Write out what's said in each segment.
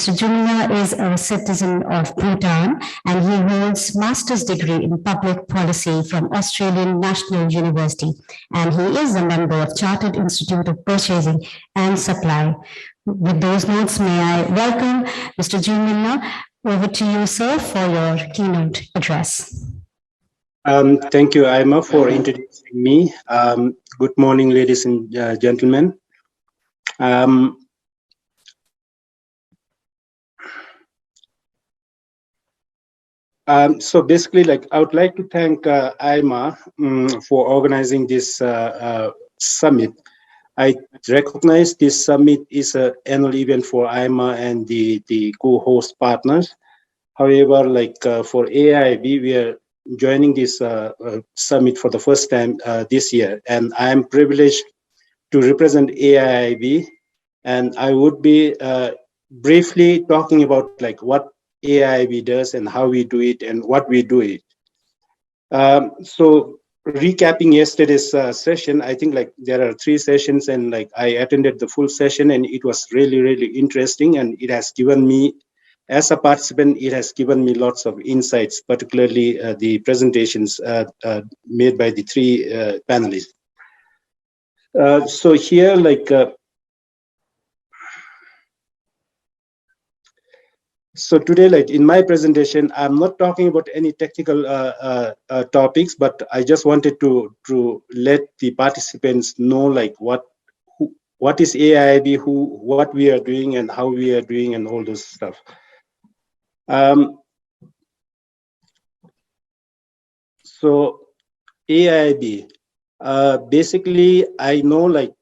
Mr. Jumia is a citizen of Bhutan and he holds master's degree in public policy from Australian National University, and he is a member of Chartered Institute of Purchasing and Supply. With those notes, may I welcome Mr. Jumia. Over to you, sir, for your keynote address. Thank you, Aima, for introducing me. Good morning, ladies and gentlemen. So basically, like, I would like to thank Aima for organizing this summit. I recognize this summit is an annual event for Aima and the co-host partners. However, like for AIIB, we are joining this summit for the first time this year, and I am privileged to represent AIIB, and I would be briefly talking about like what AIIB does and how we do it and what we do it. So recapping yesterday's session, I think like there are 3 sessions, and like I attended the full session, and it was really, really interesting, and it has given me, as a participant, it has given me lots of insights, particularly the presentations made by the 3 panelists. So here, like, so today, like in my presentation, I'm not talking about any technical topics, but I just wanted to let the participants know like what is AIIB, what we are doing, and how we are doing, and all those stuff. So AIIB, basically, I know like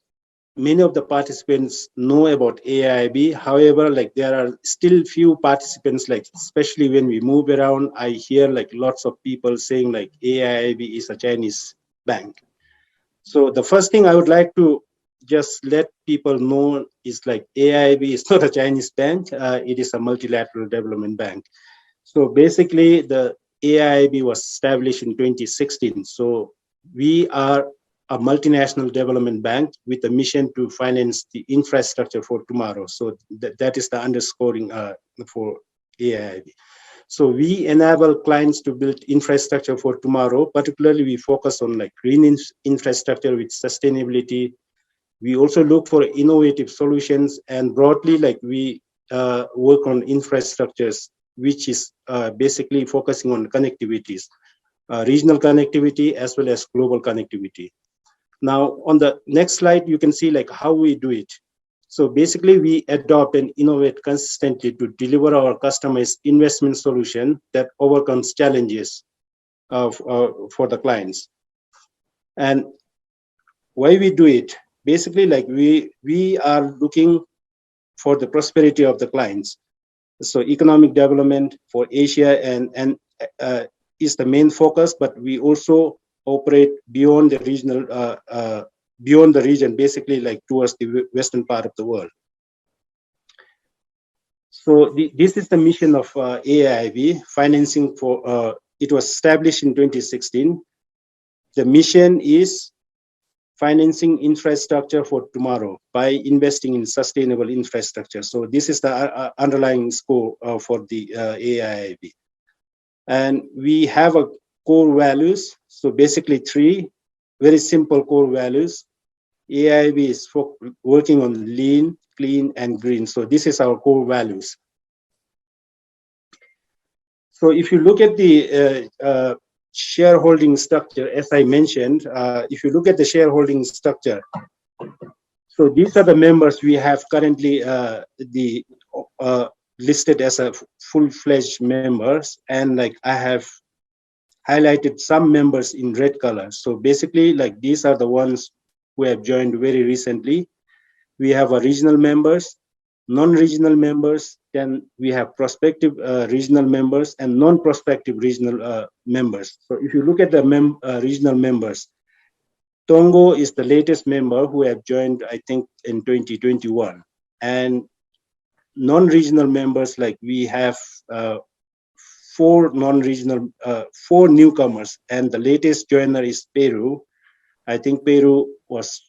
many of the participants know about AIIB. However, like there are still few participants, like especially when we move around, I hear like lots of people saying like AIIB is a Chinese bank. So the first thing I would like to just let people know is like AIIB is not a Chinese bank. It is a multilateral development bank. So basically, the AIIB was established in 2016. So we are a multinational development bank with a mission to finance the infrastructure for tomorrow. So that is the underscoring for AIIB. So we enable clients to build infrastructure for tomorrow. Particularly, we focus on like green infrastructure with sustainability. We also look for innovative solutions, and broadly, like we work on infrastructures, which is basically focusing on connectivities, regional connectivity as well as global connectivity. Now, on the next slide, you can see like how we do it. So basically, we adopt and innovate consistently to deliver our customized investment solution that overcomes challenges for the clients. And why we do it? Basically, like we are looking for the prosperity of the clients. So economic development for Asia and is the main focus, but we also operate beyond the regional, beyond the region, basically like towards the western part of the world. So this is the mission of AIIB, financing for, it was established in 2016. The mission is financing infrastructure for tomorrow by investing in sustainable infrastructure. So this is the underlying score for the AIIB. And we have a core values. So basically 3 very simple core values. AIIB is working on lean, clean, and green. So this is our core values. So if you look at the shareholding structure, as I mentioned, if you look at the shareholding structure, so these are the members we have currently listed as a full-fledged members, and like I have highlighted some members in red color. So basically, like these are the ones who have joined very recently. We have a regional members, non-regional members, then we have prospective regional members and non-prospective regional members. So if you look at the regional members, Tongo is the latest member who have joined, I think, in 2021. And non-regional members, like we have 4 non-regional, 4 newcomers, and the latest joiner is Peru. I think Peru was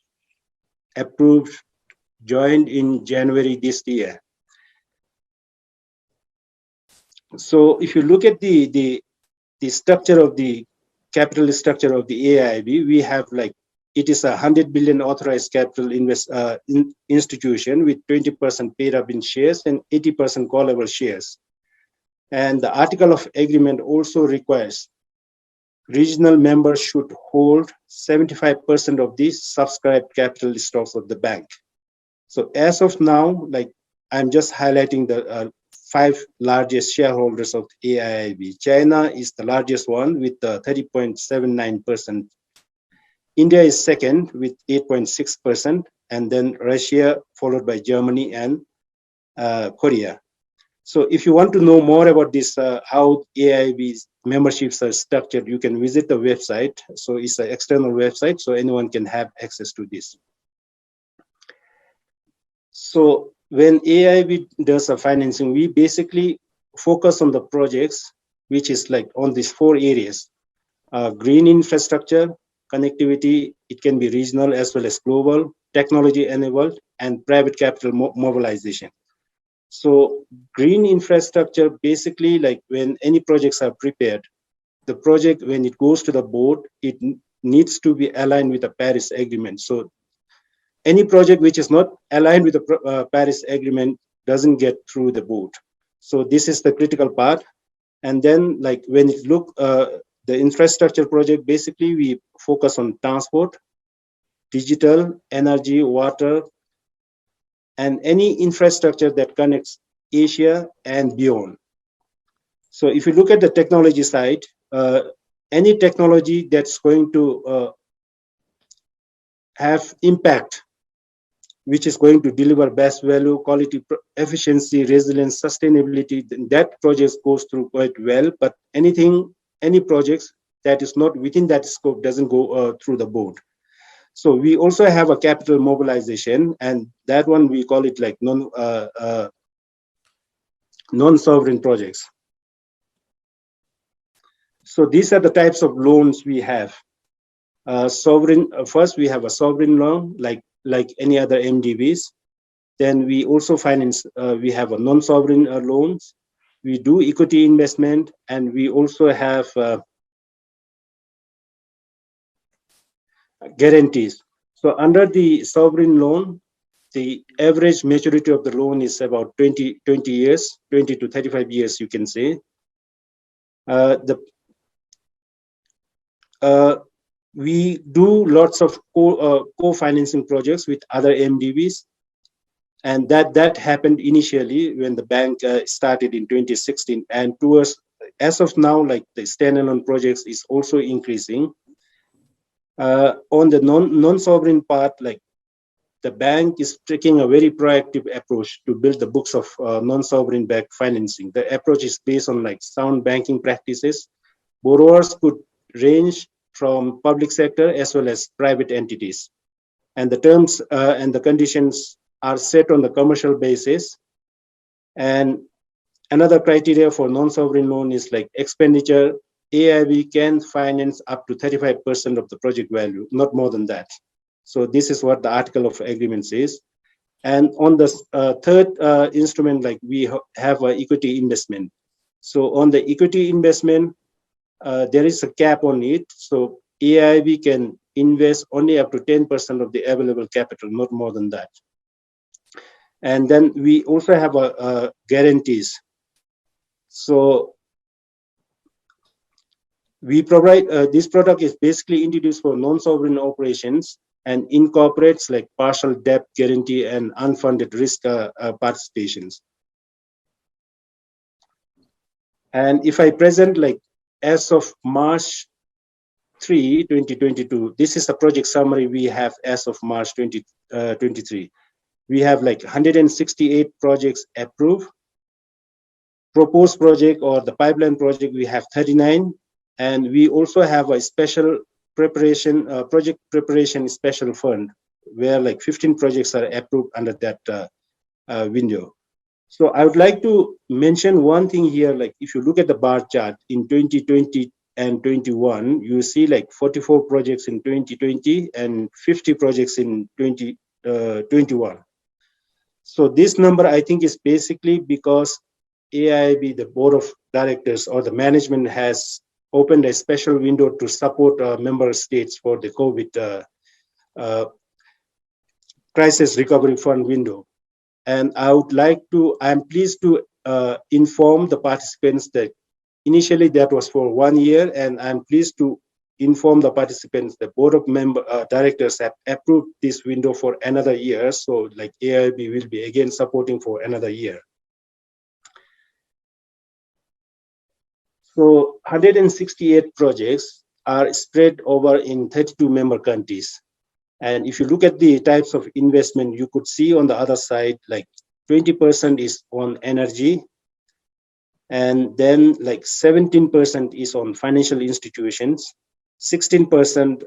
approved, joined in January this year. So if you look at the structure of the capital structure of the AIIB, we have like it is a 100 billion authorized capital institution with 20% paid up in shares and 80% callable shares. And the article of agreement also requires regional members should hold 75% of the subscribed capital stocks of the bank. So as of now, like I'm just highlighting the five largest shareholders of AIIB. China is the largest one with 30.79%. India is second with 8.6%, and then Russia followed by Germany and Korea. So if you want to know more about this, how AIB's memberships are structured, you can visit the website. So it's an external website, so anyone can have access to this. So when AIB does a financing, we basically focus on the projects, which is like on these four areas: green infrastructure, connectivity, it can be regional as well as global, technology enabled, and private capital mobilization. So green infrastructure, basically like when any projects are prepared, the project, when it goes to the board, it needs to be aligned with the Paris Agreement. So any project which is not aligned with the Paris Agreement doesn't get through the board. So this is the critical part. And then like when it look, the infrastructure project, basically we focus on transport, digital, energy, water, and any infrastructure that connects Asia and beyond. So if you look at the technology side, any technology that's going to have impact, which is going to deliver best value, quality, efficiency, resilience, sustainability, then that project goes through quite well. But any projects that is not within that scope doesn't go through the board. So we also have a capital mobilization, and that one we call it like non-sovereign projects. So these are the types of loans we have. Sovereign, first we have a sovereign loan, like any other MDBs. Then we also finance, we have a non-sovereign loans. We do equity investment, and we also have guarantees. So under the sovereign loan, the average maturity of the loan is about 20 years, 20 to 35 years, you can say. We do lots of co-financing projects with other MDBs, and that happened initially when the bank started in 2016, and towards as of now, like the standalone projects is also increasing. On the non-sovereign part, like the bank is taking a very proactive approach to build the books of non-sovereign backed financing. The approach is based on like sound banking practices. Borrowers could range from public sector as well as private entities, and the terms and the conditions are set on the commercial basis. And another criteria for non-sovereign loan is like expenditure. AIB can finance up to 35% of the project value, not more than that. So this is what the article of agreement says. And on the third instrument, like we have an equity investment. So on the equity investment, there is a cap on it. So AIB can invest only up to 10% of the available capital, not more than that. And then we also have guarantees. So we provide, this product is basically introduced for non-sovereign operations and incorporates like partial debt guarantee and unfunded risk participations. And if I present like as of March 3, 2022, this is the project summary we have as of March 2023. We have like 168 projects approved. Proposed project or the pipeline project, we have 39. And we also have a special preparation, project preparation special fund, where like 15 projects are approved under that window. So I would like to mention one thing here, like if you look at the bar chart in 2020 and 21, you see like 44 projects in 2020 and 50 projects in 2021. So this number, I think, is basically because AIB, the board of directors or the management has opened a special window to support member states for the COVID crisis recovery fund window. And I'm pleased to inform the participants that initially that was for 1 year, and I'm pleased to inform the participants the board of directors have approved this window for another year. So like AIB will be again supporting for another year. So 168 projects are spread over in 32 member countries. And if you look at the types of investment, you could see on the other side, like 20% is on energy, and then like 17% is on financial institutions, 16%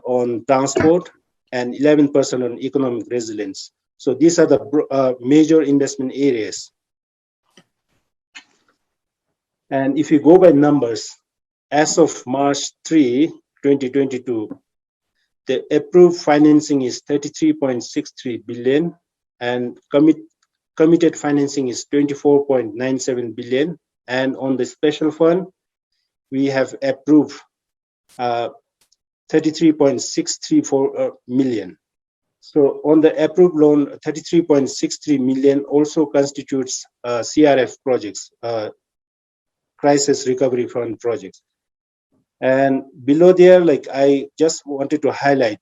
on transport, and 11% on economic resilience. So these are the major investment areas. And if you go by numbers, as of March 3, 2022, the approved financing is 33.63 billion, and committed financing is 24.97 billion. And on the special fund, we have approved 33.634 million. So on the approved loan, 33.63 million also constitutes CRF projects, crisis recovery fund projects. And below there, like I just wanted to highlight,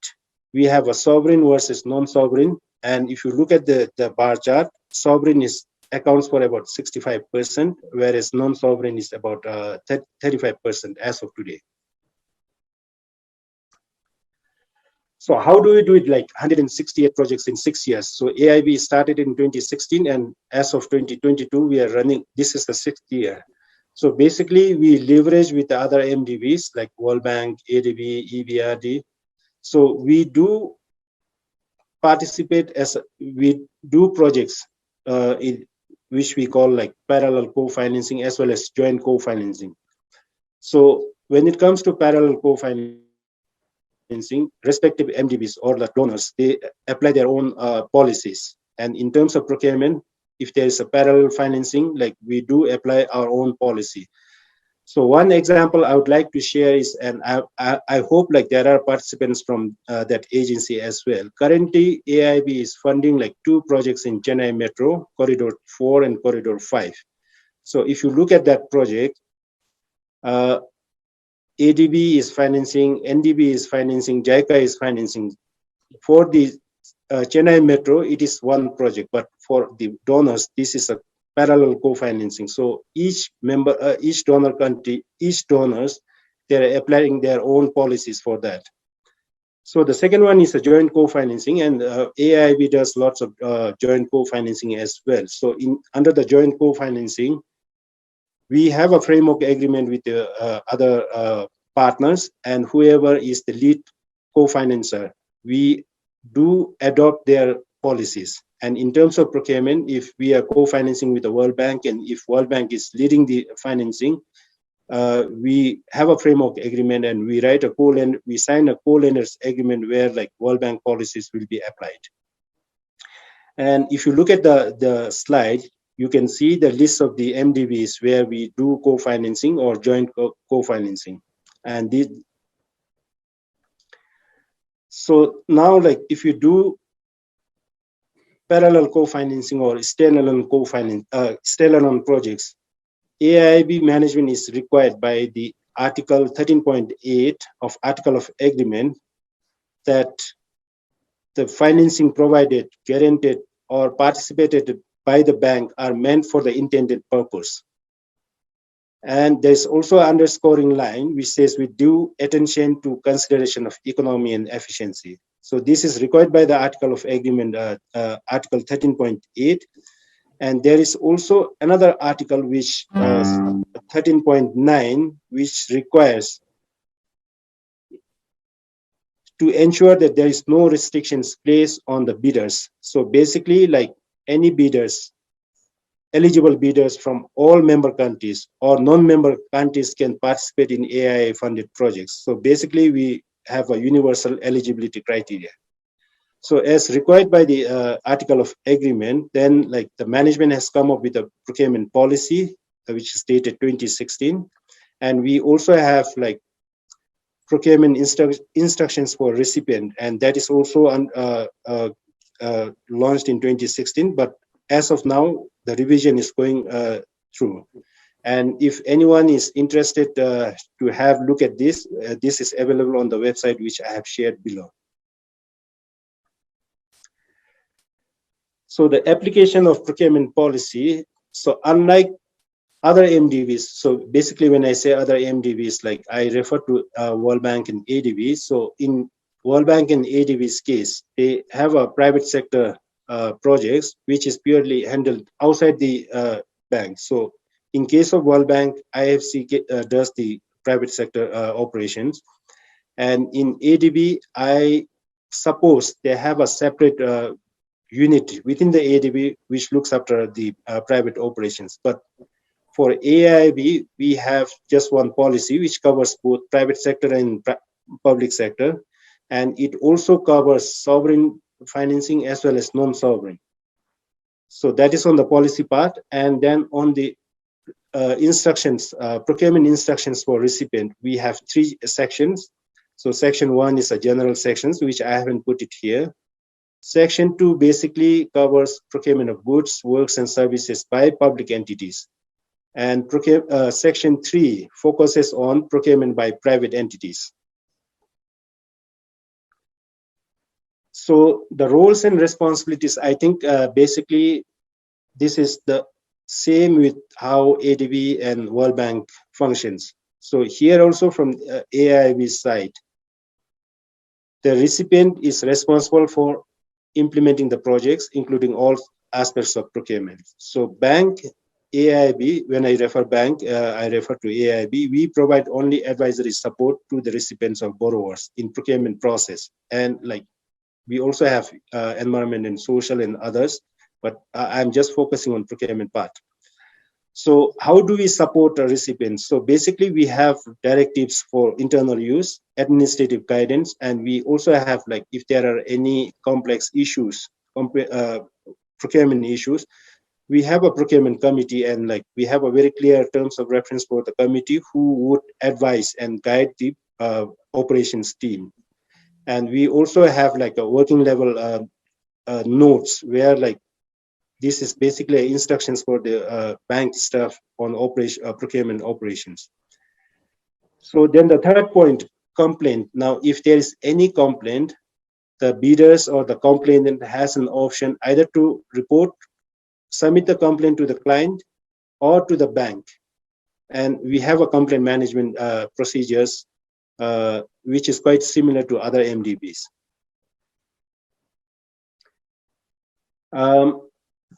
we have a sovereign versus non-sovereign. And if you look at the bar chart, sovereign accounts for about 65%, whereas non-sovereign is about 35% as of today. So how do we do it? Like 168 projects in 6 years. So AIB started in 2016, and as of 2022, we are running, this is the 6th year. So basically, we leverage with the other MDBs like World Bank, ADB, EBRD. So we do participate we do projects which we call like parallel co-financing as well as joint co-financing. So when it comes to parallel co-financing, respective MDBs or the donors, they apply their own policies. And in terms of procurement, if there is a parallel financing, like we do apply our own policy. So one example I would like to share is, and I hope like there are participants from that agency as well. Currently, AIB is funding like 2 projects in Chennai Metro, Corridor 4 and Corridor 5. So if you look at that project, ADB is financing, NDB is financing, JICA is financing. For the Chennai Metro, it is one project, but for the donors, this is a parallel co-financing. So each member, each donor country, each donors, they're applying their own policies for that. So the second one is a joint co-financing, and AIB does lots of joint co-financing as well. So under the joint co-financing, we have a framework agreement with the other partners, and whoever is the lead co-financer, we do adopt their policies. And in terms of procurement, if we are co-financing with the World Bank, and if World Bank is leading the financing, we have a framework agreement, and we sign a co-lenders agreement where like World Bank policies will be applied. And if you look at the slide, you can see the list of the MDBs where we do co-financing or joint co-financing. And so now, like if you do parallel co-financing or standalone standalone projects, AIB management is required by the Article 13.8 of Article of Agreement that the financing provided, guaranteed, or participated by the bank are meant for the intended purpose. And there's also an underscoring line which says with due attention to consideration of economy and efficiency. So this is required by the Article of Agreement, Article 13.8. And there is also another article which 13.9, which requires to ensure that there is no restrictions placed on the bidders. So basically, like any bidders, eligible bidders from all member countries or non-member countries can participate in AIA funded projects. So basically, we have a universal eligibility criteria. So as required by the article of agreement, then like the management has come up with a procurement policy, which is dated 2016. And we also have like procurement instructions for recipient, and that is also launched in 2016. But as of now, the revision is going through. And if anyone is interested to have a look at this, this is available on the website, which I have shared below. So the application of procurement policy, so unlike other MDVs, so basically when I say other MDVs, like I refer to World Bank and ADB. So in World Bank and ADB's case, they have a private sector projects, which is purely handled outside the bank. So in case of World Bank, IFC does the private sector operations. And in ADB, I suppose they have a separate unit within the ADB which looks after the private operations. But for AIB, we have just one policy which covers both private sector and public sector, and it also covers sovereign financing as well as non-sovereign. So that is on the policy part, and then on the instructions, procurement instructions for recipient, we have 3 sections. So section 1 is a general sections, which I haven't put it here. Section 2 basically covers procurement of goods, works, and services by public entities. And section 3 focuses on procurement by private entities. So the roles and responsibilities, I think basically this is the same with how ADB and World Bank functions. So here also from AIB's side, the recipient is responsible for implementing the projects, including all aspects of procurement. So bank, AIB, when I refer bank, I refer to AIB, we provide only advisory support to the recipients of borrowers in procurement process. And like we also have environment and social and others, but I'm just focusing on procurement part. So how do we support our recipients? So basically we have directives for internal use, administrative guidance, and we also have like if there are any complex issues, procurement issues, we have a procurement committee, and like we have a very clear terms of reference for the committee who would advise and guide the operations team. And we also have like a working level notes where like this is basically instructions for the bank staff on procurement operations. So then the third point, complaint. Now, if there is any complaint, the bidders or the complainant has an option either to report, submit the complaint to the client or to the bank. And we have a complaint management procedures, which is quite similar to other MDBs.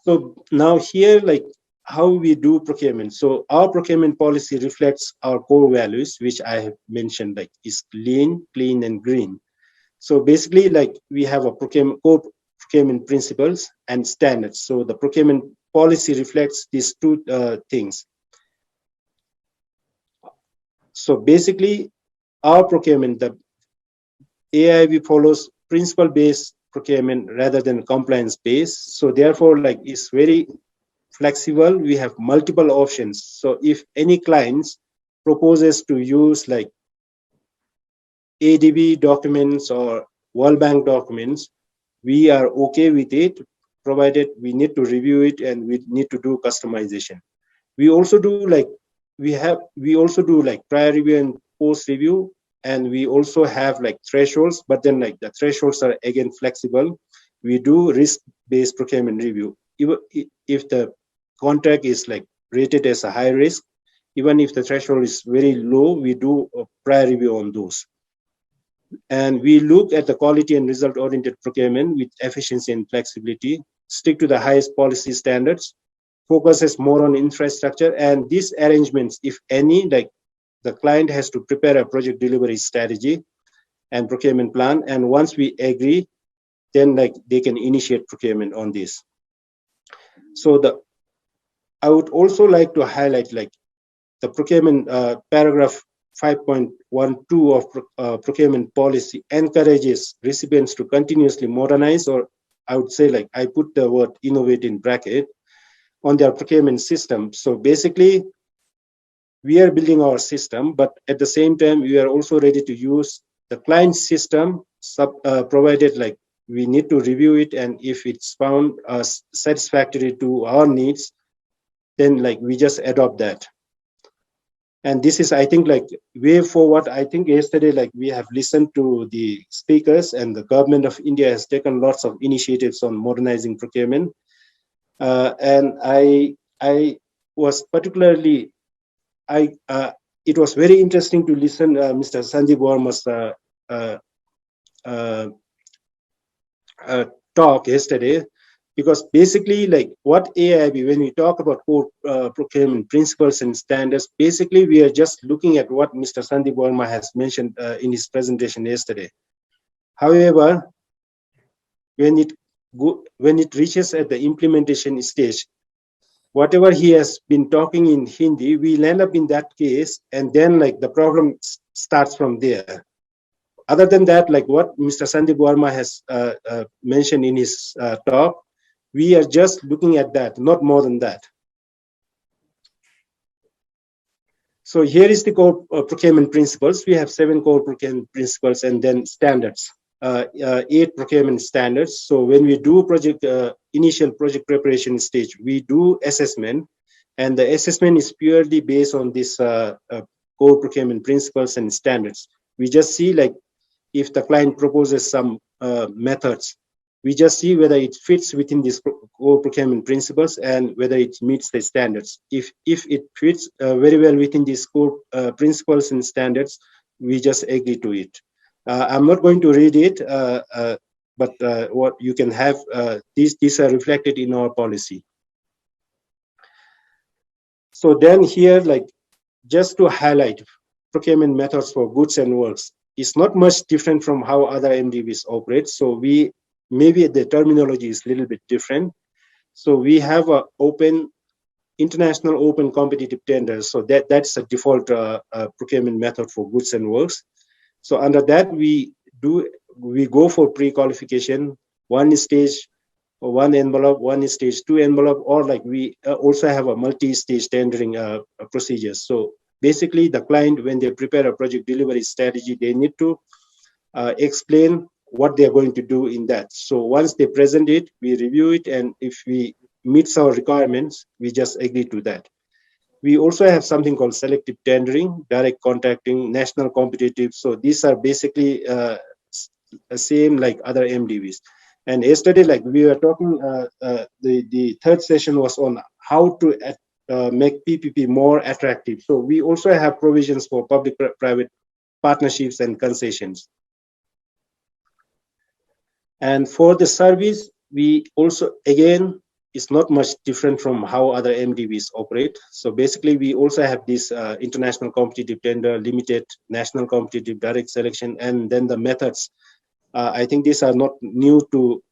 So now here, like how we do procurement. So our procurement policy reflects our core values, which I have mentioned, like is lean, clean, and green. So basically, like we have a core procurement principles and standards. So the procurement policy reflects these 2 things. So basically, our procurement, the AIB follows principle-based procurement rather than compliance-based. So therefore, like it's very flexible. We have multiple options. So if any clients proposes to use like ADB documents or World Bank documents, we are okay with it, provided we need to review it and we need to do customization. We also do like prior review and post review, and we also have like thresholds, but then like the thresholds are again flexible. We do risk-based procurement review. Even if the contract is like rated as a high risk, even if the threshold is very low, we do a prior review on those. And we look at the quality and result-oriented procurement with efficiency and flexibility, stick to the highest policy standards, focuses more on infrastructure, and these arrangements, if any, like the client has to prepare a project delivery strategy and procurement plan. And once we agree, then like they can initiate procurement on this. So I would also like to highlight like the procurement paragraph 5.12 of procurement policy encourages recipients to continuously modernize, or I would say, like, I put the word innovate in bracket, on their procurement system. So basically, we are building our system, but at the same time, we are also ready to use the client system, provided like we need to review it, and if it's found satisfactory to our needs, then like we just adopt that. And this is, I think, like way forward. I think yesterday, like we have listened to the speakers, and the government of India has taken lots of initiatives on modernizing procurement. And I was particularly, it was very interesting to listen Mr. Sanjeev Verma's talk yesterday, because basically, like what AIB, when we talk about core procurement principles and standards, basically we are just looking at what Mr. Sandeep Verma has mentioned in his presentation yesterday. However, when it reaches at the implementation stage, whatever he has been talking in Hindi, we'll end up in that case, and then like the problem starts from there. Other than that, like what Mr. Sandeep Verma has mentioned in his talk, we are just looking at that, not more than that. So here is the core procurement principles. We have 7 core procurement principles and then standards, 8 procurement standards. So when we do initial project preparation stage, we do assessment, and the assessment is purely based on this core procurement principles and standards. We just see like if the client proposes some methods, we just see whether it fits within these core procurement principles and whether it meets the standards. If it fits very well within these core principles and standards, we just agree to it. I'm not going to read it, but what you can have, these are reflected in our policy. So then here, like just to highlight, procurement methods for goods and works is not much different from how other MDBs operate. So maybe the terminology is a little bit different. So we have a international open competitive tenders. So that's a default procurement method for goods and works. So under that, we go for pre-qualification, one stage, one envelope, one stage 2 envelope, or like we also have a multi-stage tendering procedures. So basically, the client, when they prepare a project delivery strategy, they need to explain what they're going to do in that. So once they present it, we review it, and if we meets our requirements, we just agree to that. We also have something called selective tendering, direct contracting, national competitive. So these are basically the same like other MDVs. And yesterday, like we were talking, the third session was on how to make PPP more attractive. So we also have provisions for public-private partnerships and concessions. And for the service, we also, again, it's not much different from how other MDBs operate. So basically, we also have this international competitive tender, limited, national competitive, direct selection, and then the methods. I think these are not new to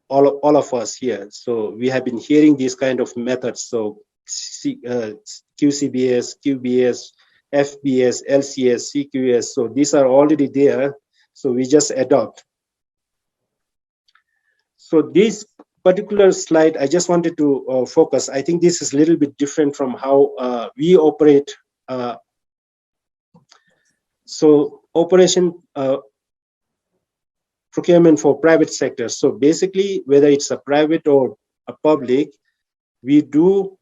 all of us here. So we have been hearing these kind of methods. So QCBS, QBS, FBS, LCS, CQS. So these are already there. So we just adopt. So this particular slide, I just wanted to focus. I think this is a little bit different from how we operate. So operation procurement for private sector. So basically, whether it's a private or a public, we do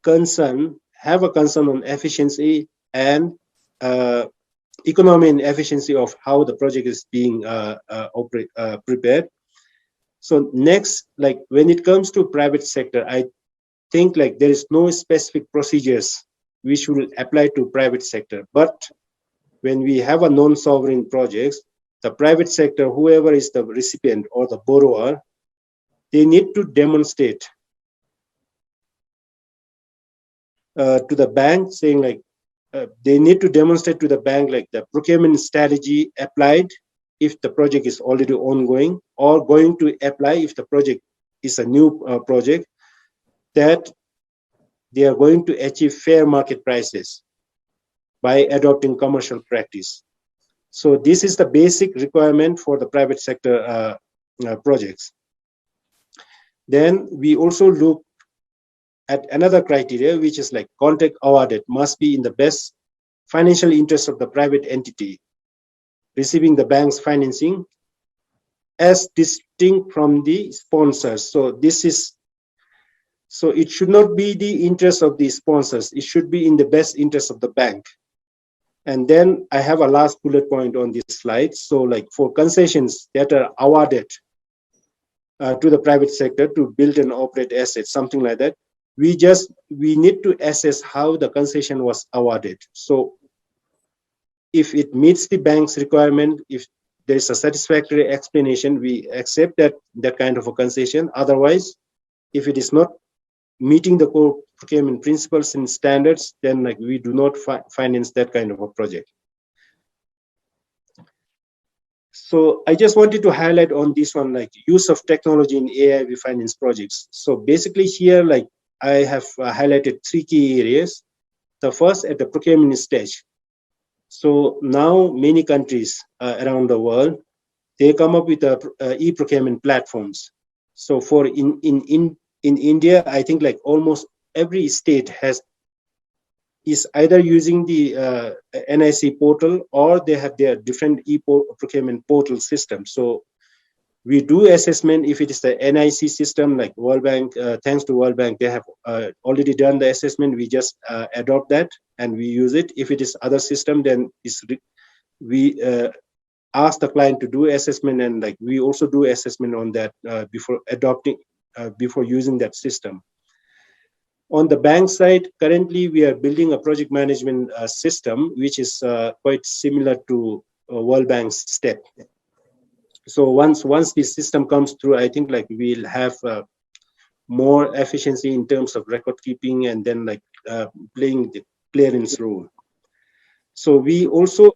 have a concern on efficiency and economy and efficiency of how the project is being prepared. So next, like when it comes to private sector, I think like there is no specific procedures which will apply to private sector. But when we have a non-sovereign projects, the private sector, whoever is the recipient or the borrower, they need to demonstrate to the bank, saying like they need to demonstrate to the bank like the procurement strategy applied if the project is already ongoing, or going to apply if the project is a new project, that they are going to achieve fair market prices by adopting commercial practice. So this is the basic requirement for the private sector projects. Then we also look at another criteria, which is like contract awarded must be in the best financial interest of the private entity receiving the bank's financing as distinct from the sponsors. So it should not be the interest of the sponsors. It should be in the best interest of the bank. And then I have a last bullet point on this slide. So like for concessions that are awarded to the private sector to build and operate assets, something like that, we need to assess how the concession was awarded. So if it meets the bank's requirement, if there is a satisfactory explanation, we accept that kind of a concession. Otherwise, if it is not meeting the core procurement principles and standards, then like we do not finance that kind of a project. So I just wanted to highlight on this one, like use of technology in AIB finance projects. So basically here, like I have highlighted 3 key areas. The first at the procurement stage. So now many countries around the world, they come up with e-procurement platforms. So for in India, I think like almost every state is either using the NIC portal or they have their different e-procurement portal system. So we do assessment if it is the NIC system, like World Bank, thanks to World Bank, they have already done the assessment. We just adopt that and we use it. If it is other system, then we ask the client to do assessment, and like we also do assessment on that before adopting, before using that system. On the bank side, currently we are building a project management system, which is quite similar to World Bank's STEP. So once this system comes through, I think like we'll have more efficiency in terms of record keeping and then like playing the clearance role. So we also,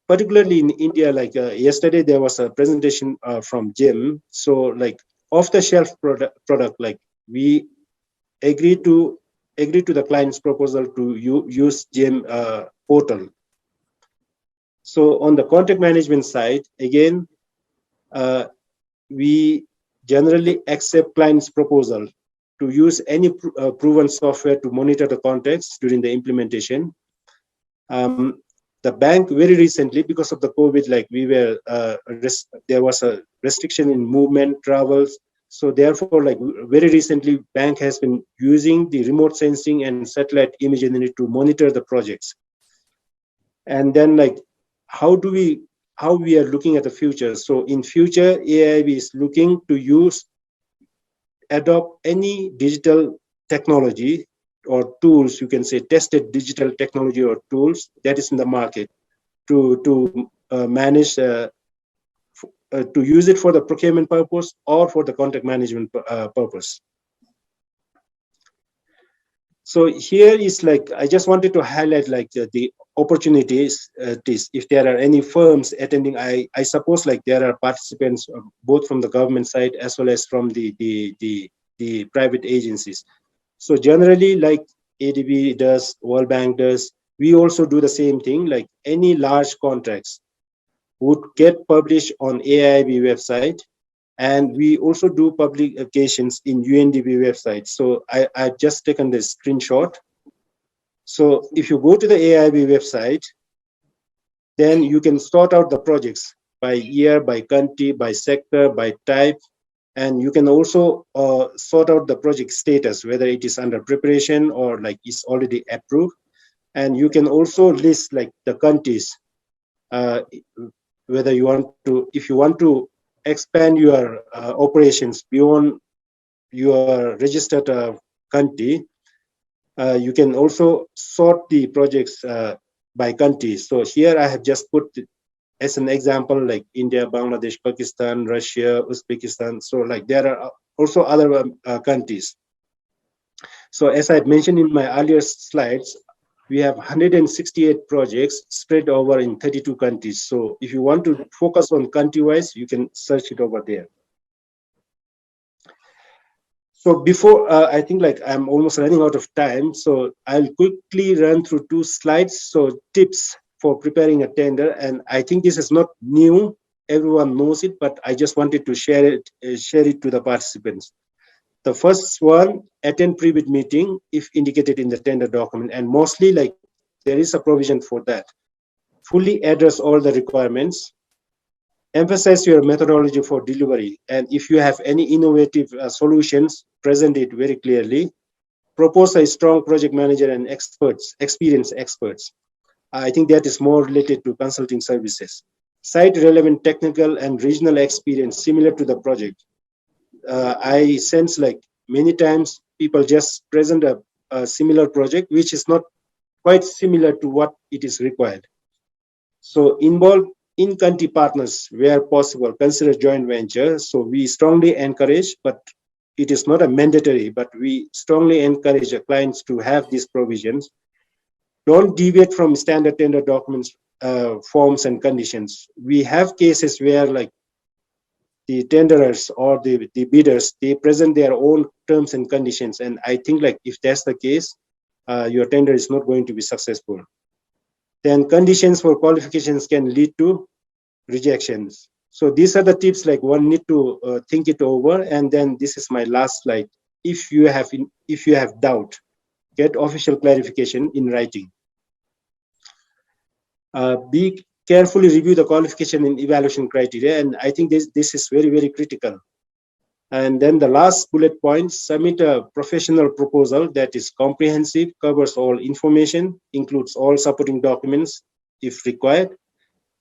particularly in India, like yesterday there was a presentation from Jim. So like off-the-shelf product, like we agree to the client's proposal to use Jim portal. So on the contract management side, again, we generally accept client's proposal to use any proven software to monitor the contracts during the implementation. The bank very recently, because of the COVID, like we were, there was a restriction in movement, travels. So therefore, like very recently, bank has been using the remote sensing and satellite imagery to monitor the projects. And then like, how we are looking at the future. So in future, AIB is looking to adopt any digital technology or tools, you can say tested digital technology or tools that is in the market to manage, to use it for the procurement purpose or for the contract management purpose. So here is like, I just wanted to highlight like the opportunities, if there are any firms attending. I suppose like there are participants both from the government side as well as from the private agencies. So generally, like ADB does, World Bank does, we also do the same thing. Like any large contracts would get published on AIB website, and we also do publications in UNDP website. So I've just taken this screenshot. So if you go to the AIB website, then you can sort out the projects by year, by country, by sector, by type. And you can also sort out the project status, whether it is under preparation or like it's already approved. And you can also list like the countries, whether you want to, if you want to expand your operations beyond your registered country, you can also sort the projects by countries. So here I have just put as an example, like India, Bangladesh, Pakistan, Russia, Uzbekistan. So like there are also other countries. So as I mentioned in my earlier slides, we have 168 projects spread over in 32 countries. So if you want to focus on country-wise, you can search it over there. So before, I think like I'm almost running out of time. So I'll quickly run through 2 slides. So tips for preparing a tender. And I think this is not new. Everyone knows it, but I just wanted to share it to the participants. The first one, attend pre-bid meeting if indicated in the tender document. And mostly like there is a provision for that. Fully address all the requirements. Emphasize your methodology for delivery, and if you have any innovative solutions, present it very clearly. Propose a strong project manager and experienced experts. I think that is more related to consulting services. Cite relevant technical and regional experience similar to the project. I sense like many times people just present a similar project, which is not quite similar to what it is required. So involve in-country partners where possible, consider joint venture. So we strongly encourage, but it is not a mandatory, but we strongly encourage the clients to have these provisions. Don't deviate from standard tender documents, forms and conditions. We have cases where like the tenderers or the bidders, they present their own terms and conditions. And I think like if that's the case, your tender is not going to be successful. Then conditions for qualifications can lead to rejections. So these are the tips like one need to think it over. And then this is my last slide. If you have doubt, get official clarification in writing. Be carefully review the qualification and evaluation criteria. And I think this is very, very critical. And then the last bullet point, submit a professional proposal that is comprehensive, covers all information, includes all supporting documents if required,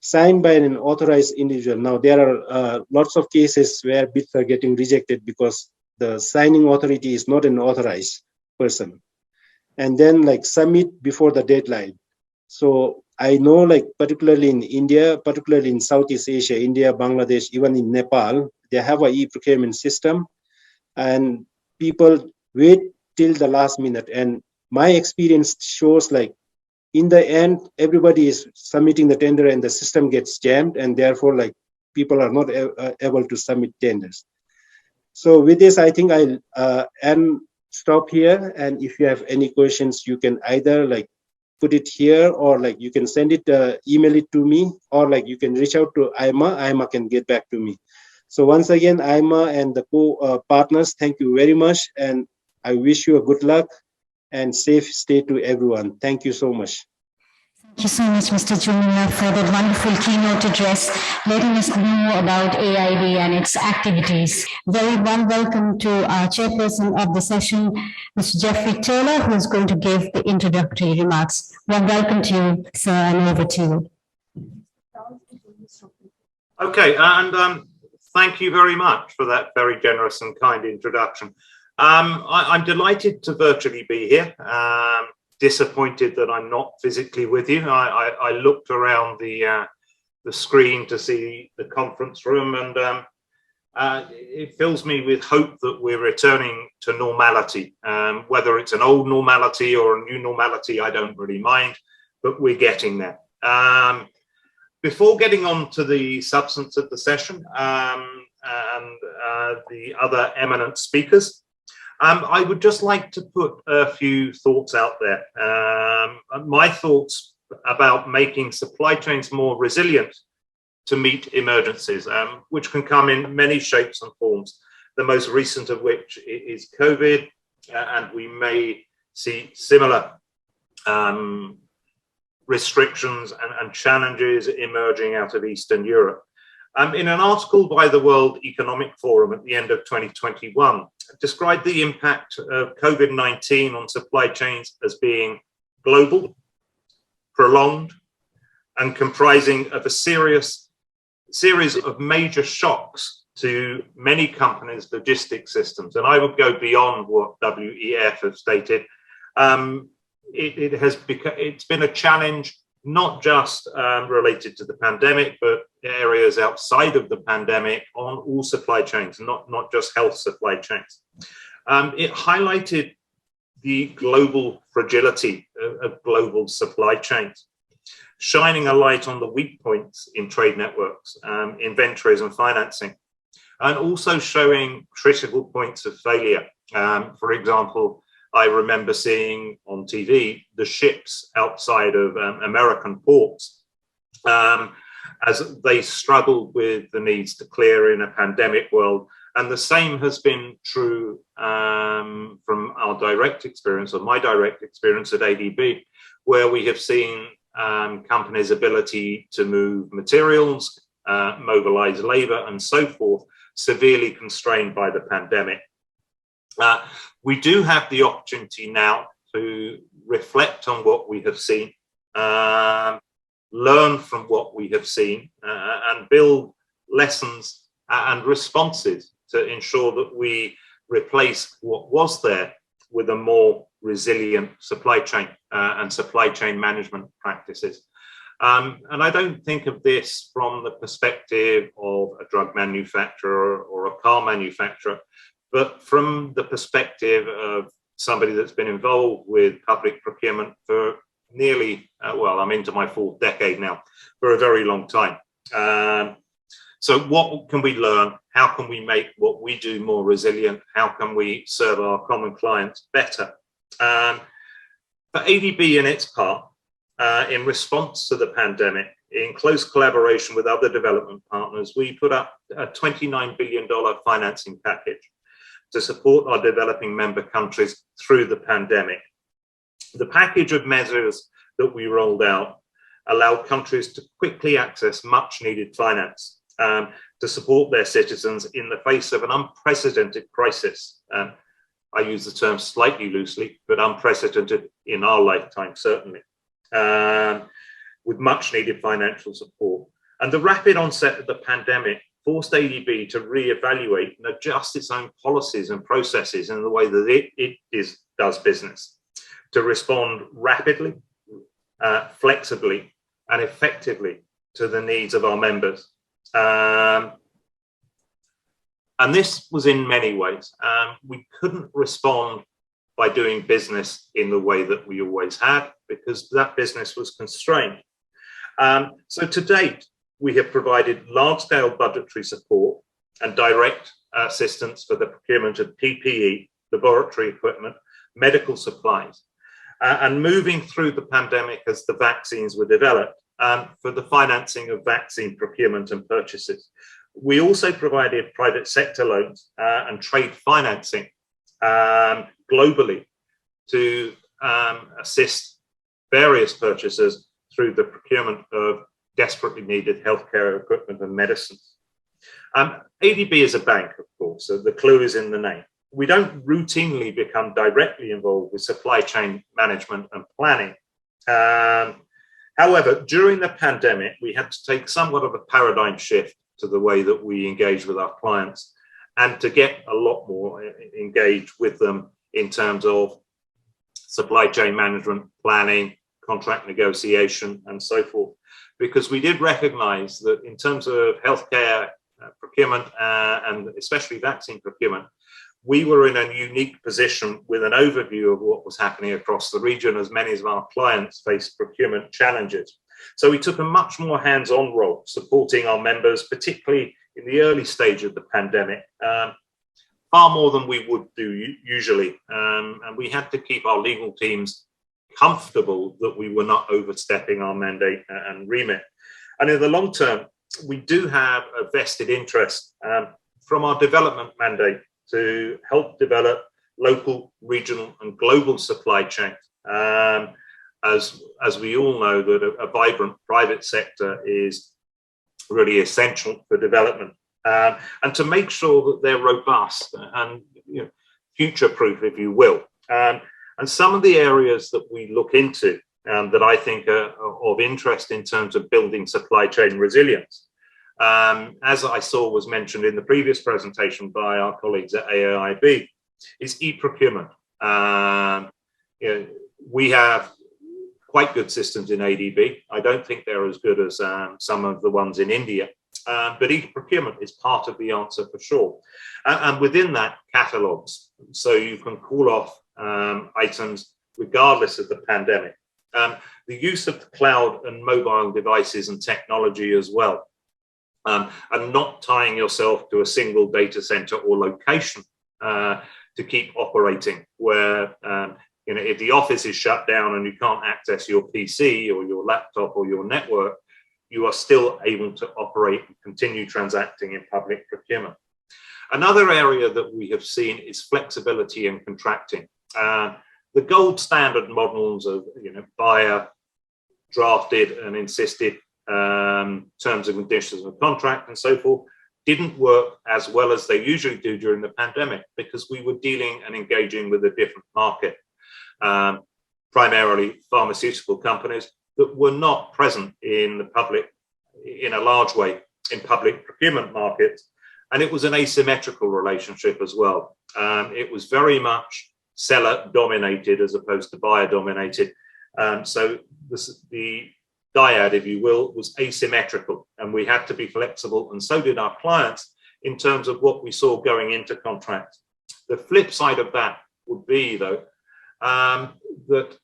signed by an authorized individual. Now, there are lots of cases where bids are getting rejected because the signing authority is not an authorized person. And then like submit before the deadline. So I know like particularly in India, particularly in Southeast Asia, India, Bangladesh, even in Nepal, they have a e-procurement system and people wait till the last minute. And my experience shows like in the end, everybody is submitting the tender and the system gets jammed and therefore like people are not able to submit tenders. So with this, I think I'll stop here. And if you have any questions, you can either like put it here or like you can send it, email it to me, or like you can reach out to IMA. IMA can get back to me. So once again, IMA and the co-partners, thank you very much. And I wish you a good luck and safe stay to everyone. Thank you so much. Thank you so much, Mr. Jumia, for that wonderful keynote address, letting us know about AIB and its activities. Very warm welcome to our chairperson of the session, Mr. Jeffrey Taylor, who is going to give the introductory remarks. Warm welcome to you, sir, and over to you. Okay, and thank you very much for that very generous and kind introduction. I'm delighted to virtually be here. Disappointed that I'm not physically with you. I looked around the screen to see the conference room, and it fills me with hope that we're returning to normality. Whether it's an old normality or a new normality, I don't really mind, but we're getting there. Before getting on to the substance of the session and the other eminent speakers, I would just like to put a few thoughts out there. My thoughts about making supply chains more resilient to meet emergencies, which can come in many shapes and forms, the most recent of which is COVID, and we may see similar restrictions and challenges emerging out of Eastern Europe. In an article by the World Economic Forum at the end of 2021, described the impact of COVID-19 on supply chains as being global, prolonged, and comprising of a series of major shocks to many companies' logistics systems. And I would go beyond what WEF have stated. It's been a challenge not just related to the pandemic, but areas outside of the pandemic on all supply chains, not just health supply chains. It highlighted the global fragility of global supply chains, shining a light on the weak points in trade networks, inventories and financing, and also showing critical points of failure. For example, I remember seeing on TV the ships outside of American ports as they struggled with the needs to clear in a pandemic world. And the same has been true from our direct experience, or my direct experience at ADB, where we have seen companies' ability to move materials, mobilize labor, and so forth, severely constrained by the pandemic. We do have the opportunity now to reflect on what we have seen, learn from what we have seen, and build lessons and responses to ensure that we replace what was there with a more resilient supply chain and supply chain management practices. And I don't think of this from the perspective of a drug manufacturer or a car manufacturer, but from the perspective of somebody that's been involved with public procurement for nearly, well, I'm into my 4th decade now, for a very long time. So what can we learn? How can we make what we do more resilient? How can we serve our common clients better? For ADB in its part, in response to the pandemic, in close collaboration with other development partners, we put up a $29 billion financing package to support our developing member countries through the pandemic. The package of measures that we rolled out allowed countries to quickly access much needed finance to support their citizens in the face of an unprecedented crisis. I use the term slightly loosely, but unprecedented in our lifetime, certainly, with much needed financial support. And the rapid onset of the pandemic forced ADB to reevaluate and adjust its own policies and processes in the way that it does business, to respond rapidly, flexibly, and effectively to the needs of our members. And this was in many ways. We couldn't respond by doing business in the way that we always had, because that business was constrained. So to date, we have provided large-scale budgetary support and direct assistance for the procurement of PPE, laboratory equipment, medical supplies, and moving through the pandemic as the vaccines were developed, for the financing of vaccine procurement and purchases. We also provided private sector loans and trade financing globally to assist various purchasers through the procurement of desperately needed healthcare equipment and medicines. ADB is a bank, of course, so the clue is in the name. We don't routinely become directly involved with supply chain management and planning. However, during the pandemic, we had to take somewhat of a paradigm shift to the way that we engage with our clients, and to get a lot more engaged with them in terms of supply chain management, planning, contract negotiation, and so forth. Because we did recognize that in terms of healthcare procurement, and especially vaccine procurement, we were in a unique position with an overview of what was happening across the region, as many of our clients faced procurement challenges. So we took a much more hands-on role, supporting our members, particularly in the early stage of the pandemic, far more than we would do usually. And we had to keep our legal teams comfortable that we were not overstepping our mandate and remit. And in the long term, we do have a vested interest from our development mandate to help develop local, regional, and global supply chains. As we all know, that a vibrant private sector is really essential for development, and to make sure that they're robust and future-proof, if you will. And some of the areas that we look into that I think are of interest in terms of building supply chain resilience, as I saw was mentioned in the previous presentation by our colleagues at AIIB, is e-procurement. We have quite good systems in ADB. I don't think they're as good as some of the ones in India, but e-procurement is part of the answer for sure. And within that, catalogs, so you can call off items regardless of the pandemic. The use of the cloud and mobile devices and technology as well. and not tying yourself to a single data center or location to keep operating, where if the office is shut down and you can't access your PC or your laptop or your network, you are still able to operate and continue transacting in public procurement. Another area that we have seen is flexibility and contracting. The gold standard models of buyer drafted and insisted terms and conditions of contract and so forth didn't work as well as they usually do during the pandemic, because we were dealing and engaging with a different market, primarily pharmaceutical companies that were not present in the public in a large way in public procurement markets. And it was an asymmetrical relationship as well. It was very much seller dominated as opposed to buyer dominated. So the dyad, if you will, was asymmetrical, and we had to be flexible, and so did our clients in terms of what we saw going into contracts. The flip side of that would be, though, that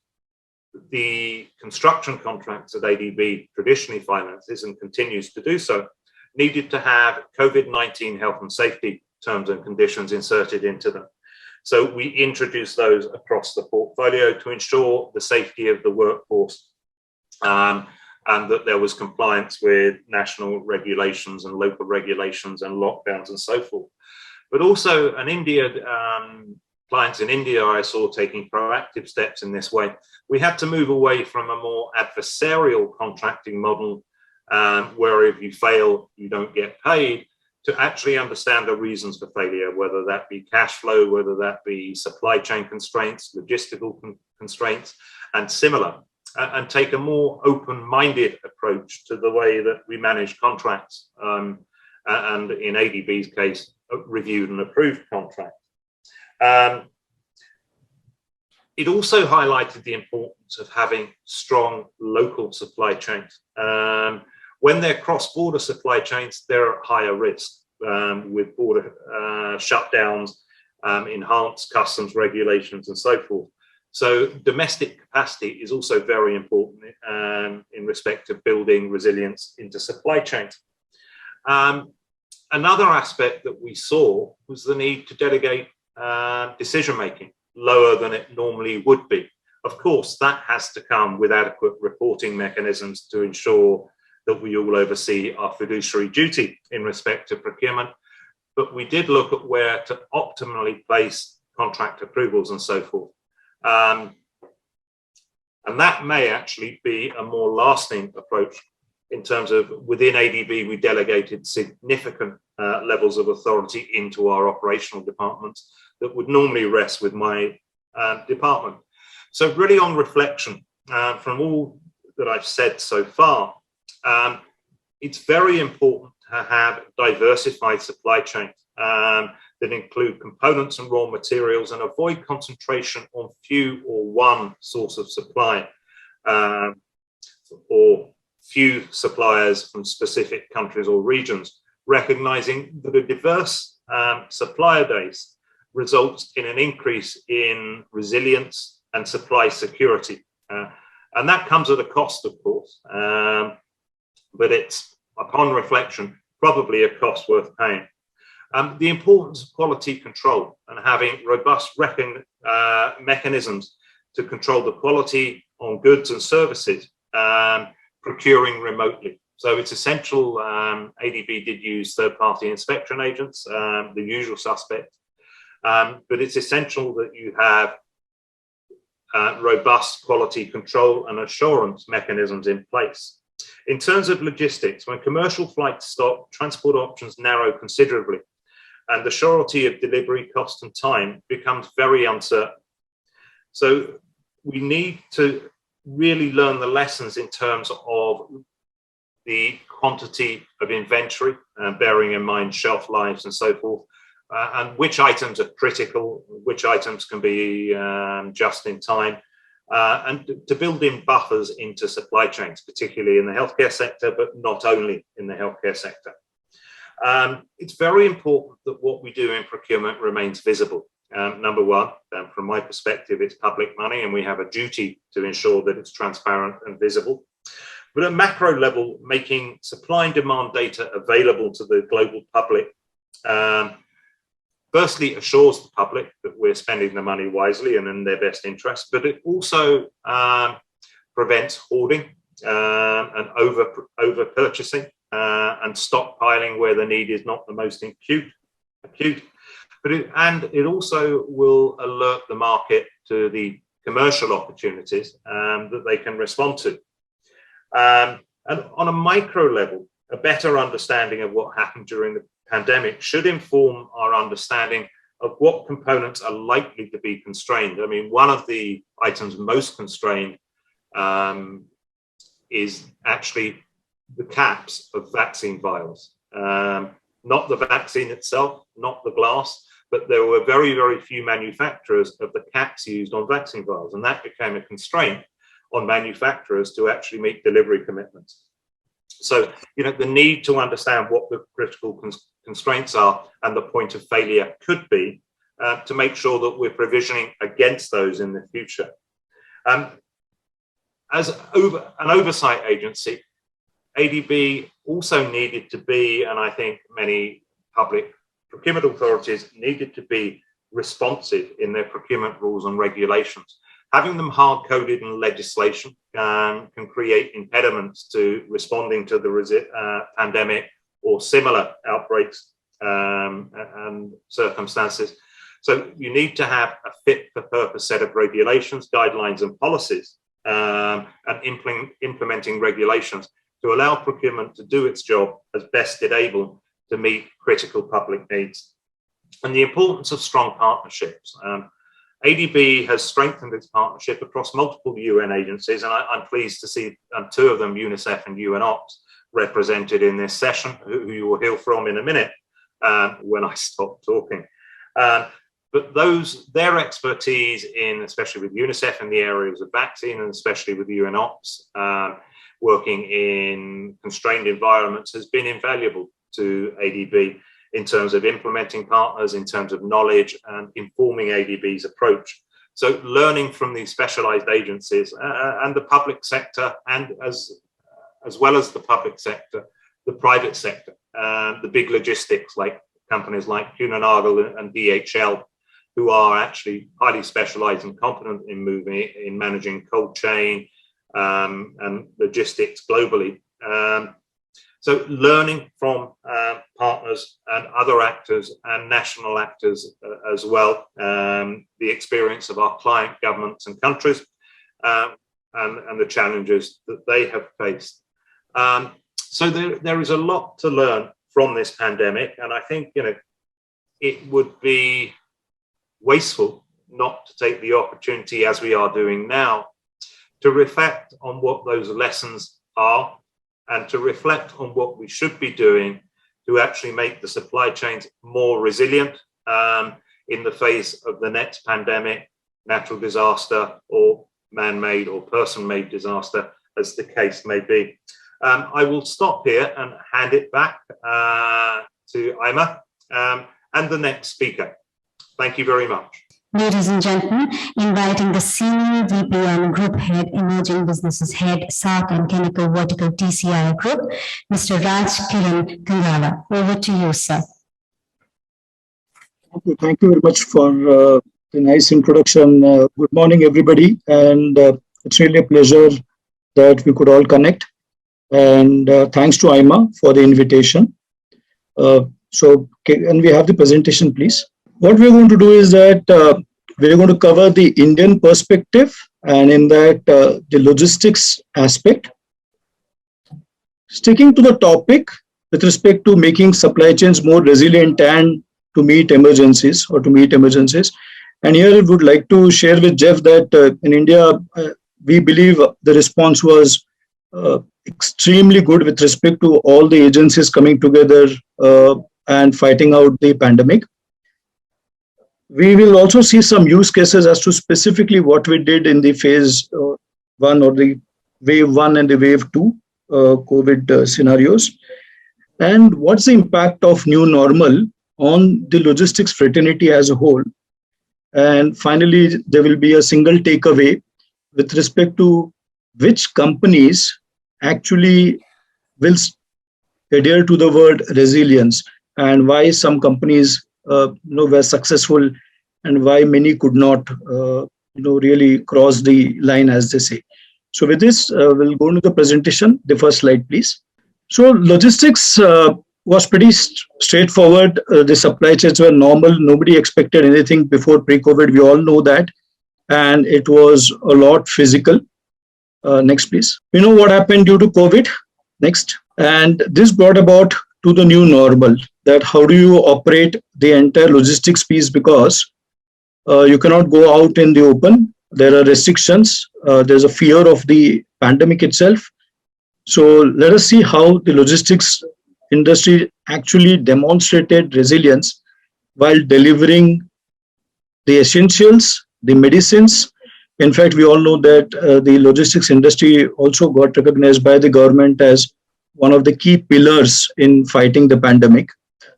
the construction contracts that ADB traditionally finances and continues to do so needed to have COVID-19 health and safety terms and conditions inserted into them. So we introduced those across the portfolio to ensure the safety of the workforce, and that there was compliance with national regulations and local regulations and lockdowns and so forth. But also clients in India I saw taking proactive steps in this way. We had to move away from a more adversarial contracting model, where if you fail, you don't get paid, to actually understand the reasons for failure, whether that be cash flow, whether that be supply chain constraints, logistical constraints, and similar, and take a more open-minded approach to the way that we manage contracts, and in ADB's case, reviewed and approved contracts. It also highlighted the importance of having strong local supply chains. When they're cross-border supply chains, they're at higher risk with border shutdowns, enhanced customs regulations, and so forth. So domestic capacity is also very important in respect of building resilience into supply chains. Another aspect that we saw was the need to delegate decision-making lower than it normally would be. Of course, that has to come with adequate reporting mechanisms to ensure that we all oversee our fiduciary duty in respect to procurement. But we did look at where to optimally place contract approvals and so forth. And that may actually be a more lasting approach in terms of within ADB, we delegated significant levels of authority into our operational departments that would normally rest with my department. So really on reflection, from all that I've said so far, it's very important to have diversified supply chains that include components and raw materials, and avoid concentration on few or one source of supply, or few suppliers from specific countries or regions, recognizing that a diverse supplier base results in an increase in resilience and supply security. And that comes at a cost, of course, but it's, upon reflection, probably a cost worth paying. The importance of quality control and having robust mechanisms to control the quality on goods and services, procuring remotely. So it's essential. ADB did use third-party inspection agents, the usual suspect, but it's essential that you have robust quality control and assurance mechanisms in place. In terms of logistics, when commercial flights stop, transport options narrow considerably, and the surety of delivery, cost, and time becomes very uncertain. So we need to really learn the lessons in terms of the quantity of inventory, bearing in mind shelf lives and so forth, and which items are critical, which items can be just in time, and to build in buffers into supply chains, particularly in the healthcare sector, but not only in the healthcare sector. It's very important that what we do in procurement remains visible. Number one, from my perspective, it's public money, and we have a duty to ensure that it's transparent and visible. But at macro level, making supply and demand data available to the global public firstly assures the public that we're spending the money wisely and in their best interest, but it also prevents hoarding and over purchasing and stockpiling where the need is not the most acute. But it also will alert the market to the commercial opportunities that they can respond to. And on a micro level, a better understanding of what happened during the pandemic should inform our understanding of what components are likely to be constrained. I mean, one of the items most constrained is actually the caps of vaccine vials. Not the vaccine itself, not the glass, but there were very, very few manufacturers of the caps used on vaccine vials. And that became a constraint on manufacturers to actually meet delivery commitments. So, the need to understand what the critical constraints are and the point of failure could be to make sure that we're provisioning against those in the future. As an oversight agency, ADB also needed to be, and I think many public procurement authorities needed to be, responsive in their procurement rules and regulations. Having them hard-coded in legislation can create impediments to responding to the pandemic or similar outbreaks and circumstances. So you need to have a fit-for-purpose set of regulations, guidelines and policies and implementing regulations to allow procurement to do its job as best it able to meet critical public needs. And the importance of strong partnerships. ADB has strengthened its partnership across multiple UN agencies, and I'm pleased to see two of them, UNICEF and UNOPS, represented in this session, who you will hear from in a minute when I stop talking. But their expertise in, especially with UNICEF in the areas of vaccine, and especially with UNOPS, working in constrained environments, has been invaluable to ADB in terms of implementing partners, in terms of knowledge and informing ADB's approach. So learning from these specialized agencies and the public sector, and as well as the public sector, the private sector, the big logistics like companies like Kuehne+Nagel and DHL, who are actually highly specialized and competent in managing cold chain and logistics globally. So learning from partners and other actors and national actors as well, the experience of our client governments and countries and the challenges that they have faced. So there is a lot to learn from this pandemic, and I think it would be wasteful not to take the opportunity, as we are doing now, to reflect on what those lessons are and to reflect on what we should be doing to actually make the supply chains more resilient in the face of the next pandemic, natural disaster, or man-made or person-made disaster, as the case may be. I will stop here and hand it back to Ima and the next speaker. Thank you very much. Ladies and gentlemen, inviting the Senior VP and Group Head, Emerging Businesses Head, SARC and Chemical Vertical TCI Group, Mr. Raj Kiran Kangala. Over to you, sir. Thank you very much for the nice introduction. Good morning, everybody. And it's really a pleasure that we could all connect. And thanks to Ima for the invitation. Can we have the presentation, please? What we're going to do is that we're going to cover the Indian perspective, and in that the logistics aspect. Sticking to the topic with respect to making supply chains more resilient and to meet emergencies. And here I would like to share with Jeff that in India, we believe the response was extremely good with respect to all the agencies coming together and fighting out the pandemic. We will also see some use cases as to specifically what we did in the phase 1 or the wave 1 and the wave 2 COVID scenarios. And what's the impact of new normal on the logistics fraternity as a whole. And finally, there will be a single takeaway with respect to which companies actually will adhere to the word resilience, and why some companies were successful and why many could not really cross the line, as they say. So with this, we'll go into the presentation. The first slide, please. So logistics was pretty straightforward. The supply chains were normal. Nobody expected anything before pre-COVID. We all know that. And it was a lot physical. Next, please. We know what happened due to COVID. Next. And this brought about to the new normal, that how do you operate the entire logistics piece, because you cannot go out in the open. There are restrictions. There's a fear of the pandemic itself. So let us see how the logistics industry actually demonstrated resilience while delivering the essentials, the medicines. In fact, we all know that the logistics industry also got recognized by the government as one of the key pillars in fighting the pandemic.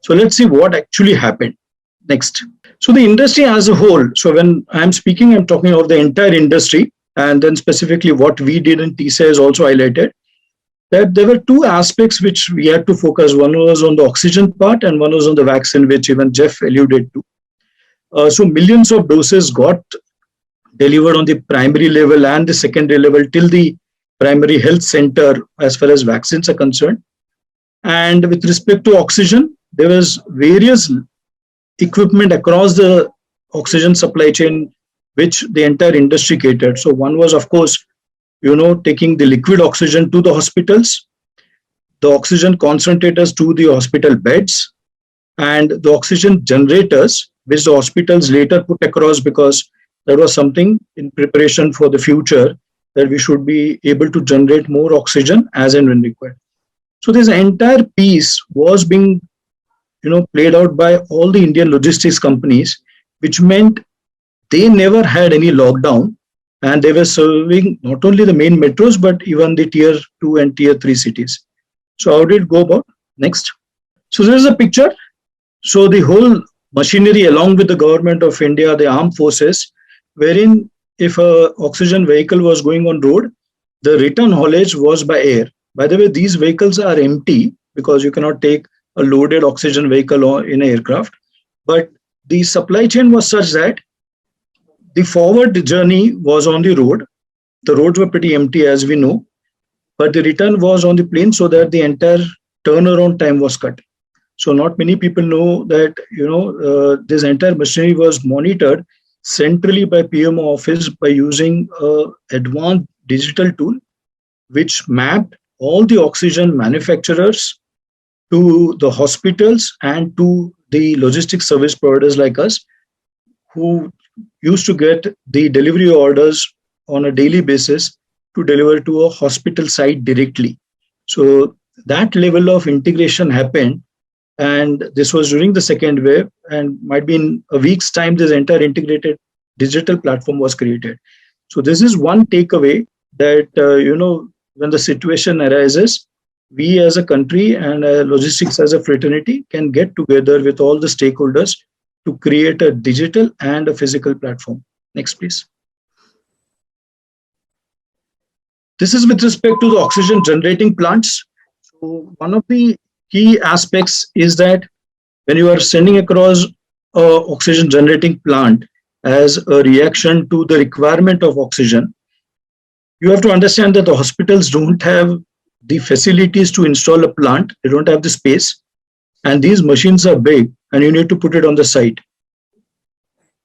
So let's see what actually happened. Next. So the industry as a whole, so when I'm speaking, I'm talking of the entire industry, and then specifically what we did in TSA is also highlighted, that there were two aspects which we had to focus. One was on the oxygen part and one was on the vaccine, which even Jeff alluded to. So millions of doses got delivered on the primary level and the secondary level till the primary health center as far as vaccines are concerned. And with respect to oxygen, there was various equipment across the oxygen supply chain which the entire industry catered. So one was, of course, taking the liquid oxygen to the hospitals, the oxygen concentrators to the hospital beds, and the oxygen generators, which the hospitals later put across because that was something in preparation for the future, that we should be able to generate more oxygen as and when required. So this entire piece was being played out by all the Indian logistics companies, which meant they never had any lockdown, and they were serving not only the main metros, but even the tier 2 and tier 3 cities. So how did it go about? Next. So this is a picture. So the whole machinery, along with the government of India, the armed forces, wherein if a oxygen vehicle was going on road, the return haulage was by air. By the way, these vehicles are empty because you cannot take a loaded oxygen vehicle in an aircraft. But the supply chain was such that the forward journey was on the road. The roads were pretty empty, as we know, but the return was on the plane, so that the entire turnaround time was cut. So not many people know that this entire machinery was monitored centrally by PMO office by using an advanced digital tool which mapped all the oxygen manufacturers to the hospitals and to the logistics service providers like us, who used to get the delivery orders on a daily basis to deliver to a hospital site directly. So that level of integration happened, and this was during the second wave, and might be in a week's time this entire integrated digital platform was created. So this is one takeaway, that when the situation arises, we as a country and logistics as a fraternity can get together with all the stakeholders to create a digital and a physical platform. Next, please. This is with respect to the oxygen generating plants. So one of the key aspects is that when you are sending across a oxygen generating plant as a reaction to the requirement of oxygen, you have to understand that the hospitals don't have the facilities to install a plant. They don't have the space, and these machines are big, and you need to put it on the site.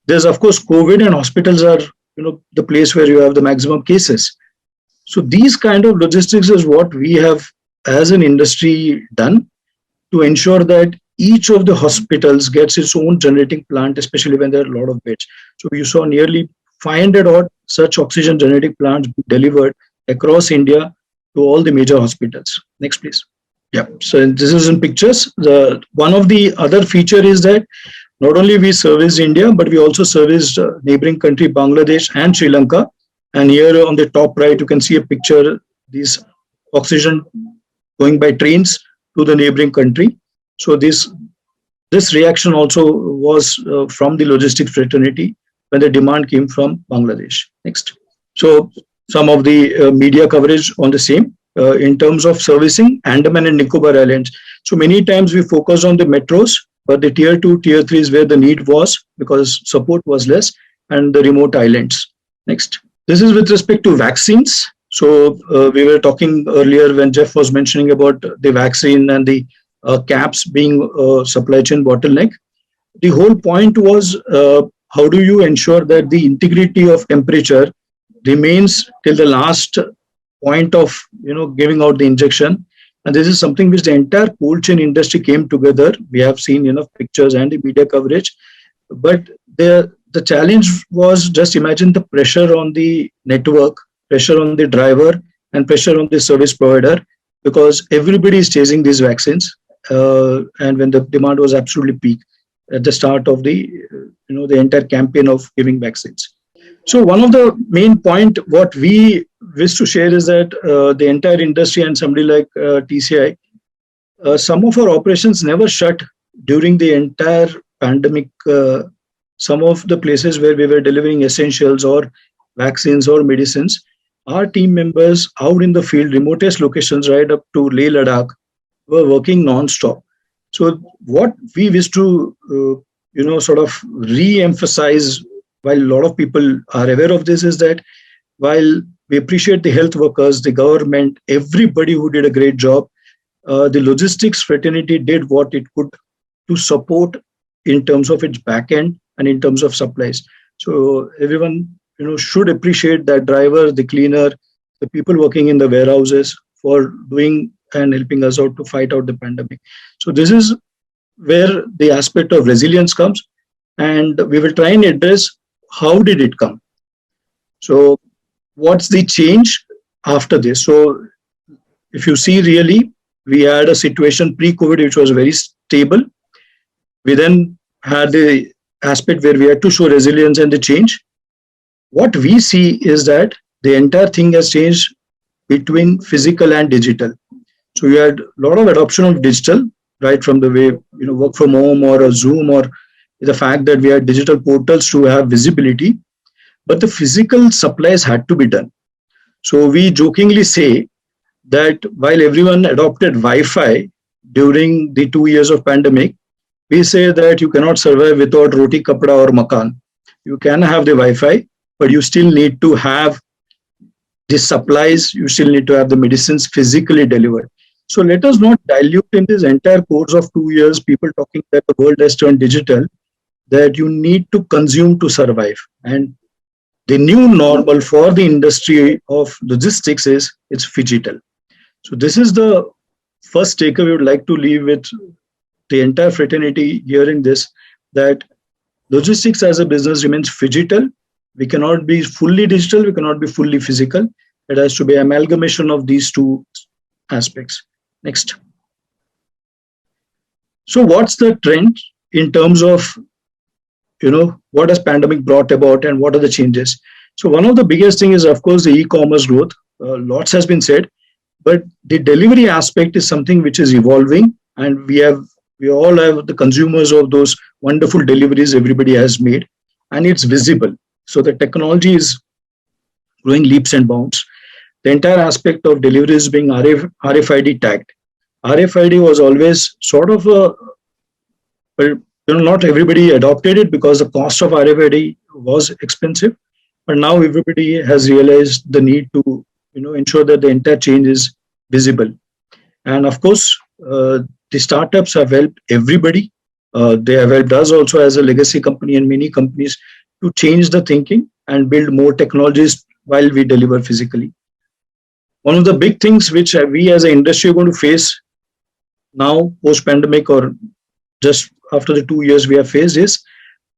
There's, of course, COVID, and hospitals are the place where you have the maximum cases. So these kind of logistics is what we have as an industry done to ensure that each of the hospitals gets its own generating plant, especially when there are a lot of beds. So you saw nearly 500 odd such oxygen generating plants delivered across India to all the major hospitals. Next, please. Yeah, so this is in pictures. One of the other feature is that not only we service India, but we also service neighboring country Bangladesh and Sri Lanka. And here on the top right, you can see a picture, these oxygen going by trains to the neighboring country. So this reaction also was from the logistics fraternity when the demand came from Bangladesh. Next. So some of the media coverage on the same. in terms of servicing Andaman and Nicobar Islands. So many times we focus on the metros, but the tier 2, tier 3 is where the need was because support was less, and the remote islands. Next. This is with respect to vaccines. So we were talking earlier when Jeff was mentioning about the vaccine and the caps being a supply chain bottleneck. The whole point was how do you ensure that the integrity of temperature remains till the last point of giving out the injection. And this is something which the entire cold chain industry came together. We have seen enough pictures and the media coverage, but the challenge was, just imagine the pressure on the network, pressure on the driver, and pressure on the service provider, because everybody is chasing these vaccines. And when the demand was absolutely peak at the start of the the entire campaign of giving vaccines. So one of the main point what we wish to share is that the entire industry and somebody like TCI, some of our operations never shut during the entire pandemic. Some of the places where we were delivering essentials or vaccines or medicines, our team members out in the field, remotest locations right up to Leh Ladakh, were working non-stop. So what we wish to sort of re-emphasize, while a lot of people are aware of this, is that while we appreciate the health workers, the government, everybody who did a great job, the logistics fraternity did what it could to support in terms of its back end and in terms of supplies. So everyone should appreciate that driver, the cleaner, the people working in the warehouses for doing and helping us out to fight out the pandemic. So this is where the aspect of resilience comes, and we will try and address how did it come. So what's the change after this? So if you see, really, we had a situation pre-COVID which was very stable. We then had the aspect where we had to show resilience and the change. What we see is that the entire thing has changed between physical and digital. So we had a lot of adoption of digital, right from the way work from home or a Zoom, or the fact that we had digital portals to have visibility, but the physical supplies had to be done. So we jokingly say that while everyone adopted Wi-Fi during the 2 years of pandemic, we say that you cannot survive without roti, kapda or makan. You can have the Wi-Fi, but you still need to have the supplies, you still need to have the medicines physically delivered. So let us not dilute in this entire course of 2 years, people talking that the world has turned digital, that you need to consume to survive. And the new normal for the industry of logistics is it's phygital. So this is the first takeaway we would like to leave with the entire fraternity hearing this, that logistics as a business remains phygital. We cannot be fully digital, we cannot be fully physical. It has to be amalgamation of these two aspects. Next. So what's the trend in terms of, what has pandemic brought about and what are the changes? So one of the biggest thing is, of course, the e-commerce growth. Lots has been said, but the delivery aspect is something which is evolving, and we all have the consumers of those wonderful deliveries everybody has made, and it's visible. So the technology is growing leaps and bounds. The entire aspect of delivery is being RFID tagged. RFID was always sort of not everybody adopted it because the cost of RFID was expensive, but now everybody has realized the need to ensure that the entire change is visible. And of course, the startups have helped everybody. They have helped us also as a legacy company and many companies to change the thinking and build more technologies while we deliver physically. One of the big things which we as an industry are going to face now post-pandemic or just after the 2 years we have faced is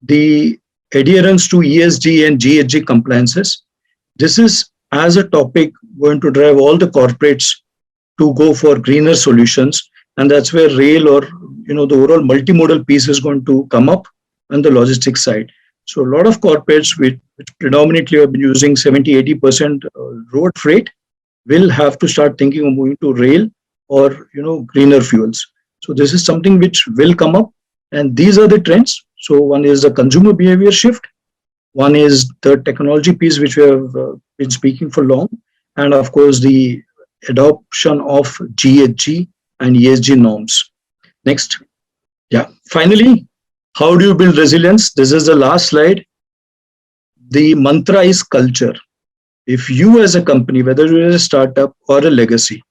the adherence to ESG and GHG compliances. This is as a topic going to drive all the corporates to go for greener solutions, and that's where rail or the overall multimodal piece is going to come up on the logistics side. So a lot of corporates which predominantly have been using 70-80% road freight will have to start thinking of moving to rail or greener fuels. So this is something which will come up, and these are the trends. So one is the consumer behavior shift, one is the technology piece which we have been speaking for long, and of course the adoption of GHG and ESG norms. Next. Yeah. Finally, how do you build resilience? This is the last slide. The mantra is culture. If you as a company, whether you're a startup or a legacy,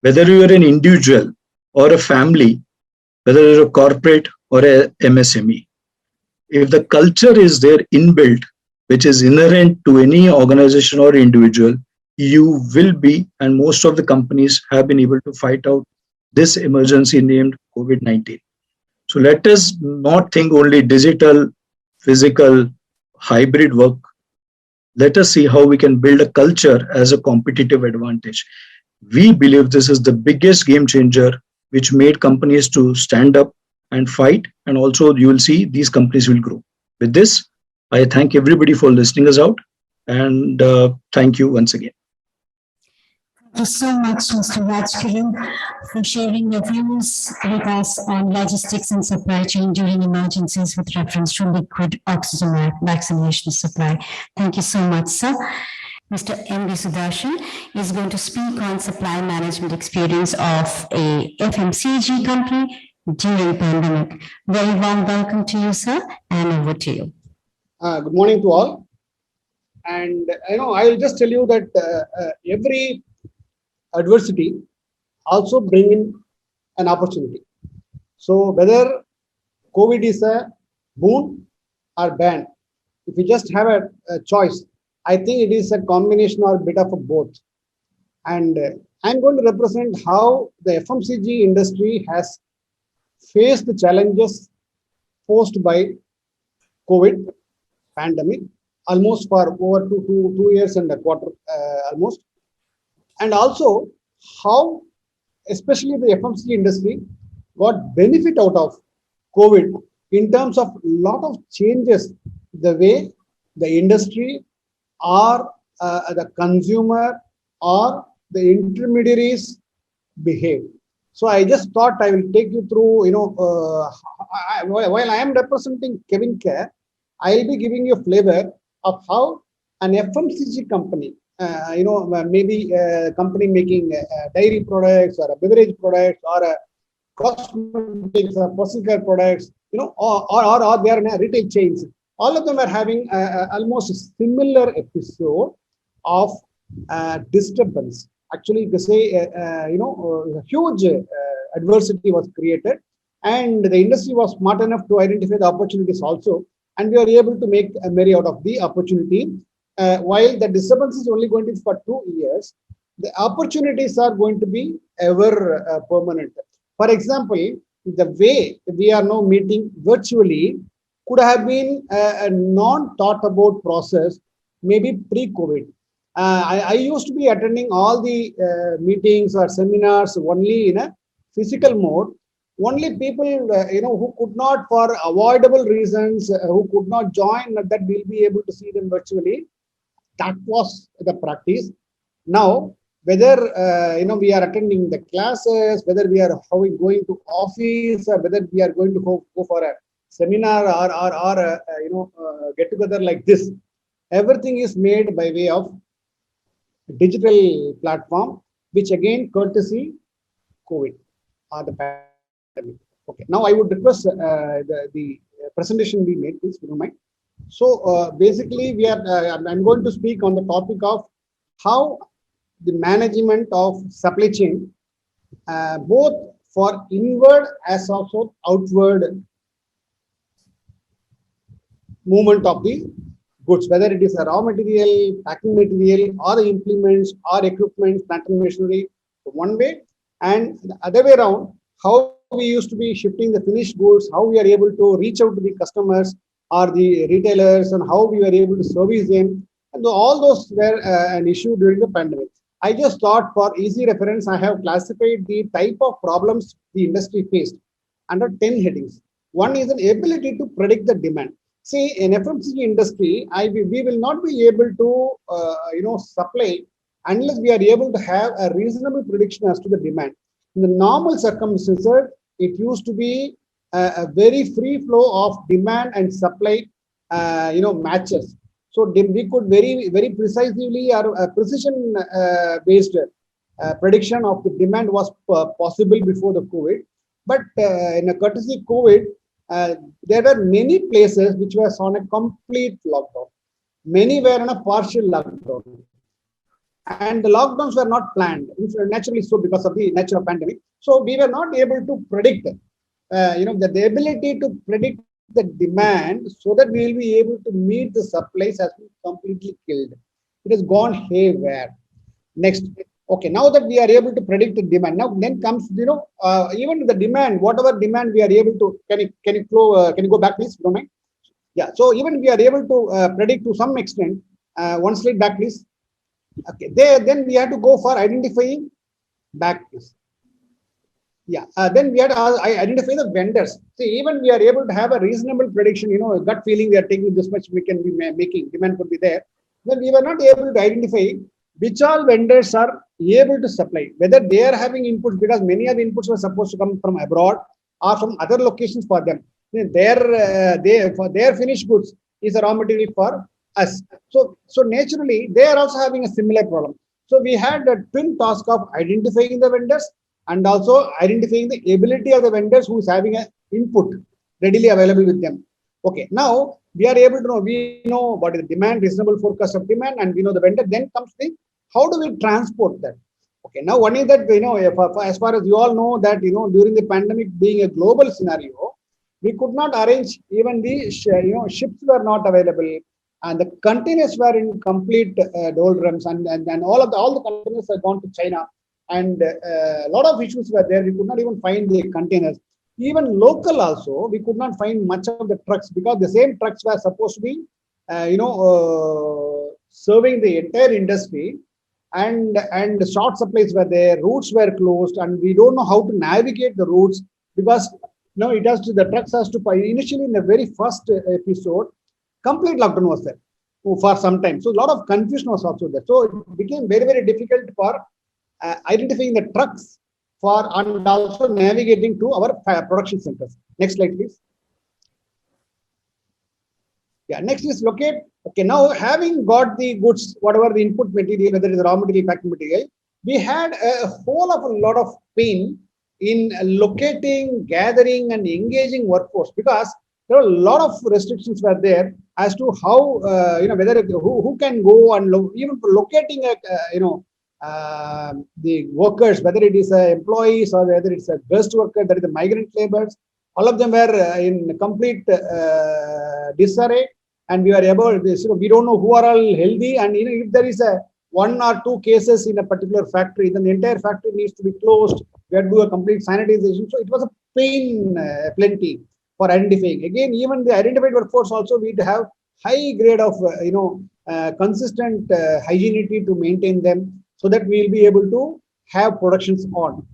whether you're an individual or a family, whether you're a corporate or a MSME, if the culture is there inbuilt, which is inherent to any organization or individual, you will be, and most of the companies have been able to fight out this emergency named COVID-19. So let us not think only digital, physical, hybrid work. Let us see how we can build a culture as a competitive advantage. We believe this is the biggest game changer which made companies to stand up and fight, and also you will see these companies will grow. With this, I thank everybody for listening us out, and thank you once again. Thank you so much, Mr. Rajkiran, for sharing your views with us on logistics and supply chain during emergencies with reference to liquid oxygen vaccination supply. Thank you so much, sir. Mr. M.D. Sudarshan is going to speak on supply management experience of a FMCG company during pandemic. Very warm welcome to you, sir, and over to you. Good morning to all. And I will just tell you that every adversity also bring in an opportunity. So whether COVID is a boon or ban, if we just have a choice, I think it is a combination or a bit of both. And I'm going to represent how the FMCG industry has faced the challenges posed by COVID pandemic, almost for over two years and a quarter almost. And also how, especially the FMCG industry, got benefit out of COVID in terms of lot of changes, the way the industry or the consumer or the intermediaries behave. So I just thought I will take you through, while I am representing Kevin Care, I will be giving you a flavor of how an FMCG company, maybe a company making dairy products or a beverage products or a cosmetics or personal care products, or they are in a retail chains. All of them are having almost a similar episode of disturbance. Actually, you can say, a huge adversity was created, and the industry was smart enough to identify the opportunities also, and we are able to make a merry out of the opportunity. While the disturbance is only going to be for 2 years, the opportunities are going to be ever permanent. For example, the way we are now meeting virtually could have been a non-thought about process, maybe pre-COVID. I used to be attending all the meetings or seminars only in a physical mode. Only people, who could not, for avoidable reasons, who could not join, that we'll be able to see them virtually. That was the practice. Now, whether we are attending the classes, whether we are going to office, or whether we are going to go for a seminar or get together like this, everything is made by way of digital platform, which again courtesy COVID or the pandemic. Okay, now I would request the presentation be made, please, if you don't mind. So basically, I'm going to speak on the topic of how the management of supply chain, both for inward as also outward movement of the goods, whether it is a raw material, packing material, or the implements or equipment, plant and machinery, one way, and the other way around, how we used to be shifting the finished goods, how we are able to reach out to the customers or the retailers, and how we were able to service them. And all those were an issue during the pandemic. I just thought, for easy reference, I have classified the type of problems the industry faced under 10 headings. One is an ability to predict the demand. See, in FMCG industry, we will not be able to supply unless we are able to have a reasonable prediction as to the demand. In the normal circumstances, it used to be a very free flow of demand and supply, matches. So we could very, very precisely or precision based prediction of the demand was possible before the COVID. But in a courtesy COVID, there were many places which were on a complete lockdown. Many were on a partial lockdown. And the lockdowns were not planned, naturally so because of the nature of pandemic. So we were not able to predict, the ability to predict the demand so that we will be able to meet the supplies has been completely killed. It has gone haywire. Next, okay, now that we are able to predict the demand, now then comes, even the demand, whatever demand we are able to, can you go back, please? Don't mind. Yeah, so even we are able to predict to some extent. One slide back, please. Okay, then we have to go for identifying back, please. Yeah, then we had to identify the vendors. See, even we are able to have a reasonable prediction, gut feeling we are taking this much we can be making, demand could be there. Then we were not able to identify which all vendors are able to supply, whether they are having inputs, because many of the inputs were supposed to come from abroad or from other locations for them. For their finished goods is a raw material for us. So naturally, they are also having a similar problem. So we had a twin task of identifying the vendors and also identifying the ability of the vendors who is having an input readily available with them. Okay, now we are able to know, we know what is the demand, reasonable forecast of demand, and we know the vendor. Then comes the, how do we transport that? Okay, now one is that, as far as you all know that, during the pandemic being a global scenario, we could not arrange, even the ships were not available, and the containers were in complete doldrums, and all the containers have gone to China, and a lot of issues were there. We could not even find the containers. Even local also, we could not find much of the trucks, because the same trucks were supposed to be, serving the entire industry, and short supplies were there, routes were closed, and we don't know how to navigate the routes, because the trucks has to, initially in the very first episode, complete lockdown was there for some time. So a lot of confusion was also there. So it became very, very difficult for identifying the trucks and also navigating to our production centers. Next slide, please. Yeah, next is locate. Okay, now having got the goods, whatever the input material, whether it is raw material, packing material, we had a whole of a lot of pain in locating, gathering, and engaging workforce, because there are a lot of restrictions were there as to how, whether who can go and even locating the workers, whether it is employees or whether it's a guest worker, that is the migrant laborers, all of them were in complete disarray, and we were able, we don't know who are all healthy, and if there is a 1 or 2 cases in a particular factory, then the entire factory needs to be closed. We had to do a complete sanitization. So it was a pain plenty for identifying. Again, even the identified workforce also, we to have high grade of consistent hygienity to maintain them, so that we will be able to have productions on.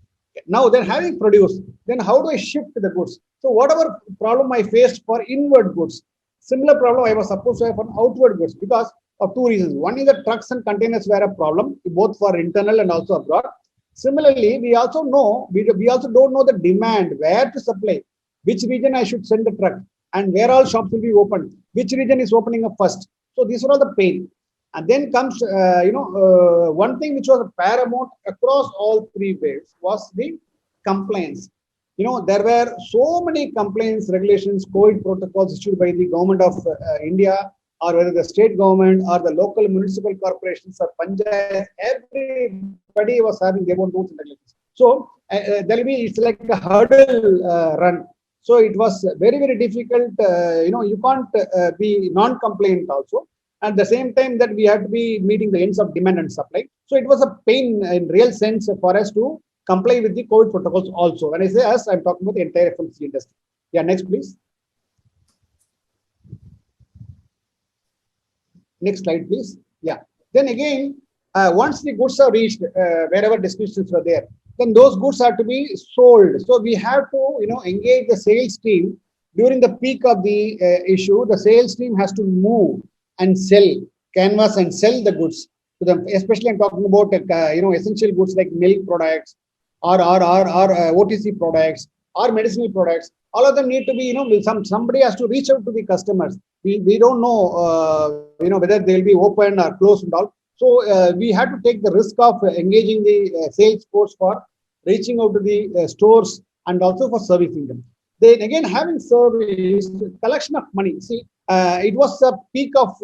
Now, then having produced, then how do I shift the goods? So whatever problem I faced for inward goods, similar problem I was supposed to have for outward goods, because of 2 reasons. One is that trucks and containers were a problem, both for internal and also abroad. Similarly, we also know, we also don't know the demand, where to supply, which region I should send the truck, and where all shops will be open, which region is opening up first. So these are all the pain. And then comes, one thing which was paramount across all 3 waves was the compliance. There were so many complaints, regulations, COVID protocols issued by the government of India, or whether the state government or the local municipal corporations or panchayats, everybody was having their own rules and regulations. So it's like a hurdle run. So it was very, very difficult. You can't be non-compliant also. At the same time that we have to be meeting the ends of demand and supply. So it was a pain in real sense for us to comply with the COVID protocols also. When I say us, I'm talking about the entire FMCG industry. Yeah, next please. Next slide, please. Yeah. Then again, once the goods are reached, wherever descriptions were there, then those goods are to be sold. So we have to, engage the sales team during the peak of the issue. The sales team has to move and sell, canvas and sell the goods to them. Especially I'm talking about, essential goods like milk products or OTC products or medicinal products. All of them need to be, somebody has to reach out to the customers. We don't know, whether they'll be open or closed and all. We had to take the risk of engaging the sales force for reaching out to the stores and also for servicing them. Then again, having service, collection of money. See, it was a peak of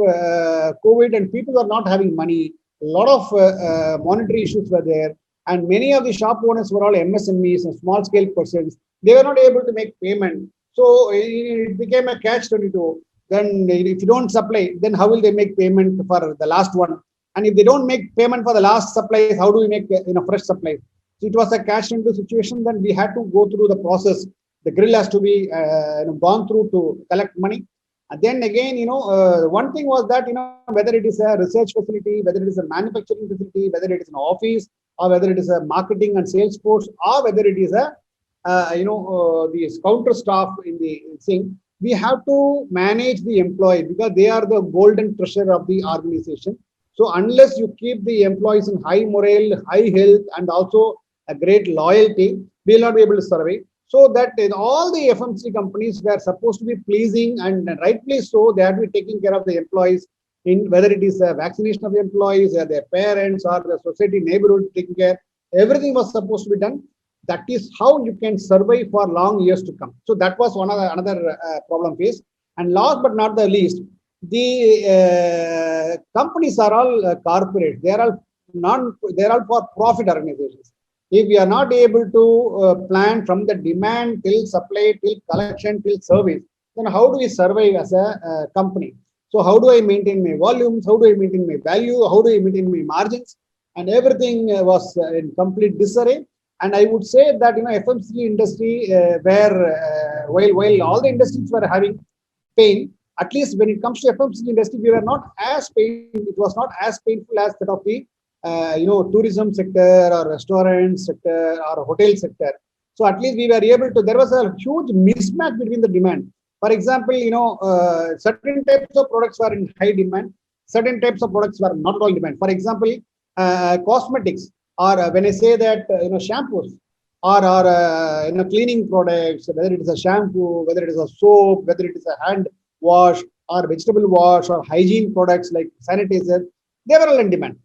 COVID and people were not having money. A lot of monetary issues were there. And many of the shop owners were all MSMEs and small scale persons. They were not able to make payment. So it became a catch-22. Then if you don't supply, then how will they make payment for the last one? And if they don't make payment for the last supplies, how do we make fresh supplies? So it was a catch-22 situation. Then we had to go through the process. The grill has to be gone through to collect money. And then again, one thing was that, whether it is a research facility, whether it is a manufacturing facility, whether it is an office, or whether it is a marketing and sales force, or whether it is a, the counter staff in the thing, we have to manage the employee because they are the golden treasure of the organization. So unless you keep the employees in high morale, high health, and also a great loyalty, we will not be able to survive. So that in all the FMCG companies were supposed to be pleasing, and rightly so, they have to be taking care of the employees, in whether it is a vaccination of the employees or their parents or the society neighborhood taking care. Everything was supposed to be done. That is how you can survive for long years to come. So that was another problem faced. And last but not the least, the companies are all corporate. They are all for profit organizations. If we are not able to plan from the demand till supply, till collection, till service, then how do we survive as a company? So how do I maintain my volumes? How do I maintain my value? How do I maintain my margins? And everything was in complete disarray. And I would say that FMCG industry, while all the industries were having pain, at least when it comes to FMCG industry, we were not as painful. It was not as painful as that of the tourism sector or restaurant sector or hotel sector. So at least we were able to. There was a huge mismatch between the demand. For example, certain types of products were in high demand. Certain types of products were not at all in demand. For example, cosmetics, or when I say that shampoos or cleaning products, whether it is a shampoo, whether it is a soap, whether it is a hand wash or vegetable wash or hygiene products like sanitizer, they were all in demand.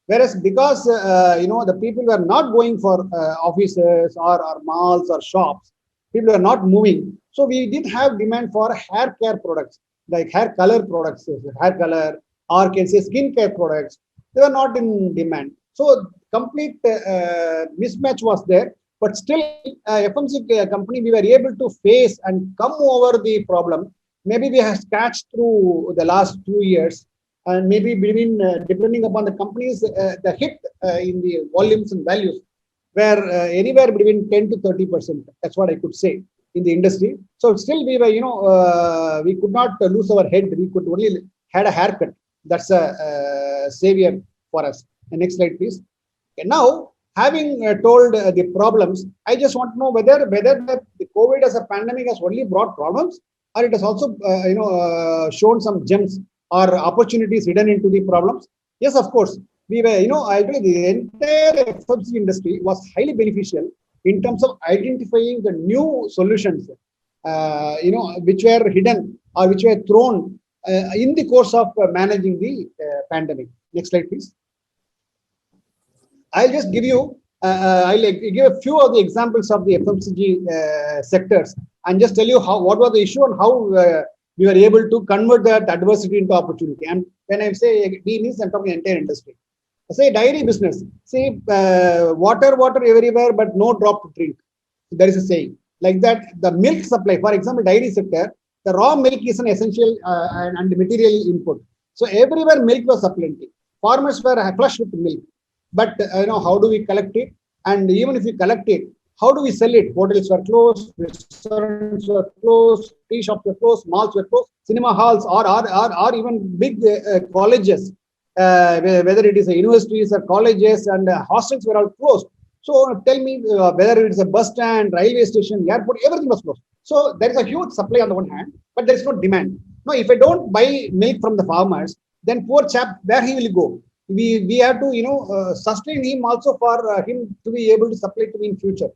Whereas because the people were not going for offices or malls or shops, people were not moving. So we did have demand for hair care products like hair color products, hair color, or can say skin care products. They were not in demand. So complete mismatch was there. But still, FMCG company, we were able to face and come over the problem. Maybe we have scratched through the last 2 years. And maybe between, depending upon the companies, the hit in the volumes and values were anywhere between 10 to 30%. That's what I could say in the industry. So still we were, we could not lose our head. We could only had a haircut. That's a savior for us. The next slide, please. Okay, now, having told the problems, I just want to know whether the COVID as a pandemic has only brought problems, or it has also shown some gems or opportunities hidden into the problems. Yes, of course. We were, I believe the entire FMCG industry was highly beneficial in terms of identifying the new solutions, which were hidden or which were thrown in the course of managing the pandemic. Next slide, please. I'll just give you, I'll give a few of the examples of the FMCG sectors and just tell you what was the issue and how we were able to convert that adversity into opportunity. And when I say we means I'm talking entire industry. Say dairy business. See water everywhere, but no drop to drink. There is a saying like that. The milk supply, for example, dairy sector, the raw milk is an essential and material input. So everywhere milk was plenty. Farmers were flush with milk. But how do we collect it? And even if we collect it, how do we sell it? Hotels were closed, restaurants were closed, tea shops were closed, malls were closed, cinema halls or even big colleges, whether it is universities or colleges and hostels were all closed. So tell me whether it is a bus stand, railway station, airport, everything was closed. So there is a huge supply on the one hand, but there is no demand. Now, if I don't buy milk from the farmers, then poor chap, where he will go? We have to sustain him also for him to be able to supply to me in future.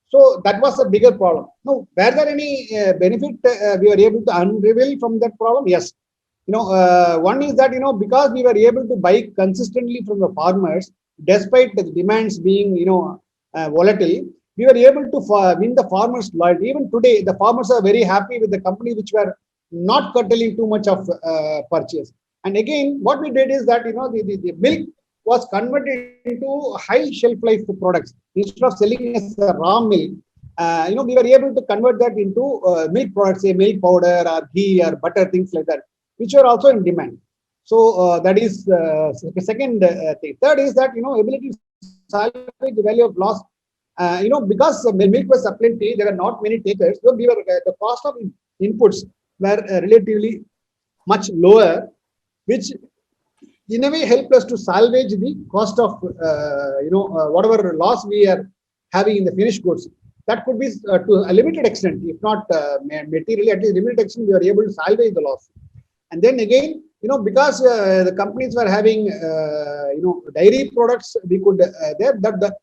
So that was a bigger problem. Now, were there any benefit we were able to unravel from that problem? Yes. One is that, because we were able to buy consistently from the farmers, despite the demands being, volatile, we were able to win the farmers' loyalty. Even today, the farmers are very happy with the company which were not curtailing too much of purchase. And again, what we did is that, the milk was converted into high shelf life products. Instead of selling as a raw milk, we were able to convert that into milk products, say milk powder or ghee or butter, things like that, which are also in demand. So that is the second thing. Third is that, ability to salvage the value of loss. Because the milk was plenty, there were not many takers. So we were the cost of inputs were relatively much lower, which in a way helped us to salvage the cost of whatever loss we are having in the finished goods. That could be to a limited extent, if not materially, at least limited extent, we are able to salvage the loss. And then again, because the companies were having, dairy products, we could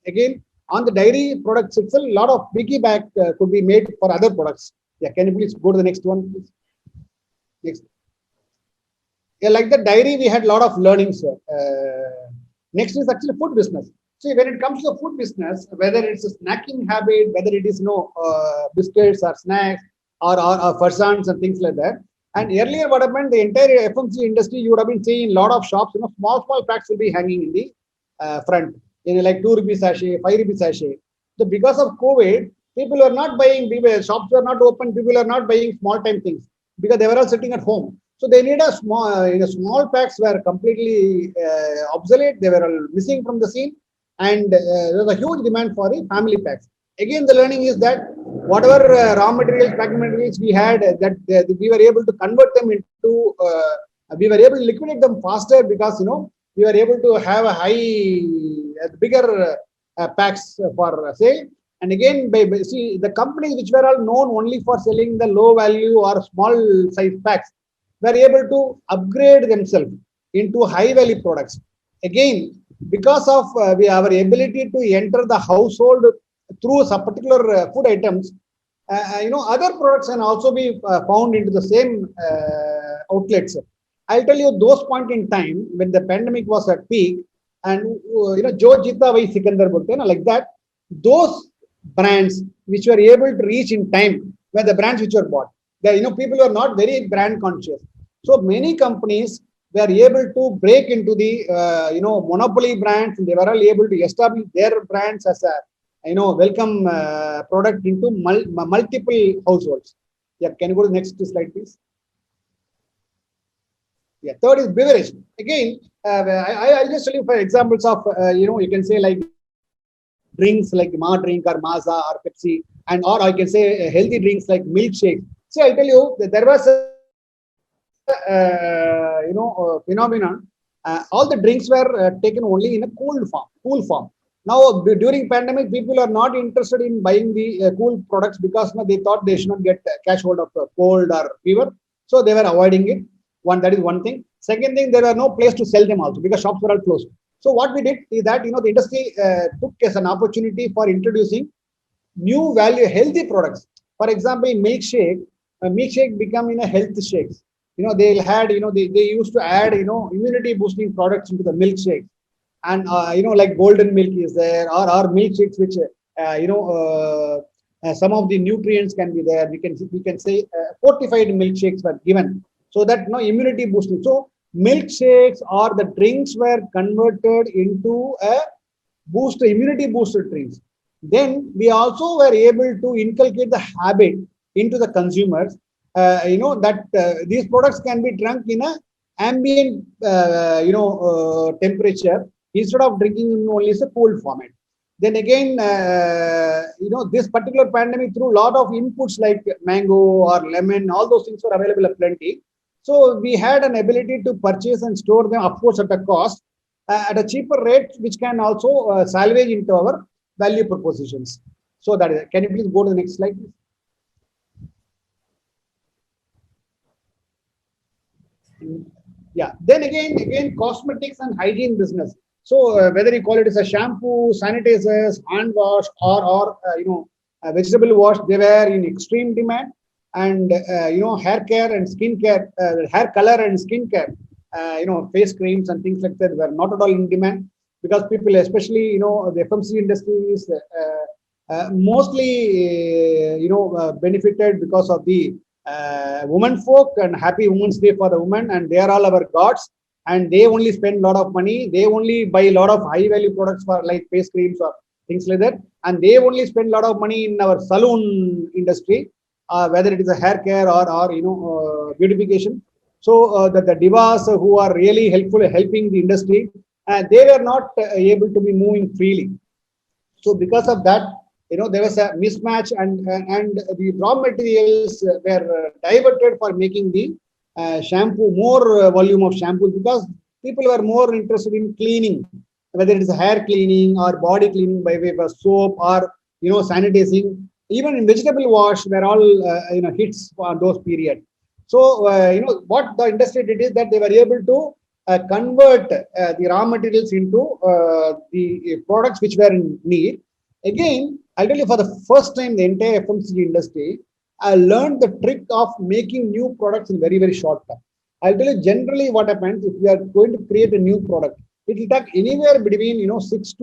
again on the dairy products itself, a lot of piggyback could be made for other products. Yeah, can you please go to the next one, please? Next. Yeah, like the dairy, we had a lot of learnings. Next is actually food business. See, when it comes to the food business, whether it's a snacking habit, whether it is biscuits or snacks or farsans and things like that. And earlier, what happened, the entire FMC industry, you would have been seeing a lot of shops, small packs will be hanging in the front, like 2 rupees sachet, 5 rupees sachet. So because of COVID, people are not buying, shops were not open, people are not buying small time things because they were all sitting at home. So they need a small packs were completely obsolete, they were all missing from the scene, and there was a huge demand for the family packs. Again, the learning is that whatever raw materials, packing materials we had, we were able to convert them into, we were able to liquidate them faster because, we were able to have a bigger packs for sale. And again, see, the companies which were all known only for selling the low value or small size packs were able to upgrade themselves into high value products. Again, because of our ability to enter the household through some particular food items, other products can also be found into the same outlets. I'll tell you those point in time when the pandemic was at peak, and Jo Jita Vai Sikandar bolte na, like that, those brands which were able to reach in time were the brands which were bought. People were not very brand conscious. So many companies were able to break into the monopoly brands, and they were all able to establish their brands as a welcome product into multiple households. Yeah, can you go to the next slide, please? Yeah, third is beverage. Again, I'll just tell you for examples of you can say like drinks like Ma drink or Maaza or Pepsi, and or I can say healthy drinks like milkshake. See, I'll tell you that there was a phenomenon. All the drinks were taken only in a cool form. Now, during pandemic, people are not interested in buying the cool products because they thought they should not get catch hold of cold or fever. So they were avoiding it. That is one thing. Second thing, there were no place to sell them also because shops were all closed. So what we did is that, the industry took as an opportunity for introducing new value, healthy products. For example, milkshake become health shakes. They had, they used to add, immunity boosting products into the milkshakes. And, like golden milk is there, or milkshakes, which, some of the nutrients can be there. We can say fortified milkshakes were given so that immunity boosting. So milkshakes or the drinks were converted into a immunity booster drinks. Then we also were able to inculcate the habit into the consumers, that these products can be drunk in a ambient, temperature instead of drinking in only a cold format. Then again, this particular pandemic threw a lot of inputs like mango or lemon, all those things were available at plenty. So we had an ability to purchase and store them, of course, at a cost, at a cheaper rate, which can also salvage into our value propositions. So that is, can you please go to the next slide, please? Yeah. Then again, cosmetics and hygiene business. So whether you call it as a shampoo, sanitizers, hand wash, or vegetable wash, they were in extreme demand. and hair care and skin care, hair color and skin care, face creams and things like that were not at all in demand, because people, especially the FMCG industry is mostly benefited because of the women folk, and happy Women's Day for the women, and they are all our gods, and they only spend a lot of money. They only buy a lot of high value products for like face creams or things like that, and they only spend a lot of money in our salon industry, whether it is a hair care or beautification. So the divas who are really helping the industry, they were not able to be moving freely. So because of that, there was a mismatch, and the raw materials were diverted for making the shampoo, more volume of shampoo, because people were more interested in cleaning, whether it is hair cleaning or body cleaning by way of soap or sanitizing. Even in vegetable wash were all hits for those periods. So what the industry did is that they were able to convert the raw materials into the products which were in need. Again, I'll tell you, for the first time, the entire FMCG industry, I learned the trick of making new products in very, very short time. I'll tell you generally what happens if we are going to create a new product. It will take anywhere between 6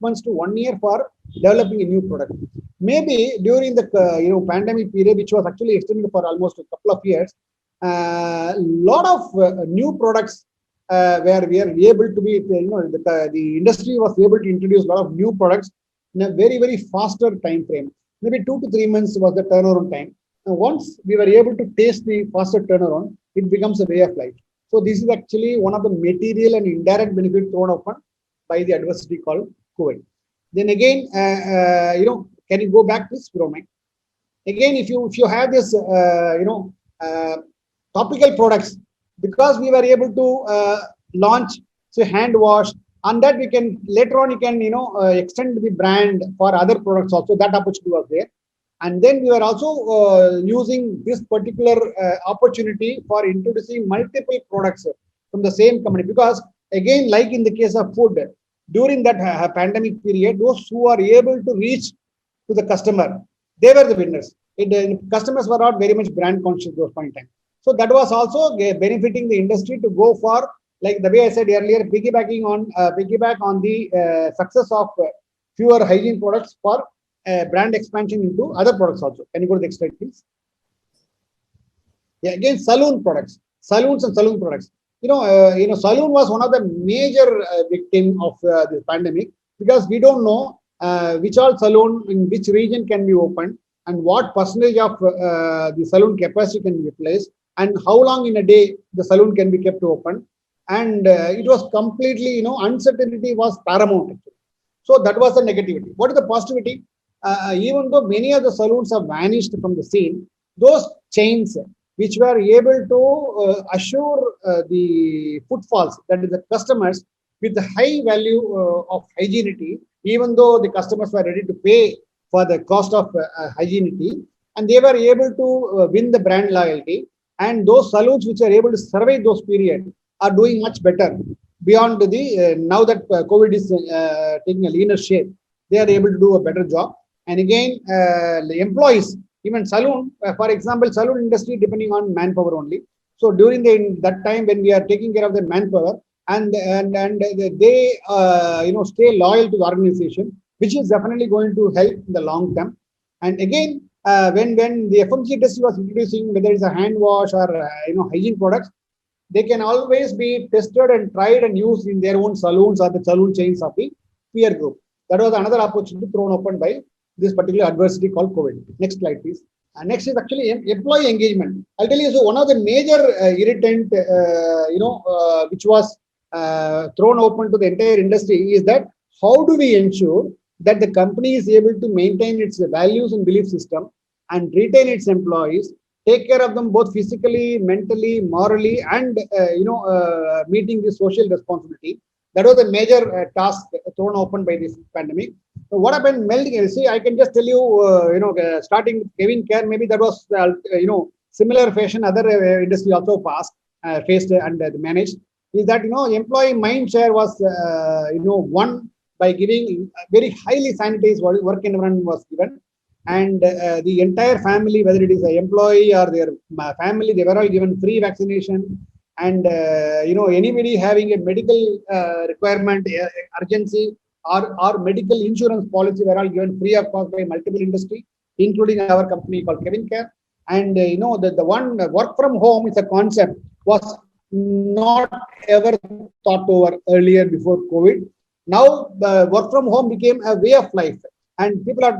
months to 1 year for developing a new product. Maybe during the pandemic period, which was actually extended for almost a couple of years, a lot of new products where we are able to be, the industry was able to introduce a lot of new products in a very, very faster time frame. Maybe 2 to 3 months was the turnaround time. And once we were able to taste the faster turnaround, it becomes a way of life. So this is actually one of the material and indirect benefits thrown upon by the adversity called COVID. Then again, can you go back, please, Roman? Again, if you have this, topical products, because we were able to launch, say, hand wash, and that we can later on you can extend the brand for other products also. That opportunity was there, and then we were also using this particular opportunity for introducing multiple products from the same company, because again, like in the case of food, during that pandemic period, those who are able to reach to the customer, they were the winners. Customers were not very much brand conscious at those point in time. So that was also benefiting the industry to go for, like the way I said earlier, piggyback on the success of fewer hygiene products for brand expansion into other products also. Can you go to the next slide, please? Yeah, again, saloons and saloon products. Saloon was one of the major victim of the pandemic, because we don't know which all saloon in which region can be opened, and what percentage of the saloon capacity can be utilized, and how long in a day the saloon can be kept open. And it was completely, uncertainty was paramount. Actually. So that was the negativity. What is the positivity? Even though many of the saloons have vanished from the scene, those chains which were able to assure the footfalls, that is the customers, with the high value of hygienity, even though the customers were ready to pay for the cost of hygienity, and they were able to win the brand loyalty. And those saloons which are able to survive those periods are doing much better beyond the now that COVID is taking a leaner shape. They are able to do a better job. And again, the employees, even saloon, for example, saloon industry depending on manpower only. So during that time when we are taking care of the manpower, and they stay loyal to the organization, which is definitely going to help in the long term. And again, when the FMCG industry was introducing, whether it's a hand wash or hygiene products, they can always be tested and tried and used in their own saloons or the saloon chains of the peer group. That was another opportunity thrown open by this particular adversity called COVID. Next slide, please. Next is actually employee engagement. I'll tell you, so one of the major irritant, which was thrown open to the entire industry is that how do we ensure that the company is able to maintain its values and belief system and retain its employees, take care of them both physically, mentally, morally, and meeting the social responsibility. That was a major task thrown open by this pandemic. So what happened? Melding. See, I can just tell you, starting with Kevin Care, maybe that was similar fashion. Other industry also faced and managed. Is that employee mind share was won by giving very highly sanitized work environment was given, and the entire family, whether it is an employee or their family, they were all given free vaccination. And anybody having a medical requirement, urgency, or medical insurance policy were all given free of cost by multiple industry, including our company called Kevin Care. And the one work from home is a concept was not ever thought over earlier before COVID. Now work from home became a way of life, and people are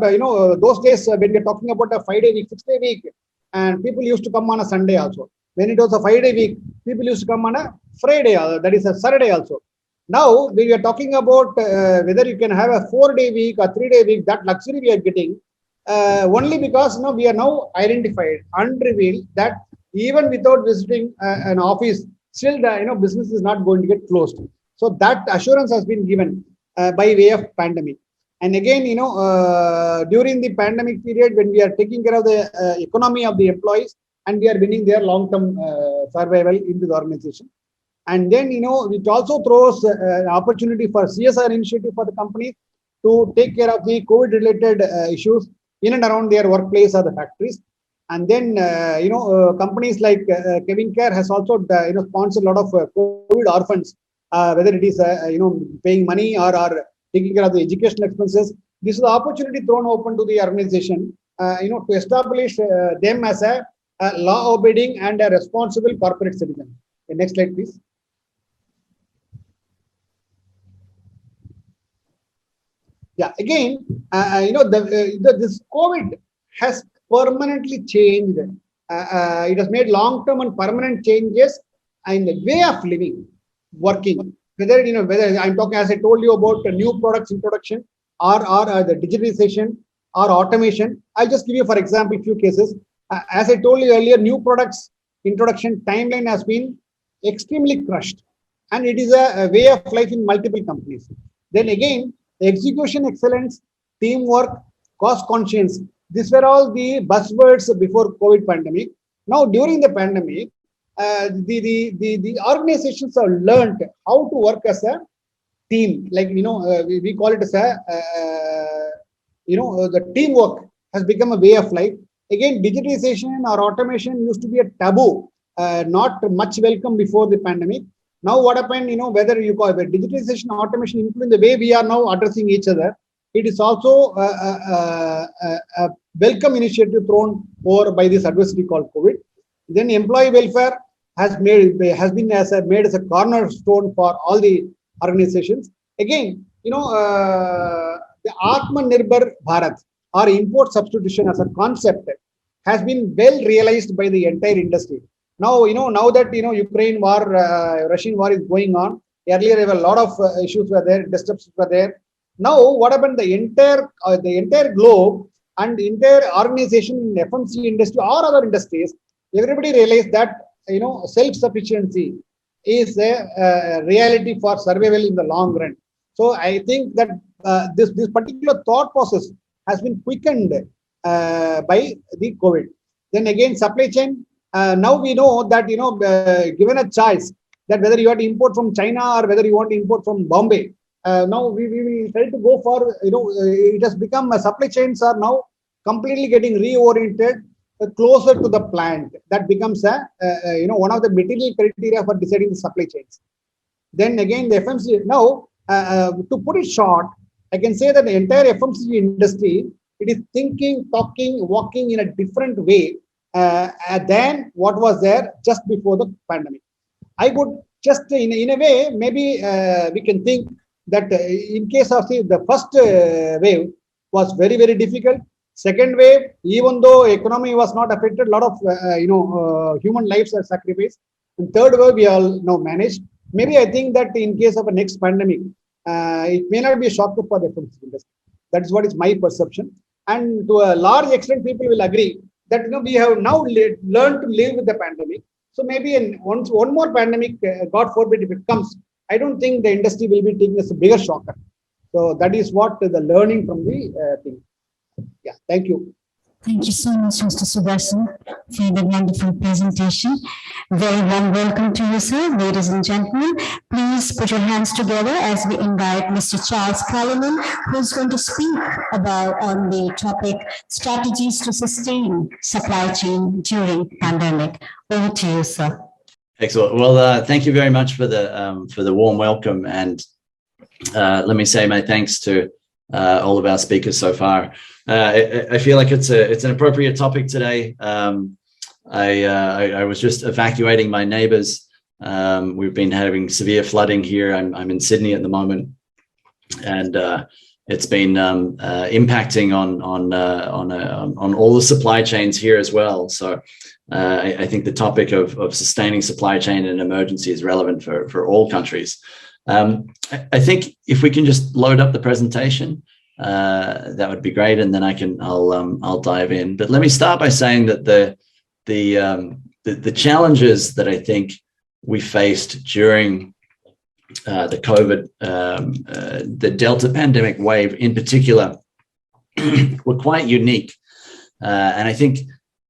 those days when we are talking about a 5-day week, 6-day week, and people used to come on a Sunday also. When it was a 5-day week, people used to come on a Friday, that is a Saturday also. Now we are talking about whether you can have a 4-day week or 3-day week. That luxury we are getting only because we are now identified and revealed that even without visiting an office, still the business is not going to get closed. So that assurance has been given by way of pandemic. And again, during the pandemic period, when we are taking care of the economy of the employees, and we are winning their long-term survival into the organization. And then, it also throws an opportunity for CSR initiative for the companies to take care of the COVID-related issues in and around their workplace or the factories. And then, companies like Kevin Care has also, sponsored a lot of COVID orphans, whether it is, paying money or taking care of the educational expenses. This is the opportunity thrown open to the organization, to establish them as a law-obeying and a responsible corporate citizen. The next slide, please. Yeah, again, this COVID has permanently changed. It has made long-term and permanent changes in the way of living, working. Whether I'm talking, as I told you, about the new products introduction or the digitalization or automation. I'll just give you, for example, a few cases. As I told you earlier, new products introduction timeline has been extremely crushed, and it is a way of life in multiple companies. Then again, execution excellence, teamwork, cost conscience. These were all the buzzwords before COVID pandemic. Now during the pandemic, the organizations have learned how to work as a team. Like we call it as a the teamwork has become a way of life. Again, digitization or automation used to be a taboo, not much welcome before the pandemic. Now what happened, whether you call it digitization, automation, including the way we are now addressing each other, it is also a welcome initiative thrown over by this adversity called COVID. Then employee welfare has made as a cornerstone for all the organizations. Again, the Atmanirbhar Bharat or import substitution as a concept has been well realized by the entire industry. Now, now that Ukraine war, Russian war is going on. Earlier, there were a lot of issues were there, disruptions were there. Now, what happened? The entire globe and the entire organization in FMC industry or other industries, everybody realized that self-sufficiency is a reality for survival in the long run. So, I think that this particular thought process has been quickened by the COVID. Then again, supply chain. Now we know that given a choice that whether you have to import from China or whether you want to import from Bombay, now we will try to go for it has become supply chains are now completely getting reoriented closer to the plant. That becomes one of the material criteria for deciding the supply chains. Then again, the FMCG now to put it short, I can say that the entire FMCG industry, it is thinking, talking, walking in a different way than what was there just before the pandemic. I would just in a way, maybe we can think that in case of the first wave was very, very difficult. Second wave, even though economy was not affected, a lot of human lives are sacrificed. And third wave, we all now managed. Maybe I think that in case of a next pandemic, it may not be a shock for the FMCG industry. That is what is my perception. And to a large extent, people will agree that we have now learned to live with the pandemic. So maybe one more pandemic, God forbid, if it comes, I don't think the industry will be taking a bigger shocker. So that is what the learning from the thing. Yeah, thank you. Thank you so much, Mr. Sudarshan, for the wonderful presentation. Very warm welcome to you, sir. Ladies and gentlemen, please please put your hands together as we invite Mr. Charles Kaliman, who's going to speak about on the topic strategies to sustain supply chain during pandemic. Over to you, sir. Excellent. Well, thank you very much for the warm welcome, and let me say my thanks to all of our speakers so far. I feel like it's an appropriate topic today. I was just evacuating my neighbours. We've been having severe flooding here. I'm in Sydney at the moment, and it's been impacting on all the supply chains here as well. So I think the topic of sustaining supply chain in an emergency is relevant for all countries. I think if we can just load up the presentation, that would be great, and then I'll dive in. But let me start by saying that the challenges that I think we faced during the COVID, the Delta pandemic wave in particular, were quite unique. And I think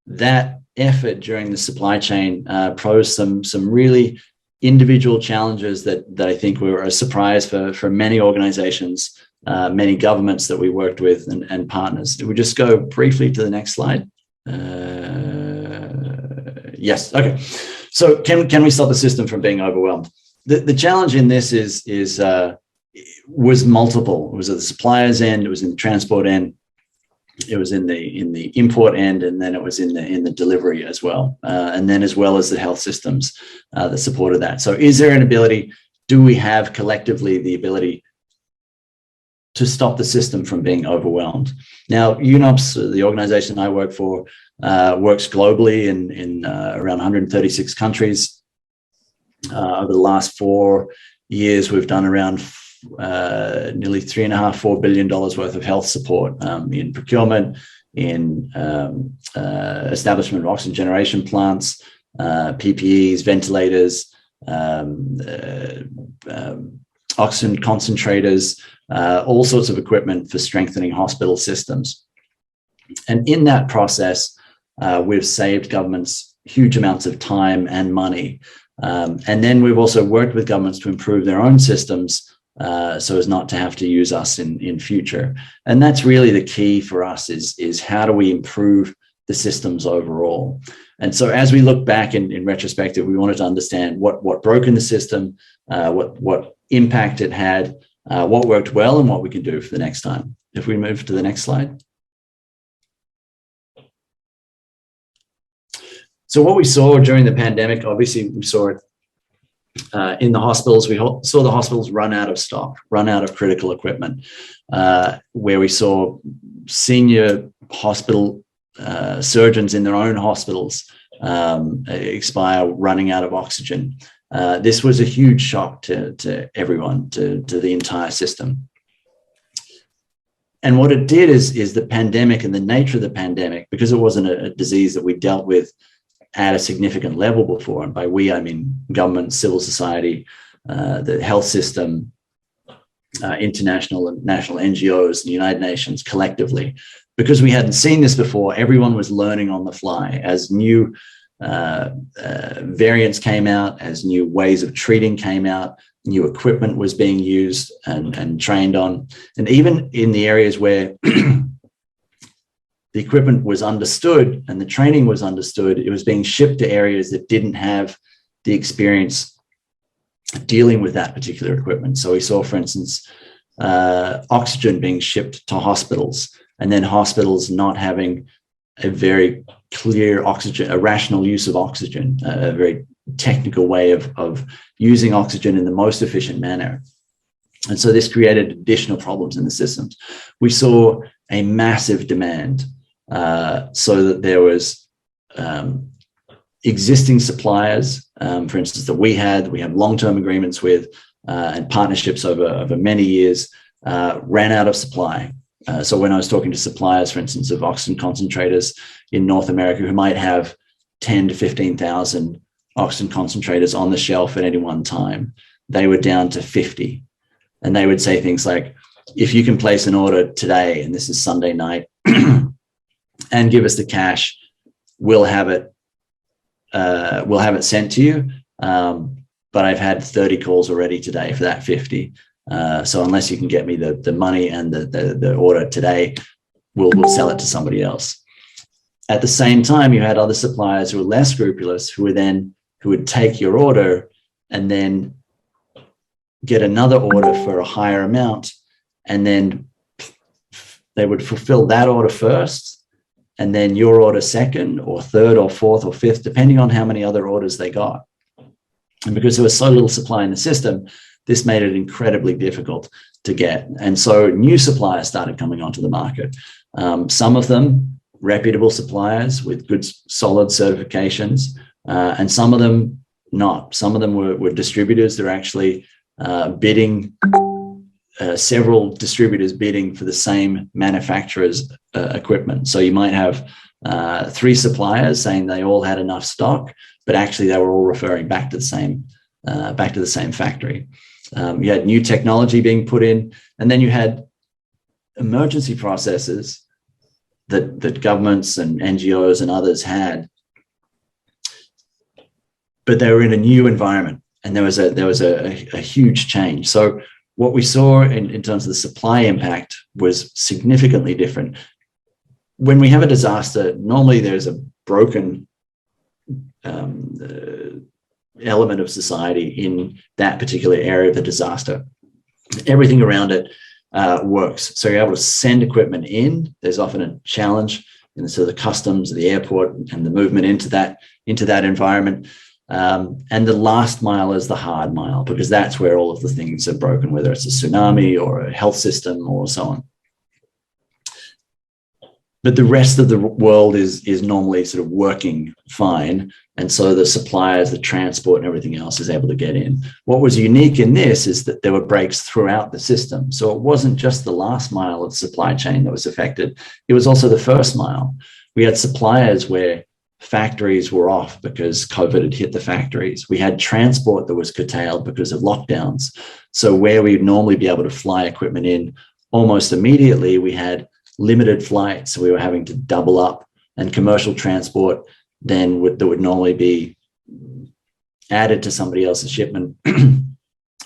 that effort during the supply chain posed some really individual challenges that I think were a surprise for many organizations, many governments that we worked with and partners. Did we just go briefly to the next slide? Yes, okay. So can we stop the system from being overwhelmed? The challenge in this was multiple. It was at the supplier's end, it was in the transport end, it was in the import end, and then it was in the delivery as well, and then as well as the health systems that supported that. So is there an ability, do we have collectively the ability to stop the system from being overwhelmed? Now, UNOPS, the organization I work for, works globally in around 136 countries. Over the last 4 years, we've done around nearly $3.5–4 billion worth of health support in procurement, in establishment of oxygen generation plants, PPEs, ventilators, oxygen concentrators, all sorts of equipment for strengthening hospital systems. And in that process, we've saved governments huge amounts of time and money. And then we've also worked with governments to improve their own systems so as not to have to use us in future. And that's really the key for us is how do we improve the systems overall? And so as we look back in retrospective, we wanted to understand what broke in the system, what impact it had, what worked well, and what we can do for the next time. If we move to the next slide. So what we saw during the pandemic, obviously we saw it in the hospitals. We saw the hospitals run out of stock, run out of critical equipment, where we saw senior hospital surgeons in their own hospitals expire, running out of oxygen. This was a huge shock to everyone, to the entire system. And what it did is the pandemic and the nature of the pandemic, because it wasn't a disease that we dealt with at a significant level before, and by we, I mean government, civil society, the health system, international and national NGOs, the United Nations collectively. Because we hadn't seen this before, everyone was learning on the fly as new variants came out, as new ways of treating came out, new equipment was being used and trained on. And even in the areas where the equipment was understood and the training was understood, it was being shipped to areas that didn't have the experience dealing with that particular equipment. So we saw, for instance, oxygen being shipped to hospitals, and then hospitals not having a very clear oxygen, a rational use of oxygen, a very technical way of using oxygen in the most efficient manner. And so this created additional problems in the systems. We saw a massive demand, so that there was existing suppliers, for instance, that we have long-term agreements with and partnerships over many years, ran out of supply. So when I was talking to suppliers, for instance, of oxygen concentrators in North America, who might have 10 to 15,000 oxygen concentrators on the shelf at any one time, they were down to 50. And they would say things like, if you can place an order today, and this is Sunday night, and give us the cash, we'll have it sent to you. but I've had 30 calls already today for that 50. So unless you can get me the money and the order today, we'll sell it to somebody else. At the same time, you had other suppliers who were less scrupulous, who would take your order and then get another order for a higher amount, and then they would fulfill that order first, and then your order second or third or fourth or fifth, depending on how many other orders they got. And because there was so little supply in the system, this made it incredibly difficult to get. And so new suppliers started coming onto the market. Some of them reputable suppliers with good, solid certifications, and some of them not. Some of them were distributors. They're actually bidding, several distributors bidding for the same manufacturer's equipment. So you might have 3 suppliers saying they all had enough stock, but actually they were all referring back to the same factory. You had new technology being put in, and then you had emergency processes that governments and NGOs and others had, but they were in a new environment, and there was a huge change. So what we saw in terms of the supply impact was significantly different. When we have a disaster, normally there's a broken element of society in that particular area of the disaster. Everything around it works. So you're able to send equipment in. There's often a challenge in the customs, the airport, and the movement into that environment. And the last mile is the hard mile, because that's where all of the things are broken, whether it's a tsunami or a health system or so on. But the rest of the world is normally sort of working fine. And so the suppliers, the transport and everything else is able to get in. What was unique in this is that there were breaks throughout the system. So it wasn't just the last mile of the supply chain that was affected. It was also the first mile. We had suppliers where factories were off because COVID had hit the factories. We had transport that was curtailed because of lockdowns. So where we'd normally be able to fly equipment in almost immediately, we had limited flights. So we were having to double up, and commercial transport then that would normally be added to somebody else's shipment.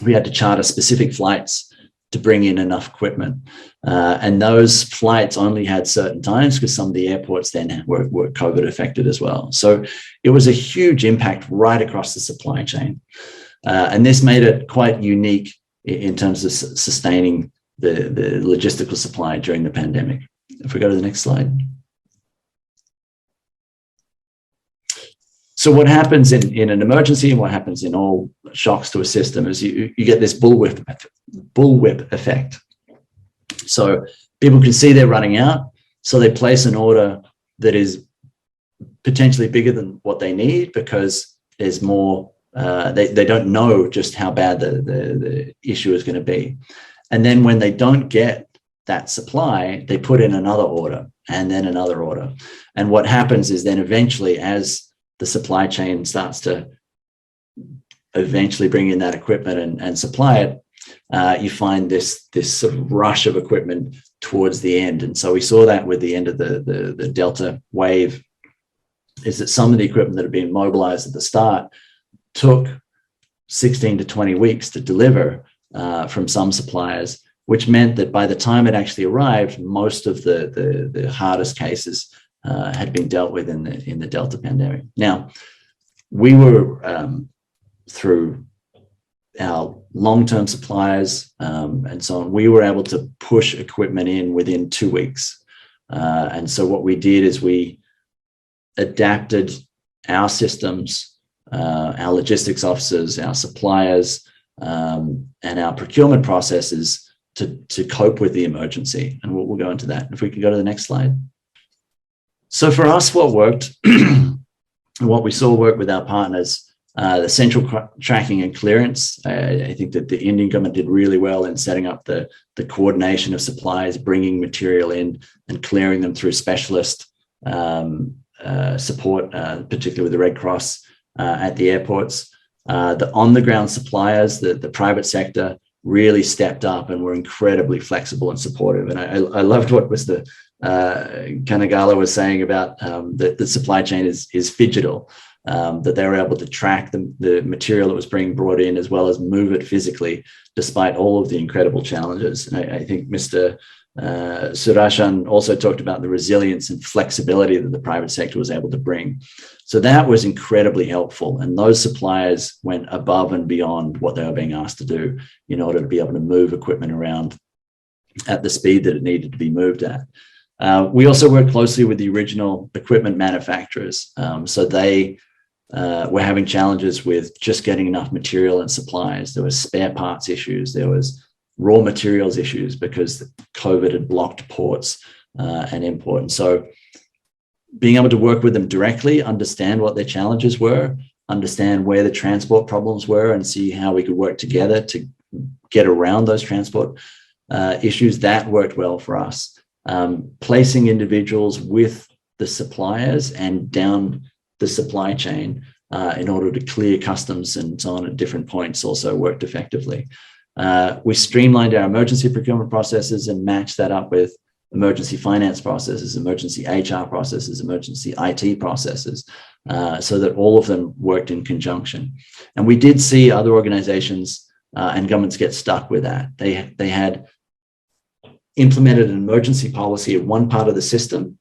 We had to charter specific flights to bring in enough equipment. And those flights only had certain times because some of the airports then were COVID affected as well. So it was a huge impact right across the supply chain. And this made it quite unique in terms of sustaining the logistical supply during the pandemic. If we go to the next slide. So what happens in an emergency, and what happens in all shocks to a system, is you get this bullwhip effect. So people can see they're running out, so they place an order that is potentially bigger than what they need because there's more, they don't know just how bad the issue is going to be. And then when they don't get that supply, they put in another order and then another order. And what happens is then eventually, as the supply chain starts to eventually bring in that equipment and supply it, you find this sort of rush of equipment towards the end. And so we saw that with the end of the Delta wave, is that some of the equipment that had been mobilized at the start took 16 to 20 weeks to deliver from some suppliers, which meant that by the time it actually arrived, most of the hardest cases had been dealt with in the Delta pandemic. Now, we were through our long-term suppliers and so on, we were able to push equipment in within 2 weeks. And so what we did is we adapted our systems, our logistics officers, our suppliers, and our procurement processes to cope with the emergency. And we'll go into that. If we could go to the next slide. So for us, what worked, and what we saw work with our partners, the central tracking and clearance. I think that the Indian government did really well in setting up the coordination of supplies, bringing material in and clearing them through specialist support, particularly with the Red Cross at the airports. The on-the-ground suppliers, the private sector, really stepped up and were incredibly flexible and supportive. And I loved what was the Kanagala was saying about the supply chain is phygital. that they were able to track the material that was being brought in, as well as move it physically, despite all of the incredible challenges. And I think Mr. Surashan also talked about the resilience and flexibility that the private sector was able to bring. So that was incredibly helpful. And those suppliers went above and beyond what they were being asked to do in order to be able to move equipment around at the speed that it needed to be moved at. We also worked closely with the original equipment manufacturers. So they were having challenges with just getting enough material and supplies. There was spare parts issues. There was raw materials issues because COVID had blocked ports and import. And so being able to work with them directly, understand what their challenges were, understand where the transport problems were, and see how we could work together to get around those transport issues, that worked well for us. Placing individuals with the suppliers and down the supply chain in order to clear customs and so on at different points also worked effectively. We streamlined our emergency procurement processes and matched that up with emergency finance processes, emergency HR processes, emergency IT processes, so that all of them worked in conjunction. And we did see other organizations and governments get stuck with that. They had implemented an emergency policy at one part of the system,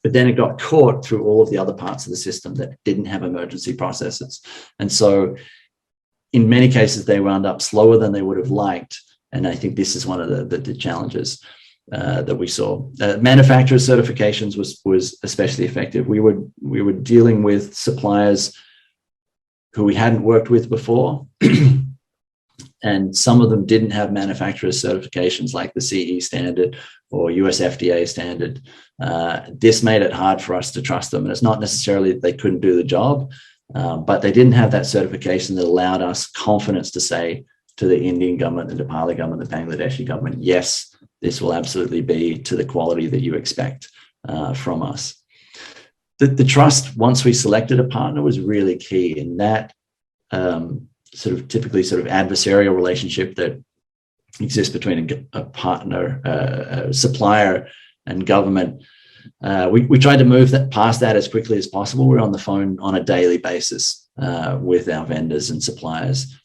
but then it got caught through all of the other parts of the system that didn't have emergency processes. And so in many cases, they wound up slower than they would have liked. And I think this is one of the challenges that we saw. Manufacturer certifications was especially effective. We were dealing with suppliers who we hadn't worked with before. And some of them didn't have manufacturer certifications like the CE standard or US FDA standard. This made it hard for us to trust them. And it's not necessarily that they couldn't do the job, but they didn't have that certification that allowed us confidence to say to the Indian government, the Nepali government, the Bangladeshi government, yes, this will absolutely be to the quality that you expect from us. The trust, once we selected a partner, was really key in that typically adversarial relationship that exists between a partner, a supplier and government. We tried to move past that as quickly as possible. We're on the phone on a daily basis with our vendors and suppliers,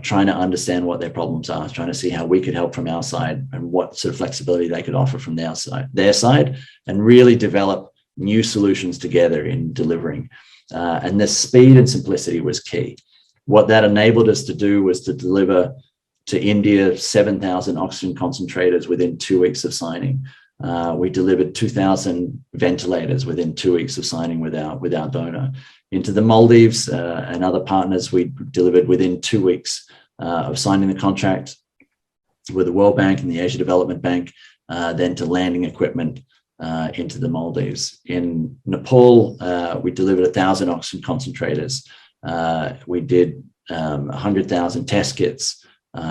trying to understand what their problems are, trying to see how we could help from our side and what sort of flexibility they could offer from their side, and really develop new solutions together in delivering. And the speed and simplicity was key. What that enabled us to do was to deliver to India 7,000 oxygen concentrators within 2 weeks of signing. We delivered 2,000 ventilators within 2 weeks of signing with our donor. Into the Maldives and other partners, we delivered within 2 weeks of signing the contract with the World Bank and the Asia Development Bank, then to landing equipment into the Maldives. In Nepal, we delivered 1,000 oxygen concentrators. We did 100,000 test kits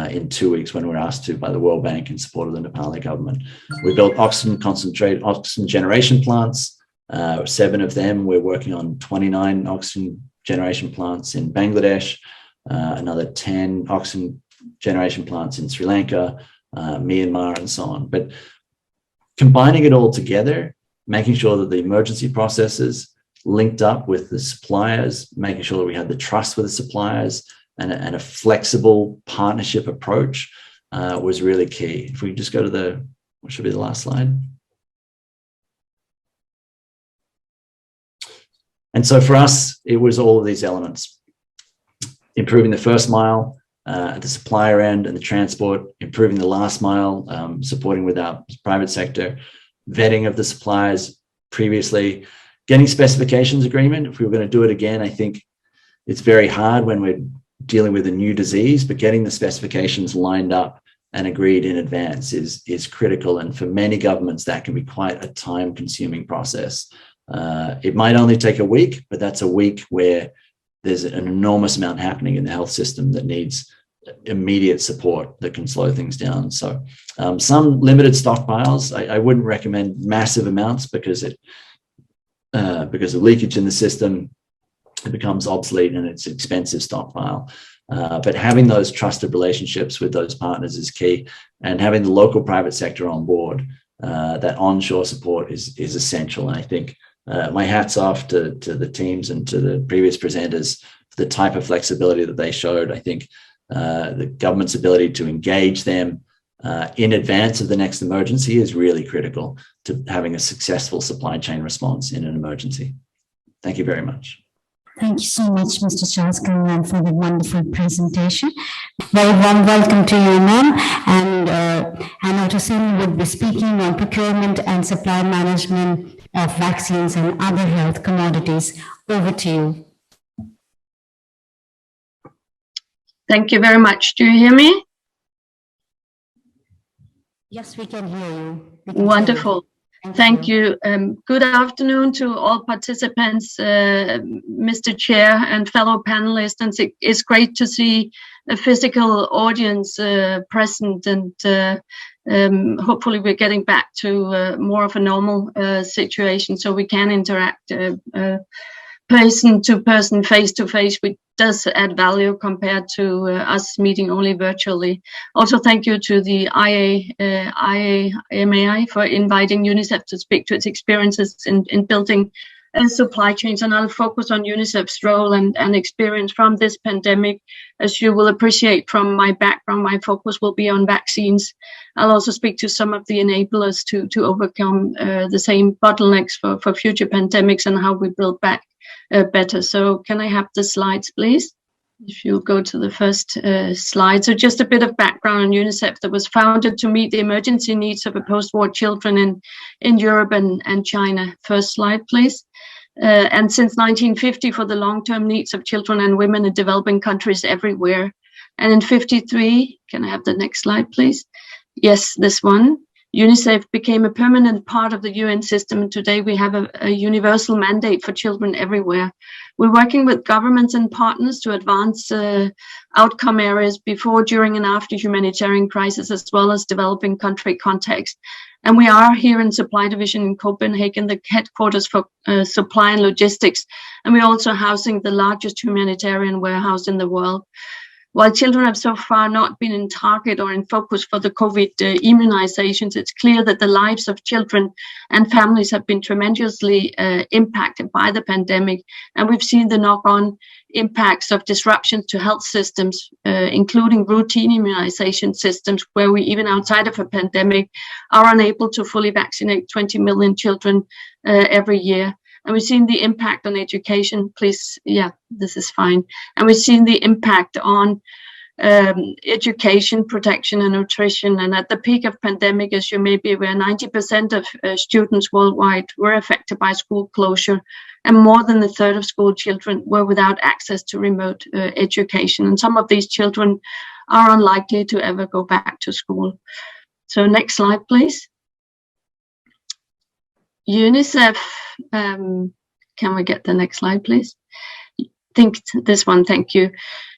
in 2 weeks when we were asked to by the World Bank in support of the Nepali government. We built oxygen generation plants, 7 of them. We're working on 29 oxygen generation plants in Bangladesh, another 10 oxygen generation plants in Sri Lanka, Myanmar, and so on. But combining it all together, making sure that the emergency processes linked up with the suppliers, making sure that we had the trust with the suppliers and a flexible partnership approach was really key. If we just go to what should be the last slide. And so for us, it was all of these elements: improving the first mile at the supplier end and the transport, improving the last mile, supporting with our private sector, vetting of the suppliers previously, getting specifications agreement. If we were going to do it again, I think it's very hard when we're dealing with a new disease, but getting the specifications lined up and agreed in advance is critical. And for many governments, that can be quite a time-consuming process. It might only take a week, but that's a week where there's an enormous amount happening in the health system that needs immediate support that can slow things down. So some limited stockpiles. I wouldn't recommend massive amounts because of leakage in the system, it becomes obsolete and it's an expensive stockpile. But having those trusted relationships with those partners is key, and having the local private sector on board, that onshore support is essential. And I think my hat's off to the teams and to the previous presenters for the type of flexibility that they showed. I think the government's ability to engage them in advance of the next emergency is really critical to having a successful supply chain response in an emergency. Thank you very much. Thank you so much, Mr. Charles Gangwan, for the wonderful presentation. Very warm welcome to you, ma'am. And Hannah Tosini will be speaking on procurement and supply management of vaccines and other health commodities. Over to you. Thank you very much. Do you hear me? Yes, we can hear you. Wonderful. Thank you. Good afternoon to all participants, Mr. Chair and fellow panelists. And it's great to see a physical audience present, and hopefully we're getting back to more of a normal situation so we can interact person to person, face to face, which does add value compared to us meeting only virtually. Also, thank you to the IAMAI for inviting UNICEF to speak to its experiences in building supply chains. And I'll focus on UNICEF's role and experience from this pandemic. As you will appreciate from my background, my focus will be on vaccines. I'll also speak to some of the enablers to overcome the same bottlenecks for future pandemics and how we build back better. So can I have the slides, please? If you go to the first slide. So just a bit of background on UNICEF, that was founded to meet the emergency needs of post-war children in Europe and China. First slide, please. And since 1950, for the long-term needs of children and women in developing countries everywhere. And in 53, can I have the next slide, please? Yes, this one. UNICEF became a permanent part of the UN system, and today we have a universal mandate for children everywhere. We're working with governments and partners to advance outcome areas before, during, and after humanitarian crisis, as well as developing country context. And we are here in Supply Division in Copenhagen, the headquarters for supply and logistics, and we're also housing the largest humanitarian warehouse in the world. While children have so far not been in target or in focus for the COVID immunizations, it's clear that the lives of children and families have been tremendously impacted by the pandemic. And we've seen the knock-on impacts of disruptions to health systems, including routine immunization systems, where we, even outside of a pandemic, are unable to fully vaccinate 20 million children every year. And we've seen the impact on education. Please, yeah, this is fine. And we've seen the impact on education, protection, and nutrition. And at the peak of pandemic, as you may be aware, 90% of students worldwide were affected by school closure, and more than a third of school children were without access to remote education. And some of these children are unlikely to ever go back to school. So next slide, please. UNICEF, can we get the next slide, please? Think this one, thank you.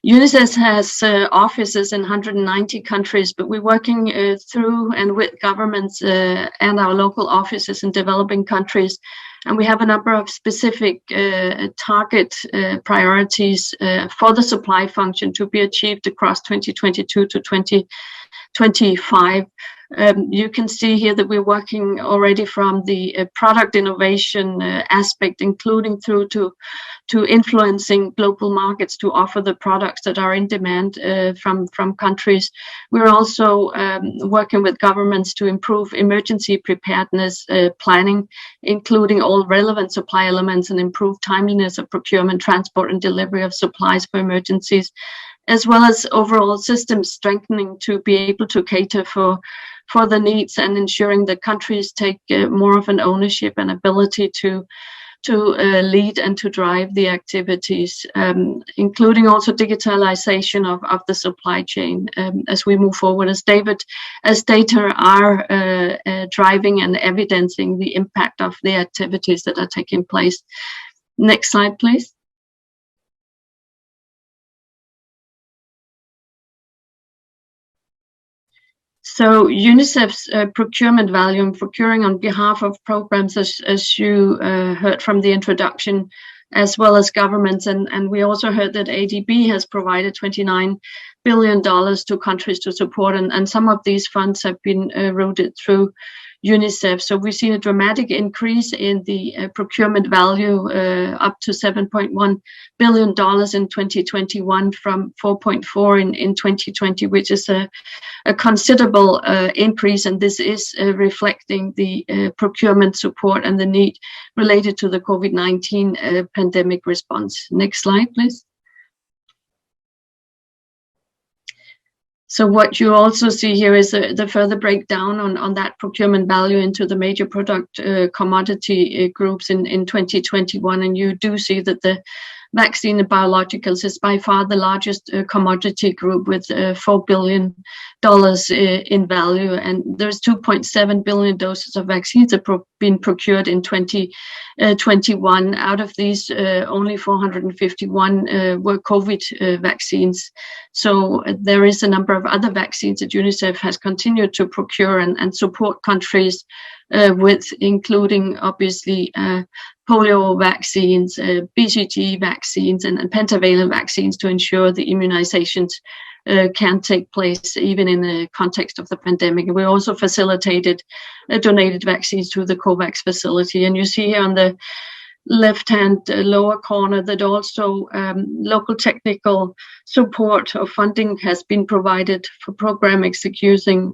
UNICEF has offices in 190 countries, but we're working through and with governments and our local offices in developing countries. And we have a number of specific target priorities for the supply function to be achieved across 2022 to 2025. You can see here that we're working already from the product innovation aspect, including through to influencing global markets to offer the products that are in demand from countries. We're also working with governments to improve emergency preparedness planning, including all relevant supply elements, and improve timeliness of procurement, transport, and delivery of supplies for emergencies, as well as overall system strengthening to be able to cater for the needs, and ensuring that countries take more of an ownership and ability to lead and to drive the activities, including also digitalization of the supply chain as we move forward, as data are driving and evidencing the impact of the activities that are taking place. Next slide, please. So UNICEF's procurement value, and procuring on behalf of programs, as you heard from the introduction, as well as governments. And we also heard that ADB has provided $29 billion to countries to support, and some of these funds have been routed through UNICEF. So we've seen a dramatic increase in the procurement value, up to $7.1 billion in 2021 from 4.4 in 2020, which is a considerable increase, and this is reflecting the procurement support and the need related to the COVID-19 pandemic response. Next slide, please. So what you also see here is the further breakdown on that procurement value into the major product commodity groups in 2021, and you do see that the vaccine and biologicals is by far the largest commodity group with $4 billion in value, and there's 2.7 billion doses of vaccines that been procured in 2021. Out of these, only 451 were COVID vaccines. So there is a number of other vaccines that UNICEF has continued to procure and support countries with, including obviously polio vaccines, BCG vaccines, and pentavalent vaccines to ensure the immunizations can take place even in the context of the pandemic. We also facilitated donated vaccines through the COVAX facility. And you see here on the left-hand lower corner that also local technical support or funding has been provided for program execution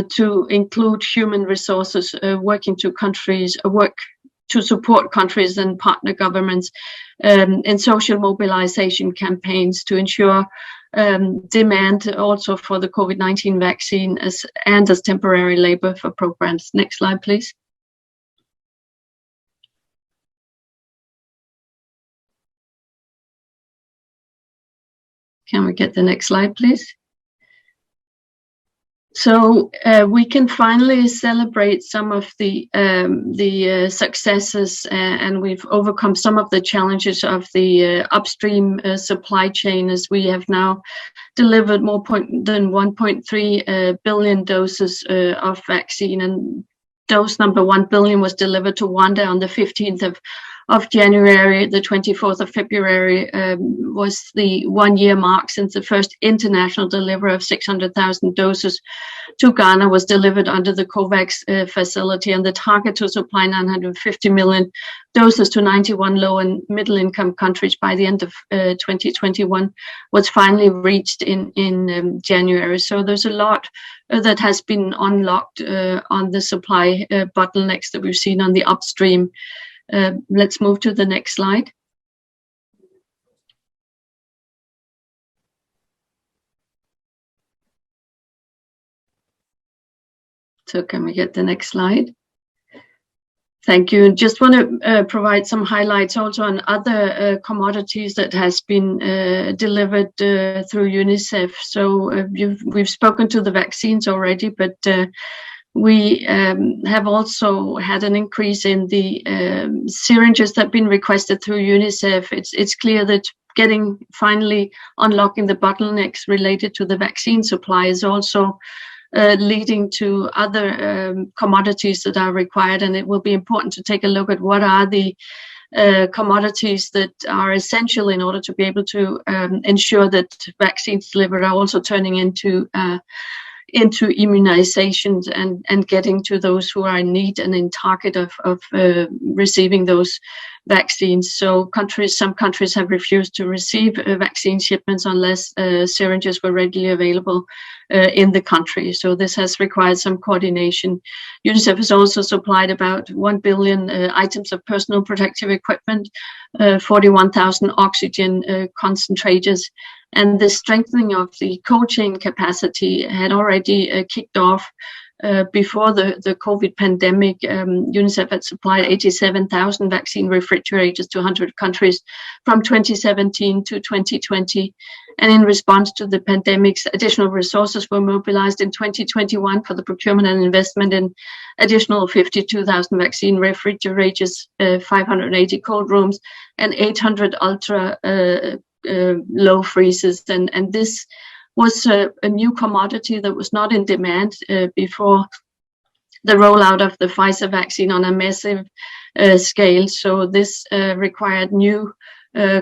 to include human resources working to support countries and partner governments in social mobilization campaigns to ensure demand also for the COVID-19 vaccine as temporary labor for programs. Next slide, please. Can we get the next slide, please? So we can finally celebrate some of the successes, and we've overcome some of the challenges of the upstream supply chain, as we have now delivered more than 1.3 billion doses of vaccine, and dose number 1 billion was delivered to Rwanda on the 15th of January. The 24th of February was the 1 year mark since the first international delivery of 600,000 doses to Ghana was delivered under the COVAX facility, and the target to supply 950 million doses to 91 low and middle income countries by the end of 2021 was finally reached in January. So there's a lot that has been unlocked on the supply bottlenecks that we've seen on the upstream. Let's move to the next slide. So can we get the next slide? Thank you. Just want to provide some highlights also on other commodities that has been delivered through UNICEF. So we've spoken to the vaccines already, but we have also had an increase in the syringes that have been requested through UNICEF. It's clear that finally unlocking the bottlenecks related to the vaccine supply is also leading to other commodities that are required, and it will be important to take a look at what are the commodities that are essential in order to be able to ensure that vaccines delivered are also turning into immunizations and getting to those who are in need and in target of receiving those vaccines. So some countries have refused to receive vaccine shipments unless syringes were readily available in the country. So this has required some coordination. UNICEF has also supplied about 1 billion items of personal protective equipment, 41,000 oxygen concentrators, and the strengthening of the cold chain capacity had already kicked off before the COVID pandemic. UNICEF had supplied 87,000 vaccine refrigerators to 100 countries from 2017 to 2020. And in response to the pandemics, additional resources were mobilized in 2021 for the procurement and investment in additional 52,000 vaccine refrigerators, 580 cold rooms, and 800 ultra low freezers. And this was a new commodity that was not in demand before the rollout of the Pfizer vaccine on a massive scale. So this required new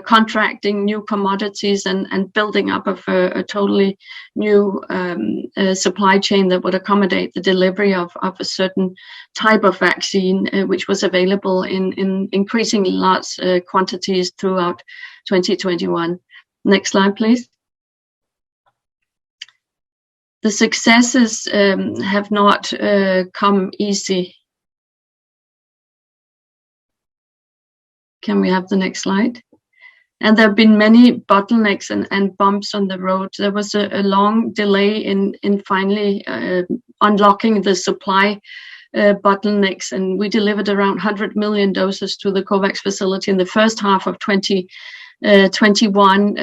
contracting new commodities and building up of a totally new supply chain that would accommodate the delivery of a certain type of vaccine, which was available in increasingly large quantities throughout 2021. Next slide, please. The successes have not come easy. Can we have the next slide? And there have been many bottlenecks and bumps on the road. There was a long delay in finally unlocking the supply bottlenecks, and we delivered around 100 million doses to the COVAX facility in the first half of 2021,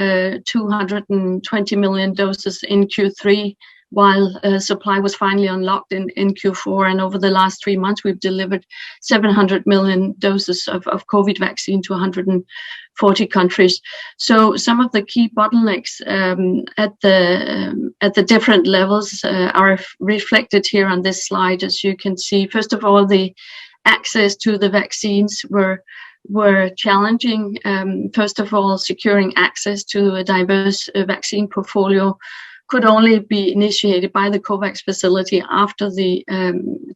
220 million doses in Q3, while supply was finally unlocked in Q4. And over the last 3 months, we've delivered 700 million doses of COVID vaccine to 140 countries. So some of the key bottlenecks at the different levels are reflected here on this slide, as you can see. First of all, the access to the vaccines were challenging. First of all, securing access to a diverse vaccine portfolio could only be initiated by the COVAX facility after the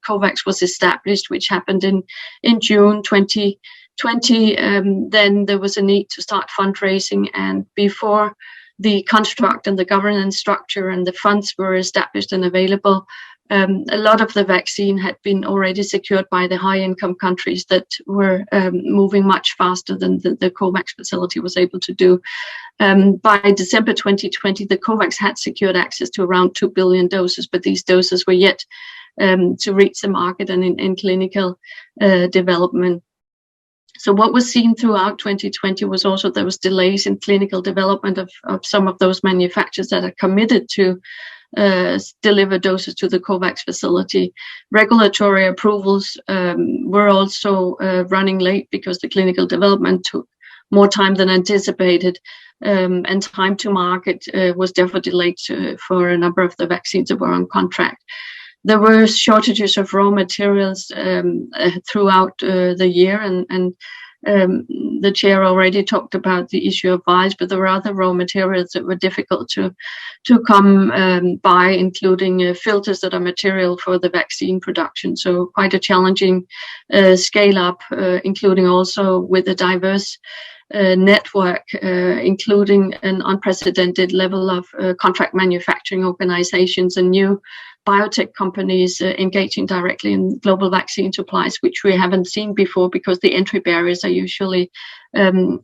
COVAX was established, which happened in June 2020. Then there was a need to start fundraising, and before the construct and the governance structure and the funds were established and available, a lot of the vaccine had been already secured by the high-income countries that were moving much faster than the COVAX facility was able to do. By December 2020, the COVAX had secured access to around 2 billion doses, but these doses were yet to reach the market and in clinical development. So what was seen throughout 2020 was also there was delays in clinical development of some of those manufacturers that are committed to deliver doses to the COVAX facility. Regulatory approvals were also running late because the clinical development took more time than anticipated, and time to market was therefore delayed for a number of the vaccines that were on contract. There were shortages of raw materials throughout the year, and the chair already talked about the issue of vials, but there were other raw materials that were difficult to come by, including filters that are material for the vaccine production. So quite a challenging scale up, including also with a diverse network, including an unprecedented level of contract manufacturing organizations and new biotech companies engaging directly in global vaccine supplies, which we haven't seen before because the entry barriers are usually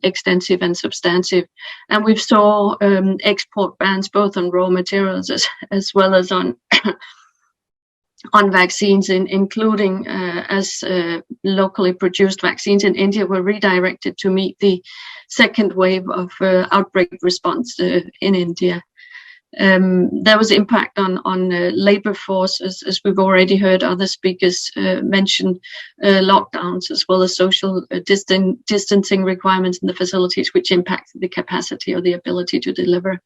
extensive and substantive. And we've saw export bans both on raw materials as well as on vaccines, including as locally produced vaccines in India were redirected to meet the second wave of outbreak response in India. There was impact on labor force, as we've already heard other speakers mention lockdowns, as well as social distancing requirements in the facilities, which impacted the capacity or the ability to deliver.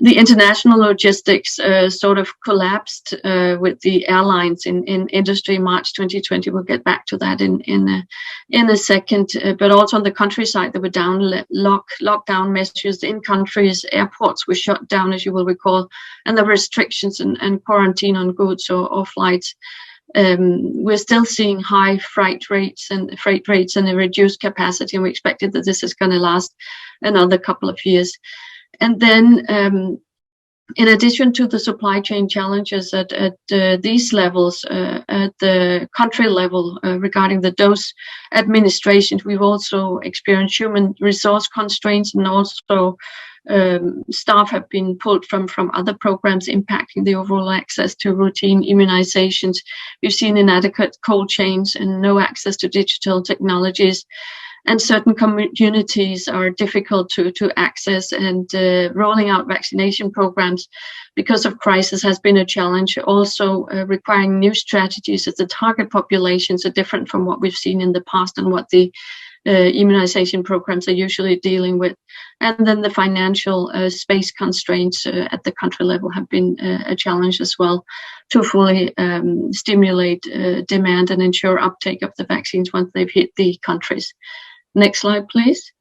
The international logistics sort of collapsed with the airlines in industry March 2020. We'll get back to that in a second. But also on the countryside, there were lockdown measures in countries. Airports were shut down, as you will recall, and there were restrictions and quarantine on goods or flights. We're still seeing high freight rates and a reduced capacity, and we expected that this is going to last another couple of years. And then, in addition to the supply chain challenges at these levels, at the country level, regarding the dose administration, we've also experienced human resource constraints, and also staff have been pulled from other programs, impacting the overall access to routine immunizations. We've seen inadequate cold chains and no access to digital technologies. And certain communities are difficult to access, and rolling out vaccination programs because of crisis has been a challenge, also requiring new strategies as the target populations are different from what we've seen in the past and what the immunization programs are usually dealing with. And then the financial space constraints at the country level have been a challenge as well to fully stimulate demand and ensure uptake of the vaccines once they've hit the countries. Next slide, please.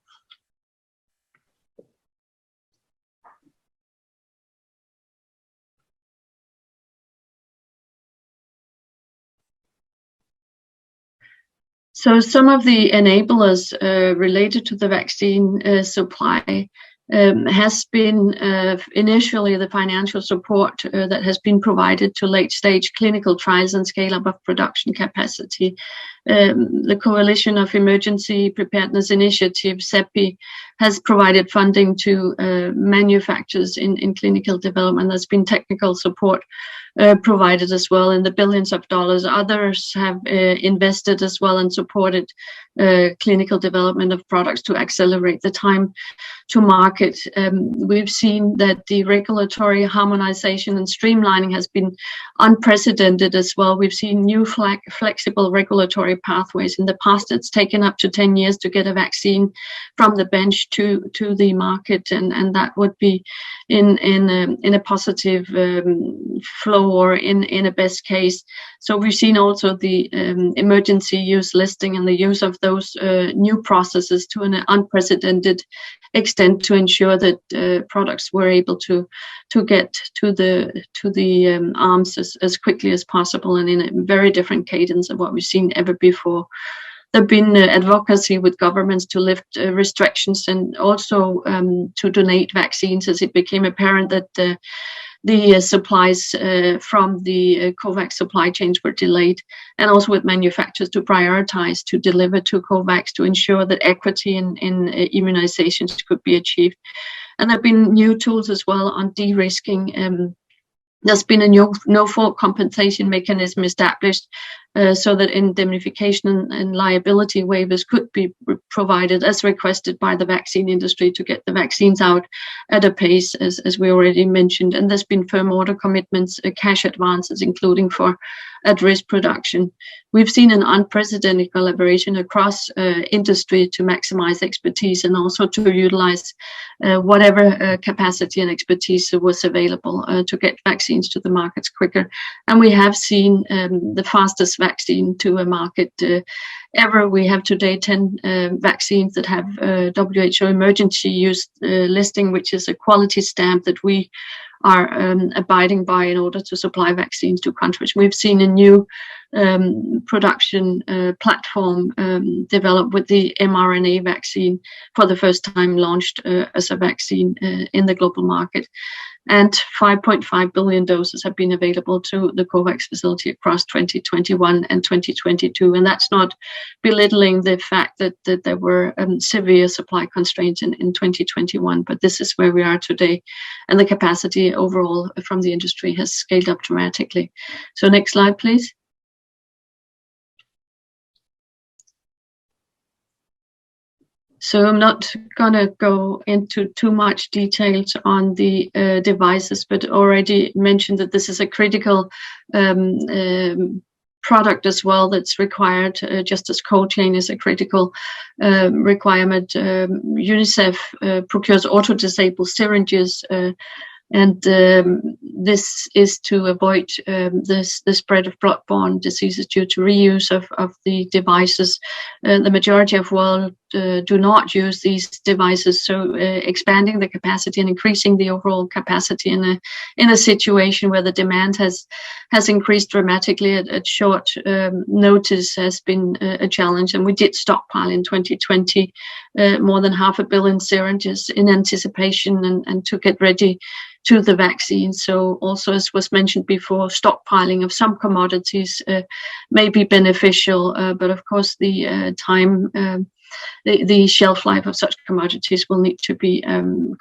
So some of the enablers related to the vaccine supply has been initially the financial support that has been provided to late-stage clinical trials and scale-up of production capacity. The Coalition of Emergency Preparedness Initiative, CEPI, has provided funding to manufacturers in clinical development. There's been technical support provided as well in the billions of dollars. Others have invested as well and supported clinical development of products to accelerate the time to market. We've seen that the regulatory harmonization and streamlining has been unprecedented as well. We've seen new flexible regulatory pathways. In the past, it's taken up to 10 years to get a vaccine from the bench to the market, and that would be in a positive flow or in a best case. So we've seen also the emergency use listing and the use of those new processes to an unprecedented extent to ensure that products were able to get to the arms as quickly as possible and in a very different cadence of what we've seen ever before. There have been advocacy with governments to lift restrictions and also to donate vaccines as it became apparent that the supplies from the COVAX supply chains were delayed, and also with manufacturers to prioritize to deliver to COVAX to ensure that equity in immunizations could be achieved. And there have been new tools as well on de-risking. There's been a no-fault compensation mechanism established so that indemnification and liability waivers could be provided as requested by the vaccine industry to get the vaccines out at a pace, as we already mentioned. And there's been firm order commitments, cash advances, including for at-risk production. We've seen an unprecedented collaboration across industry to maximize expertise and also to utilize whatever capacity and expertise was available to get vaccines to the markets quicker. And we have seen the fastest vaccine to a market ever. We have today 10 vaccines that have WHO emergency use listing, which is a quality stamp that we are abiding by in order to supply vaccines to countries. We've seen a new production platform developed with the mRNA vaccine for the first time launched as a vaccine in the global market. And 5.5 billion doses have been available to the COVAX facility across 2021 and 2022. And that's not belittling the fact that there were severe supply constraints in 2021, but this is where we are today. And the capacity overall from the industry has scaled up dramatically. So next slide, please. So I'm not going to go into too much details on the devices, but already mentioned that this is a critical product as well that's required, just as cold chain is a critical requirement. UNICEF procures auto-disabled syringes, and this is to avoid the spread of blood-borne diseases due to reuse of the devices. The majority of world do not use these devices, so expanding the capacity and increasing the overall capacity in a situation where the demand has increased dramatically at short notice has been a challenge. And we did stockpile in 2020 more than 500 million syringes in anticipation and to get ready to the vaccine. So also, as was mentioned before, stockpiling of some commodities may be beneficial, but of course the the shelf life of such commodities will need to be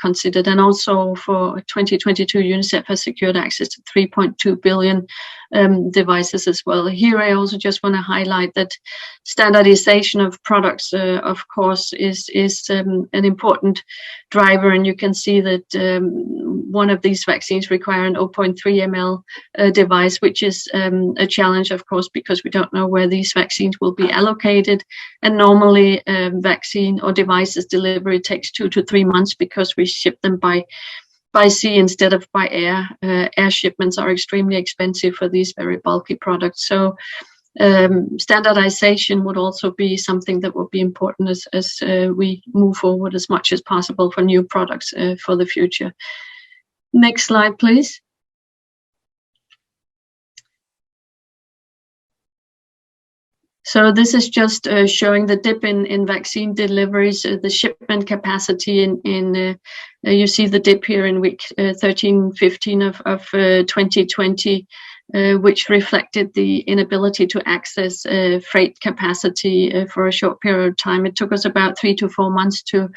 considered. And also for 2022, UNICEF has secured access to 3.2 billion devices as well. Here I also just want to highlight that standardization of products, of course, is an important driver. And you can see that one of these vaccines require an 0.3 ml device, which is a challenge, of course, because we don't know where these vaccines will be allocated. And normally vaccine or devices delivery takes 2 to 3 months because we ship them by sea instead of by air. Air shipments are extremely expensive for these very bulky products. So standardization would also be something that would be important as we move forward as much as possible for new products for the future. Next slide, please. So this is just showing the dip in vaccine deliveries, the shipment capacity you see the dip here in week 13, 15 of 2020, which reflected the inability to access freight capacity for a short period of time. It took us about 3 to 4 months to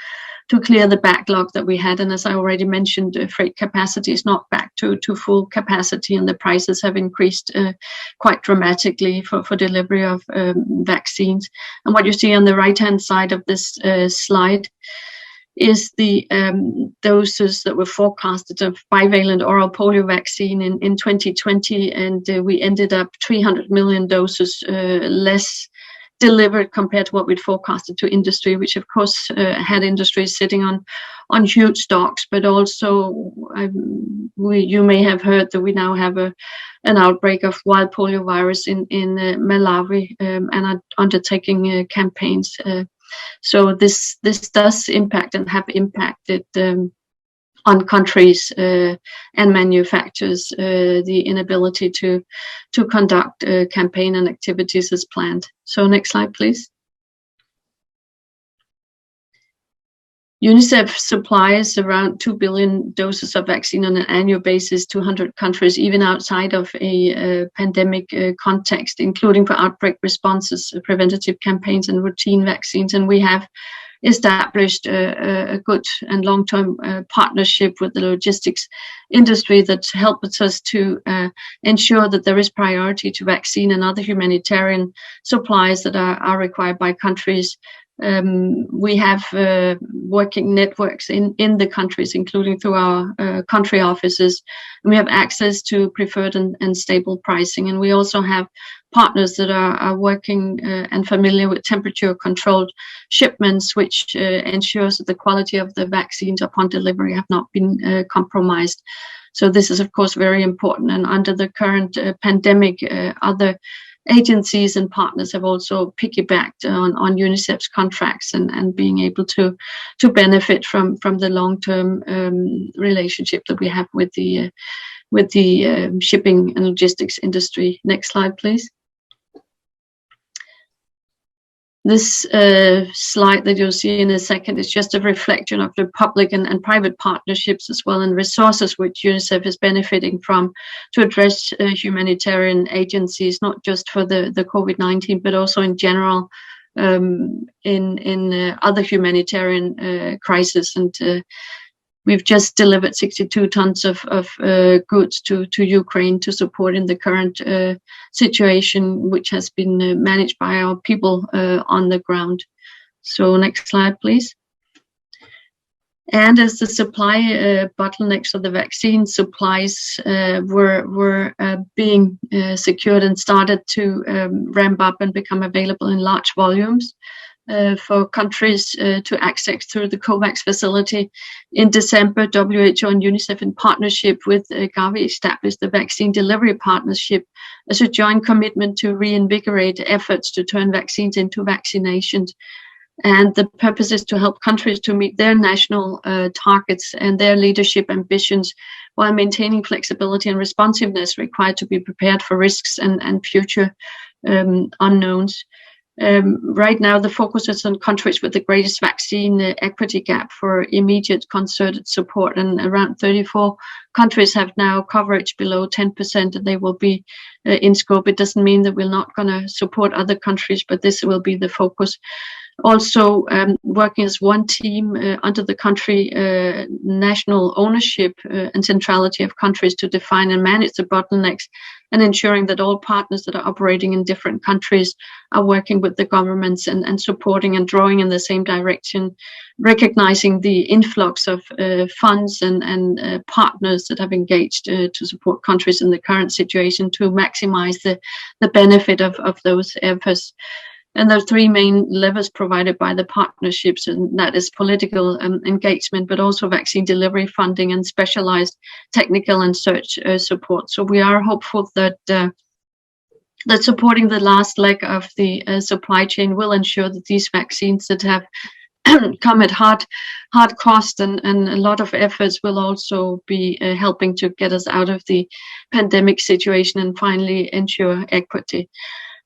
clear the backlog that we had. And as I already mentioned, freight capacity is not back to full capacity, and the prices have increased quite dramatically for delivery of vaccines. And what you see on the right-hand side of this slide is the doses that were forecasted of bivalent oral polio vaccine in 2020, and we ended up 300 million doses less delivered compared to what we'd forecasted to industry, which of course had industry sitting on huge stocks. But also, you may have heard that we now have an outbreak of wild polio virus in Malawi, and are undertaking campaigns. So this does impact and have impacted on countries and manufacturers the inability to conduct campaign and activities as planned. So next slide, please. UNICEF supplies around 2 billion doses of vaccine on an annual basis to 100 countries, even outside of a pandemic context, including for outbreak responses, preventative campaigns, and routine vaccines. And we have established a good and long-term partnership with the logistics industry that helps us to ensure that there is priority to vaccine and other humanitarian supplies that are required by countries. We have working networks in the countries, including through our country offices. And we have access to preferred and stable pricing. And we also have partners that are working and familiar with temperature-controlled shipments, which ensures that the quality of the vaccines upon delivery have not been compromised. So this is, of course, very important. And under the current pandemic, other agencies and partners have also piggybacked on UNICEF's contracts and being able to benefit from the long-term relationship that we have with the shipping and logistics industry. Next slide, please. This slide that you'll see in a second is just a reflection of the public and private partnerships as well, and resources which UNICEF is benefiting from to address humanitarian agencies, not just for the COVID-19, but also in general in other humanitarian crises. And we've just delivered 62 tons of goods to Ukraine to support in the current situation, which has been managed by our people on the ground. So next slide, please. And as the supply bottlenecks of the vaccine supplies were being secured and started to ramp up and become available in large volumes, for countries to access through the COVAX facility. In December, WHO and UNICEF, in partnership with Gavi, established the Vaccine Delivery Partnership as a joint commitment to reinvigorate efforts to turn vaccines into vaccinations. And the purpose is to help countries to meet their national targets and their leadership ambitions while maintaining flexibility and responsiveness required to be prepared for risks and future unknowns. Right now, the focus is on countries with the greatest vaccine equity gap for immediate concerted support, and around 34 countries have now coverage below 10%, and they will be in scope. It doesn't mean that we're not going to support other countries, but this will be the focus. Also, working as one team under the country national ownership and centrality of countries to define and manage the bottlenecks, and ensuring that all partners that are operating in different countries are working with the governments and supporting and drawing in the same direction, recognizing the influx of funds and partners that have engaged to support countries in the current situation to maximize the benefit of those efforts. And there are three main levers provided by the partnerships, and that is political engagement, but also vaccine delivery funding and specialized technical and search support. So we are hopeful that that supporting the last leg of the supply chain will ensure that these vaccines that have come at hard cost and a lot of efforts will also be helping to get us out of the pandemic situation and finally ensure equity.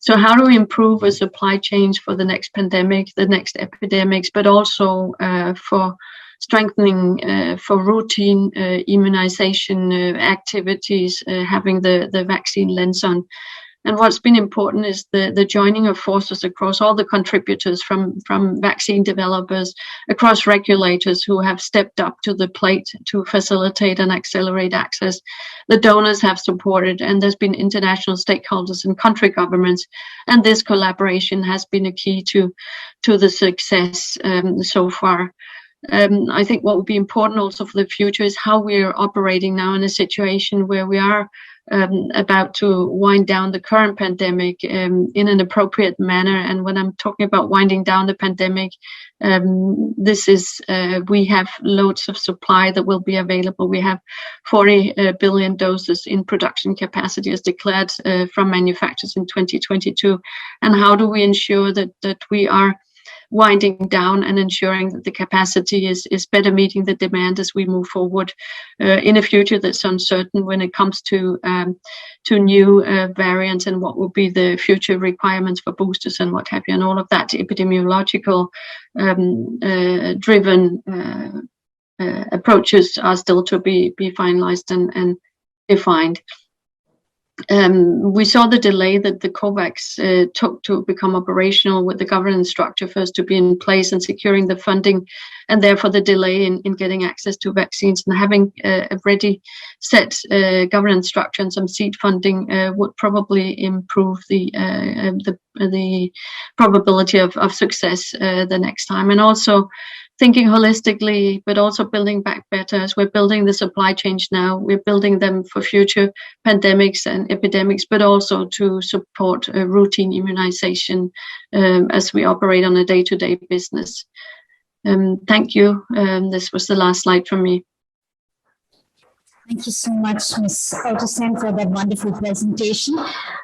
So how do we improve a supply chains for the next pandemic, the next epidemics, but also for strengthening for routine immunization activities, having the vaccine lens on. And what's been important is the joining of forces across all the contributors from vaccine developers, across regulators who have stepped up to the plate to facilitate and accelerate access. The donors have supported, and there's been international stakeholders and country governments, and this collaboration has been a key to the success so far. I think what will be important also for the future is how we are operating now in a situation where we are about to wind down the current pandemic in an appropriate manner. And when I'm talking about winding down the pandemic, this is we have loads of supply that will be available. We have 40 billion doses in production capacity as declared from manufacturers in 2022. And how do we ensure that we are winding down and ensuring that the capacity is better meeting the demand as we move forward in a future that's uncertain when it comes to new variants and what will be the future requirements for boosters and what have you, and all of that epidemiological driven approaches are still to be finalized and defined. We saw the delay that the COVAX took to become operational, with the governance structure first to be in place and securing the funding, and therefore the delay in getting access to vaccines. And having a ready set governance structure and some seed funding would probably improve the probability of success the next time. And also thinking holistically, but also building back better. As we're building the supply chains now, we're building them for future pandemics and epidemics, but also to support routine immunization as we operate on a day-to-day business. Thank you. This was the last slide from me. Thank you so much, Ms. Ottersen, for that wonderful presentation.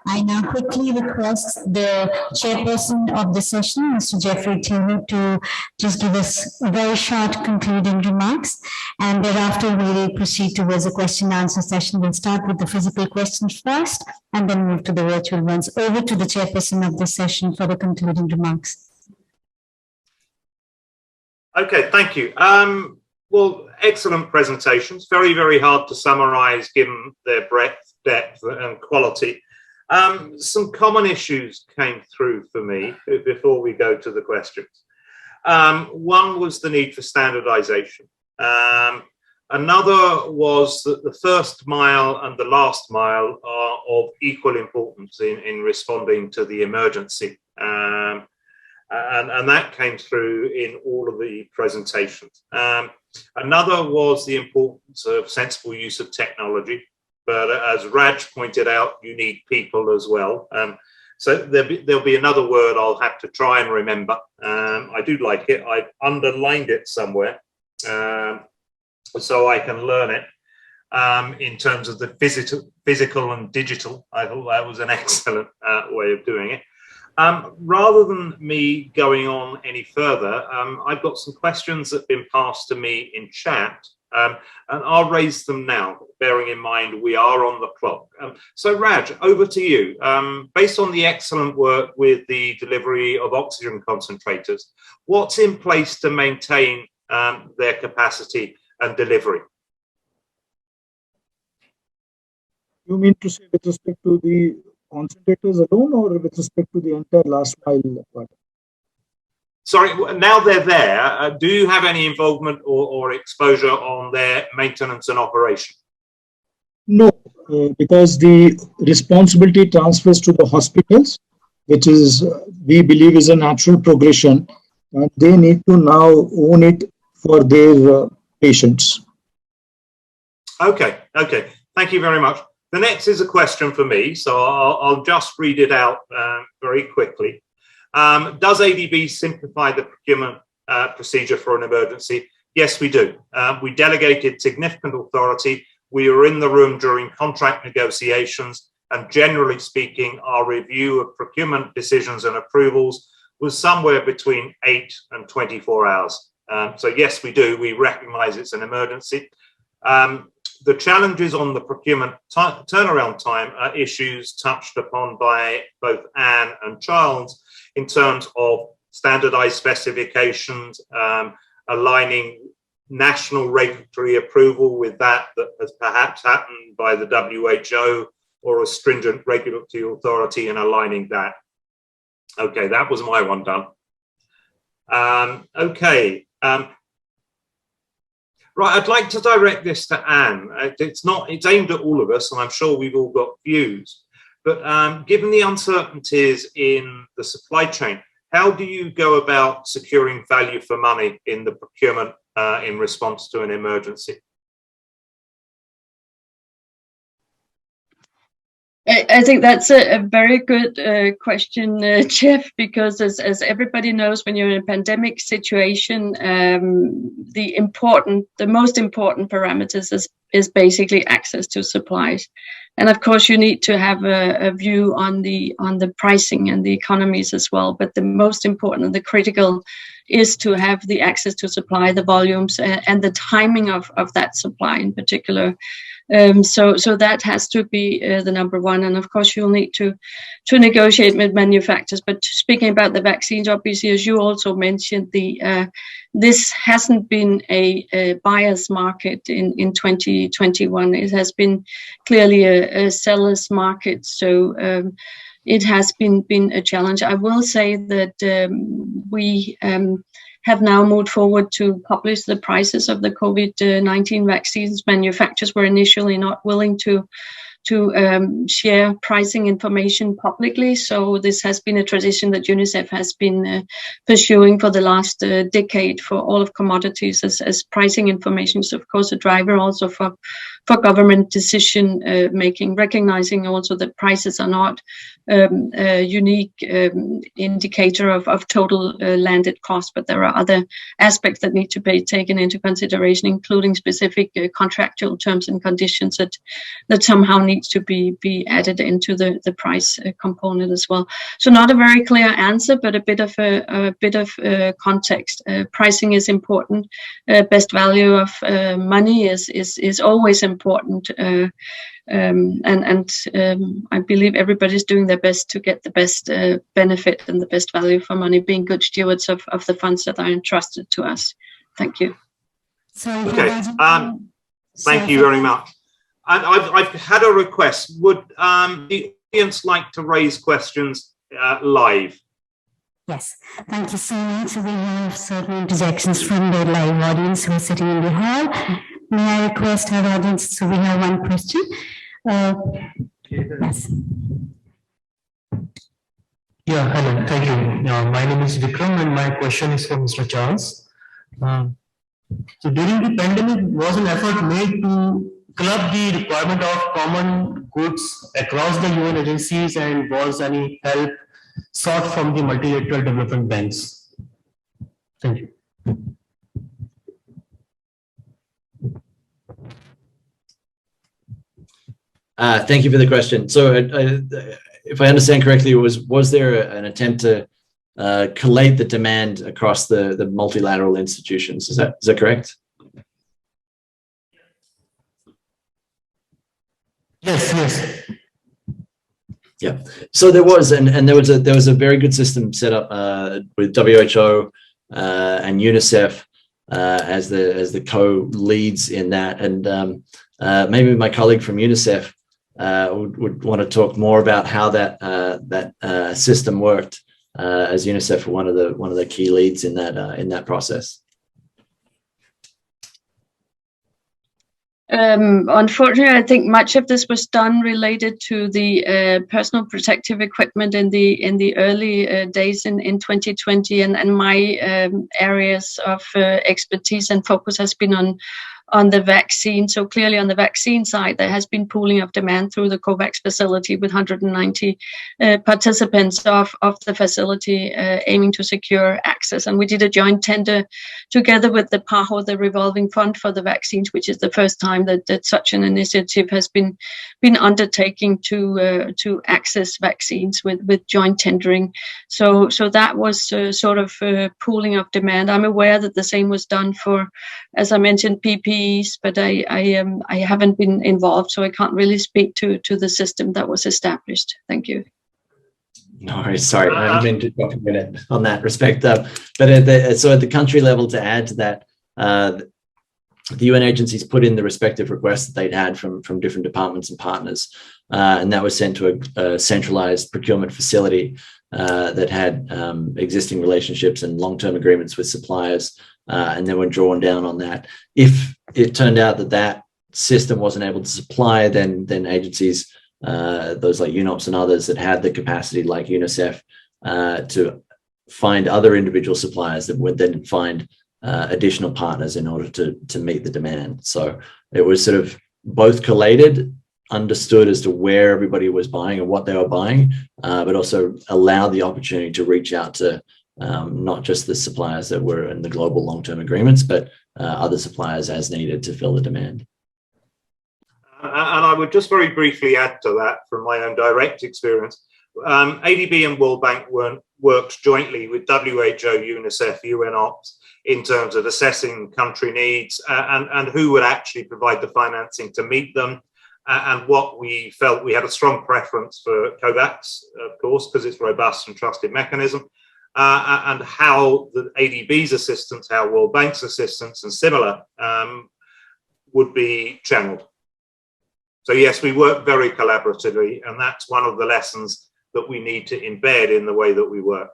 I now quickly request the chairperson of the session, Mr. Jeffrey Taylor, to just give us very short concluding remarks, and thereafter we will proceed towards a question and answer session. We'll start with the physical questions first, and then move to the virtual ones. Over to the chairperson of the session for the concluding remarks. Okay, thank you. Well, excellent presentations. Very, very hard to summarize given their breadth, depth, and quality. Some common issues came through for me before we go to the questions. One was the need for standardization. Another was that the first mile and the last mile are of equal importance in responding to the emergency. And that came through in all of the presentations. Another was the importance of sensible use of technology, but as Raj pointed out, you need people as well. So there'll be another word I'll have to try and remember. I do like it. I've underlined it somewhere so I can learn it in terms of the physical and digital. I thought that was an excellent way of doing it. Rather than me going on any further, I've got some questions that have been passed to me in chat, and I'll raise them now, bearing in mind we are on the clock. So Raj, over to you. Based on the excellent work with the delivery of oxygen concentrators, what's in place to maintain their capacity and delivery? You mean to say with respect to the concentrators alone, or with respect to the entire last mile part? Sorry, now they're there, do you have any involvement or exposure on their maintenance and operation? No, because the responsibility transfers to the hospitals, which is, we believe, is a natural progression, and they need to now own it for their patients. Okay, okay. Thank you very much. The next is a question for me, so I'll just read it out very quickly. Does ADB simplify the procurement procedure for an emergency? Yes, we do. We delegated significant authority. We were in the room during contract negotiations, and generally speaking, our review of procurement decisions and approvals was somewhere between 8 and 24 hours. So yes, we do. We recognize it's an emergency. The challenges on the procurement turnaround time are issues touched upon by both Anne and Charles in terms of standardized specifications, aligning national regulatory approval with that has perhaps happened by the WHO or a stringent regulatory authority, and aligning that. Okay, that was my one done. Right, I'd like to direct this to Anne. It's aimed at all of us, and I'm sure we've all got views. But given the uncertainties in the supply chain, how do you go about securing value for money in the procurement in response to an emergency? I think that's a very good question, Jeff, because as everybody knows, when you're in a pandemic situation, the most important parameters is basically access to supplies. And of course, you need to have a view on the pricing and the economies as well. But the most important and the critical is to have the access to supply, the volumes, and the timing of that supply in particular. So that has to be the number one. And of course, you'll need to negotiate with manufacturers. But speaking about the vaccines, obviously, as you also mentioned, this hasn't been a buyer's market in 2021. It has been clearly a seller's market. So it has been a challenge. I will say that we have now moved forward to publish the prices of the COVID-19 vaccines. Manufacturers were initially not willing to share pricing information publicly. So this has been a tradition that UNICEF has been pursuing for the last decade for all of commodities, as pricing information is, of course, a driver also for government decision making, recognizing also that prices are not a unique indicator of total landed cost, but there are other aspects that need to be taken into consideration, including specific contractual terms and conditions that somehow needs to be added into the price component as well. So not a very clear answer, but a bit of context. Pricing is important. Best value of money is always important. I believe everybody's doing their best to get the best benefit and the best value for money, being good stewards of the funds that are entrusted to us. Thank you. Okay. Thank you very much. And I've had a request. Would the audience like to raise questions live? Yes, thank you so much. We have certain interjections from the live audience who are sitting in the hall. May I request our audience, so we have one question. Yes. Yeah, hello, thank you. My name is Vikram and my question is for Mr. Charles. So during the pandemic, was an effort made to club the requirement of common goods across the UN agencies, and was any help sought from the multilateral development banks? Thank you. Thank you for the question. So if I understand correctly, was there an attempt to collate the demand across the multilateral institutions? Is that correct? Yes. Yeah. So there was, and there was a very good system set up with WHO and UNICEF as the co-leads in that, and maybe my colleague from UNICEF would want to talk more about how that system worked, as UNICEF were one of the key leads in that process. Unfortunately, I think much of this was done related to the personal protective equipment in the early days in 2020, and my areas of expertise and focus has been on the vaccine. So clearly on the vaccine side, there has been pooling of demand through the COVAX facility with 190 participants of the facility aiming to secure access. And we did a joint tender together with the PAHO, the revolving fund for the vaccines, which is the first time that such an initiative has been undertaking to access vaccines with joint tendering. So that was sort of pooling of demand. I'm aware that the same was done for, as I mentioned, PPE ADBs, but I haven't been involved, so I can't really speak to the system that was established. Thank you. No worries, sorry, I didn't mean to drop a minute on that respect. But so at the country level, to add to that, the UN agencies put in the respective requests that they'd had from different departments and partners, and that was sent to a centralized procurement facility that had existing relationships and long-term agreements with suppliers, and then were drawn down on that. If it turned out that that system wasn't able to supply, then agencies, those like UNOPS and others that had the capacity, like UNICEF, to find other individual suppliers that would then find additional partners in order to meet the demand. So it was sort of both collated, understood as to where everybody was buying and what they were buying, but also allowed the opportunity to reach out to not just the suppliers that were in the global long-term agreements, but other suppliers as needed to fill the demand. And I would just very briefly add to that from my own direct experience. ADB and World Bank worked jointly with WHO, UNICEF, UNOPS in terms of assessing country needs and who would actually provide the financing to meet them. And what we felt, we had a strong preference for COVAX, of course, because it's a robust and trusted mechanism, and how the ADB's assistance, how World Bank's assistance and similar would be channeled. So yes, we work very collaboratively, and that's one of the lessons that we need to embed in the way that we work.